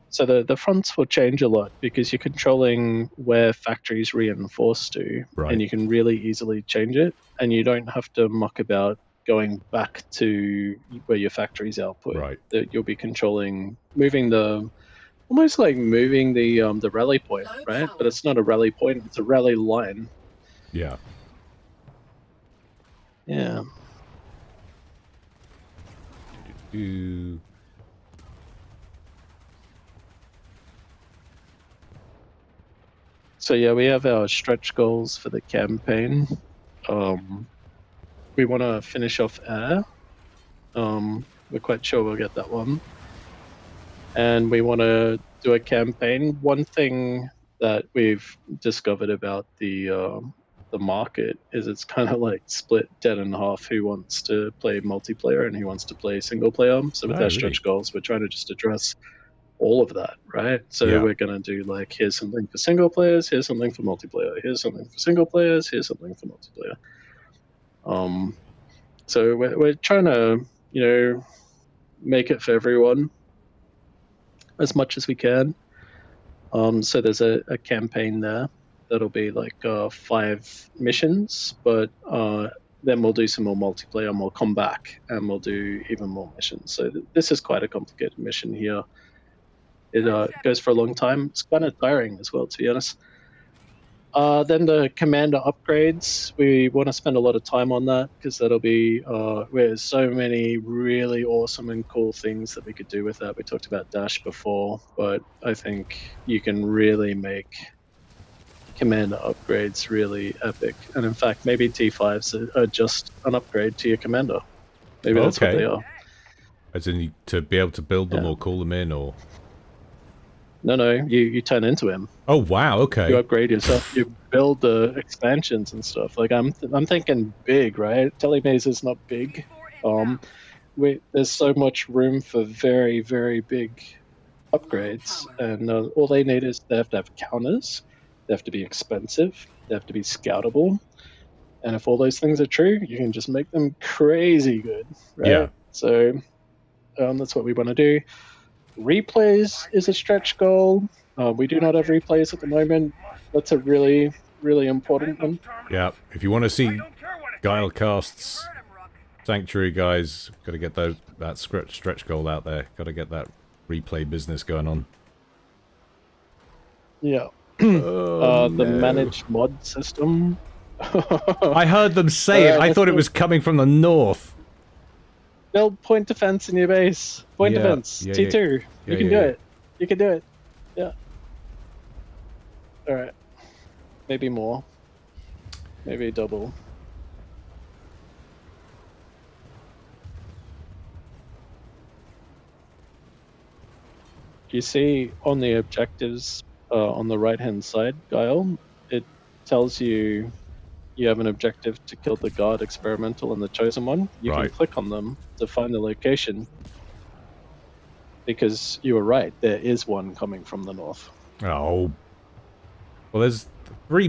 So the fronts will change a lot because you're controlling where factories reinforce to, Right. and you can really easily change it, and you don't have to muck about going back to where your factories output. Right. That you'll be controlling, moving almost like moving the rally point, right? But it's not a rally point; it's a rally line. Yeah. Yeah. Ooh. So yeah, we have our stretch goals for the campaign. We want to finish off air. We're quite sure we'll get that one. And we want to do a campaign. One thing that we've discovered about the market is it's kind of like split dead in half who wants to play multiplayer and who wants to play single player. So with Oh, our really? stretch goals, we're trying to just address all of that, right? So Yeah. we're going to do like, here's something for single players, here's something for multiplayer, here's something for single players, here's something for multiplayer. So we're trying to, make it for everyone as much as we can. So there's a campaign there that'll be like 5 missions, but then we'll do some more multiplayer and we'll come back and we'll do even more missions. So this is quite a complicated mission here. It goes for a long time. It's kind of tiring as well, to be honest. Then the commander upgrades, we want to spend a lot of time on that because that'll be there's so many really awesome and cool things that we could do with that. We talked about Dash before, but I think you can really make commander upgrades really epic. And in fact, maybe T5s are just an upgrade to your commander. Maybe that's what Okay. they are. As in to be able to build them Yeah. or call them in or... No, you turn into him. Oh, wow, okay. You upgrade yourself. You build the expansions and stuff. Like I'm thinking big, right? Telemaze is not big. There's so much room for very, very big upgrades, and all they need is they have to have counters, they have to be expensive, they have to be scoutable, and if all those things are true, you can just make them crazy good, right? Yeah. So that's what we want to do. Replays is a stretch goal. We do not have replays at the moment. That's a really, really important one. Yeah, if you want to see Gyle casts Sanctuary, guys, got to get that stretch goal out there. Got to get that replay business going on. Yeah. Oh, The no. managed mod system. I heard them say it. I thought it was coming from the north. Build point defense in your base. Point defense. yeah, T2. yeah. You can do it. You can do it. Yeah. Alright. Maybe more. Maybe double. You see on the objectives on the right hand side, Gyle, it tells you you have an objective to kill the guard experimental and the chosen one. You Right. can click on them to find the location, because you were right, there is one coming from the north. Oh. Well, there's 4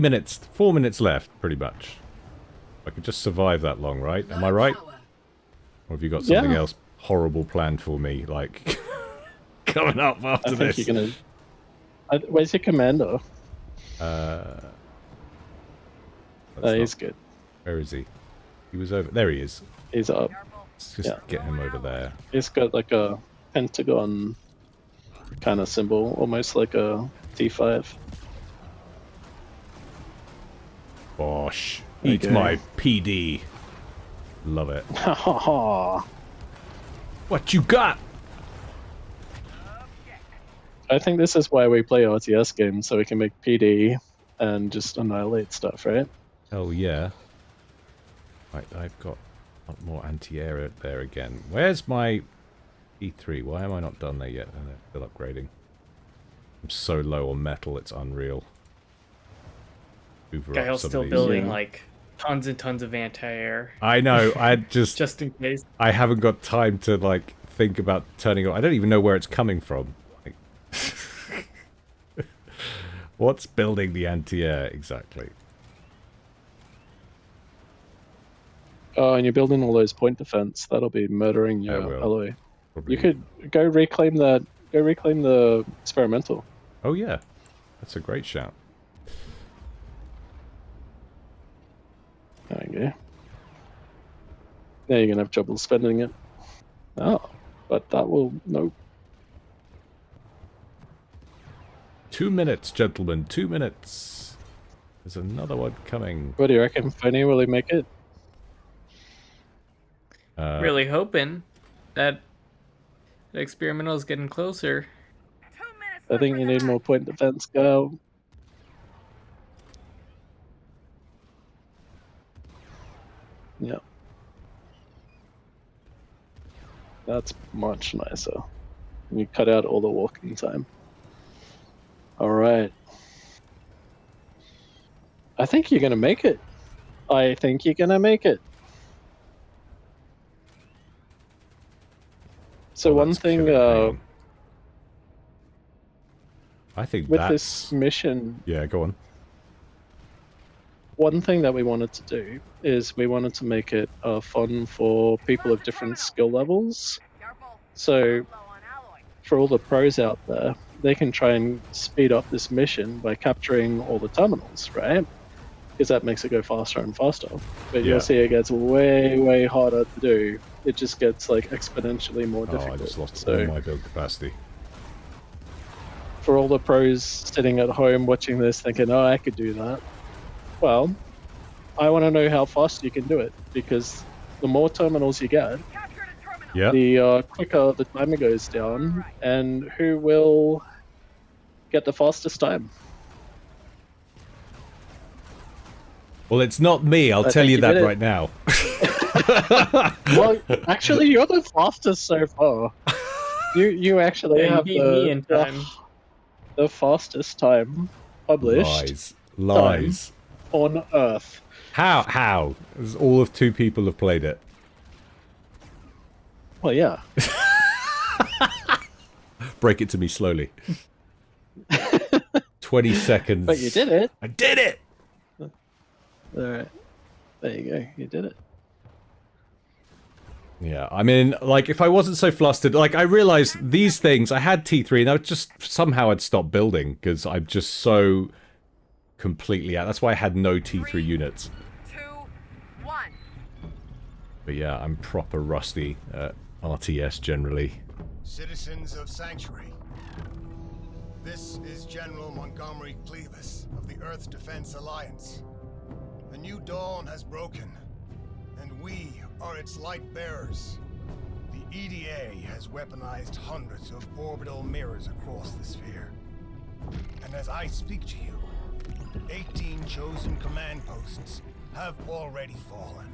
minutes left, pretty much. I could just survive that long, right? Am I right? Or have you got something Yeah. else horrible planned for me, like coming up after I think this? you're gonna. Where's your commander? He's good. Where is he? He was over... There he is. He's up. Let's just Yeah. get him over there. He's got like a pentagon kind of symbol, almost like a T5. Bosh. There you Eat go. my PD. Love it. What you got? I think this is why we play RTS games, so we can make PD and just annihilate stuff, right? Hell yeah. Right, I've got more anti-air there again. Where's my E3? Why am I not done there yet? Oh, they're still upgrading. I'm so low on metal, it's unreal. Hoover up Gyle's some of still these. building Yeah. like tons and tons of anti-air. I know, I just Just in case. I haven't got time to like think about turning on. I don't even know where it's coming from. Like, what's building the anti-air exactly? Oh, and you're building all those point defense. That'll be murdering your will. alloy. Probably. You could go reclaim that. Go reclaim the experimental. Oh yeah, that's a great shout. There you go. Now you're gonna have trouble spending it. Oh, but that will nope. 2 minutes, gentlemen. 2 minutes. There's another one coming. What do you reckon, Fanny? Will he make it? Really hoping that The experimental's getting closer. 2 minutes I left think for you the need more match. point defense, Gyle. Yeah. That's much nicer. You cut out all the walking time. Alright. I think you're gonna make it. I think you're gonna make it. So Oh, one that's thing killing. Hang on. I think with that's... this mission, Yeah, go on. one thing that we wanted to do is we wanted to make it fun for people of different skill levels. Careful. So Low on alloy. for all the pros out there, they can try and speed up this mission by capturing all the terminals, right? Because that makes it go faster and faster. But Yeah. you'll see it gets way, way harder to do. It just gets like exponentially more Oh, difficult. I just lost So all my build capacity. for all the pros sitting at home watching this thinking, oh, I could do that. Well, I want to know how fast you can do it, because the more terminals you get, Captured a terminal. Yeah. the quicker the timer goes down, and who will get the fastest time. Well, it's not me. I'll I tell think you you that did it. right now. Well, actually, you're the fastest so far. You actually Yeah, you have beat me in time. the fastest time published Lies. on Earth. How? As all of 2 people have played it. Well, yeah. Break it to me slowly. 20 seconds. But you did it. I did it! All right. There you go. You did it. Yeah, I mean, like, if I wasn't so flustered, like, I realized these things, I had T3, and I would just, somehow I'd stop building, because I'm just so completely out. That's why I had no T3 units. 2, 1. But yeah, I'm proper rusty at RTS generally. Citizens of Sanctuary, this is General Montgomery Clevis of the Earth Defense Alliance. A new dawn has broken, and we are its light bearers. The EDA has weaponized hundreds of orbital mirrors across the sphere. And as I speak to you, 18 chosen command posts have already fallen.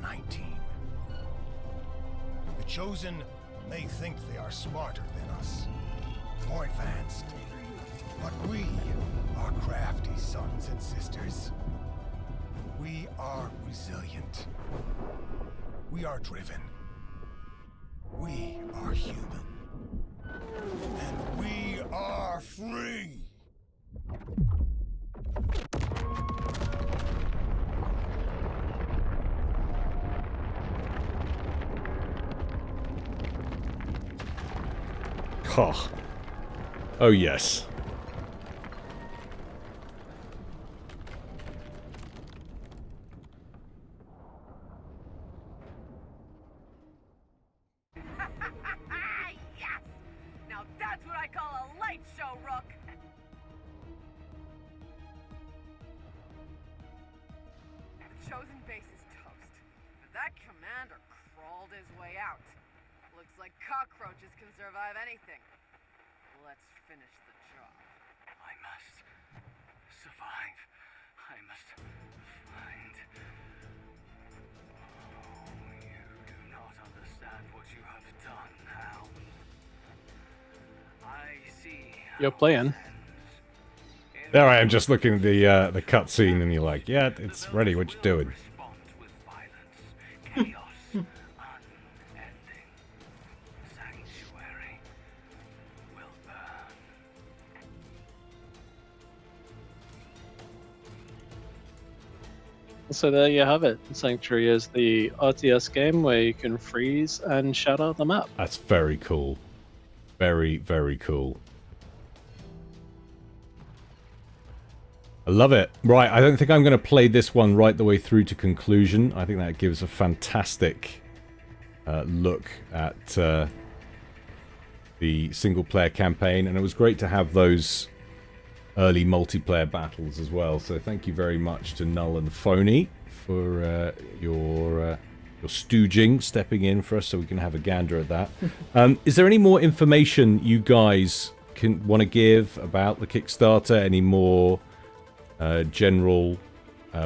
19. The chosen may think they are smarter than us, more advanced. But we are crafty sons and sisters. We are resilient. We are driven. We are human. And we are free! Oh. Oh, yes. Yes! Now that's what I call a light show, Rook! The chosen base is toast, but that commander crawled his way out. Looks like cockroaches can survive anything. Let's finish the job. I must survive. I must find... Oh, you do not understand what you have done, Hound. I see... You're playing. There I am, just looking at the cutscene, and you're like, yeah, it's ready, what you doing? Respond with violence, chaos, unending. Sanctuary will burn. So there you have it. Sanctuary is the RTS game where you can freeze and shatter the map. That's very cool. Very, very cool. I love it. Right, I don't think I'm going to play this one right the way through to conclusion. I think that gives a fantastic look at the single-player campaign, and it was great to have those early multiplayer battles as well. So thank you very much to Null and Phony for your stooging, stepping in for us so we can have a gander at that. Is there any more information you guys can want to give about the Kickstarter? Any more general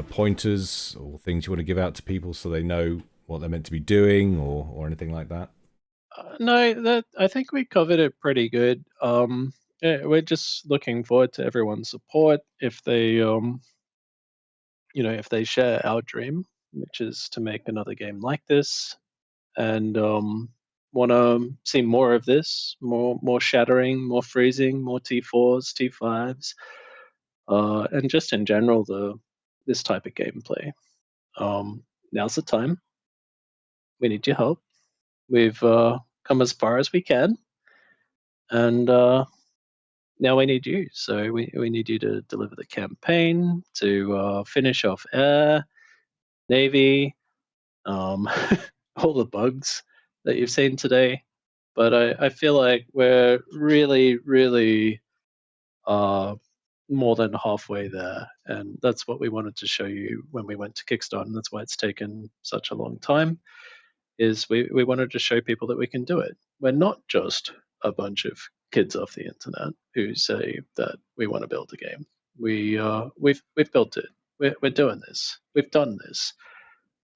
pointers or things you want to give out to people so they know what they're meant to be doing, or anything like that? No, that I think we covered it pretty good. Yeah, we're just looking forward to everyone's support if they, if they share our dream, which is to make another game like this, and want to see more of this, more shattering, more freezing, more T4s, T5s, and just in general this type of gameplay. Now's the time. We need your help. We've come as far as we can, and now we need you. So we need you to deliver the campaign, to finish off Air, Navy, all the bugs that you've seen today. But I feel like we're really, really more than halfway there. And that's what we wanted to show you when we went to Kickstarter. And that's why it's taken such a long time, is we wanted to show people that we can do it. We're not just a bunch of kids off the internet who say that we want to build a game. We've built it. We're doing this. We've done this.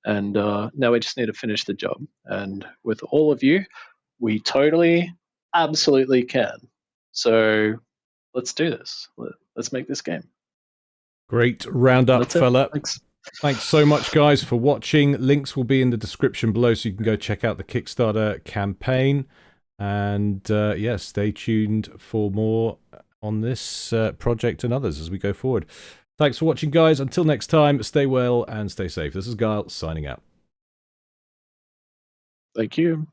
And now we just need to finish the job. And with all of you, we totally, absolutely can. So let's do this. Let's make this game. Great roundup, That's it. fella. Thanks. Thanks so much, guys, for watching. Links will be in the description below, so you can go check out the Kickstarter campaign. And yeah, stay tuned for more on this project and others as we go forward. Thanks for watching, guys. Until next time, stay well and stay safe. This is Gyle signing out. Thank you.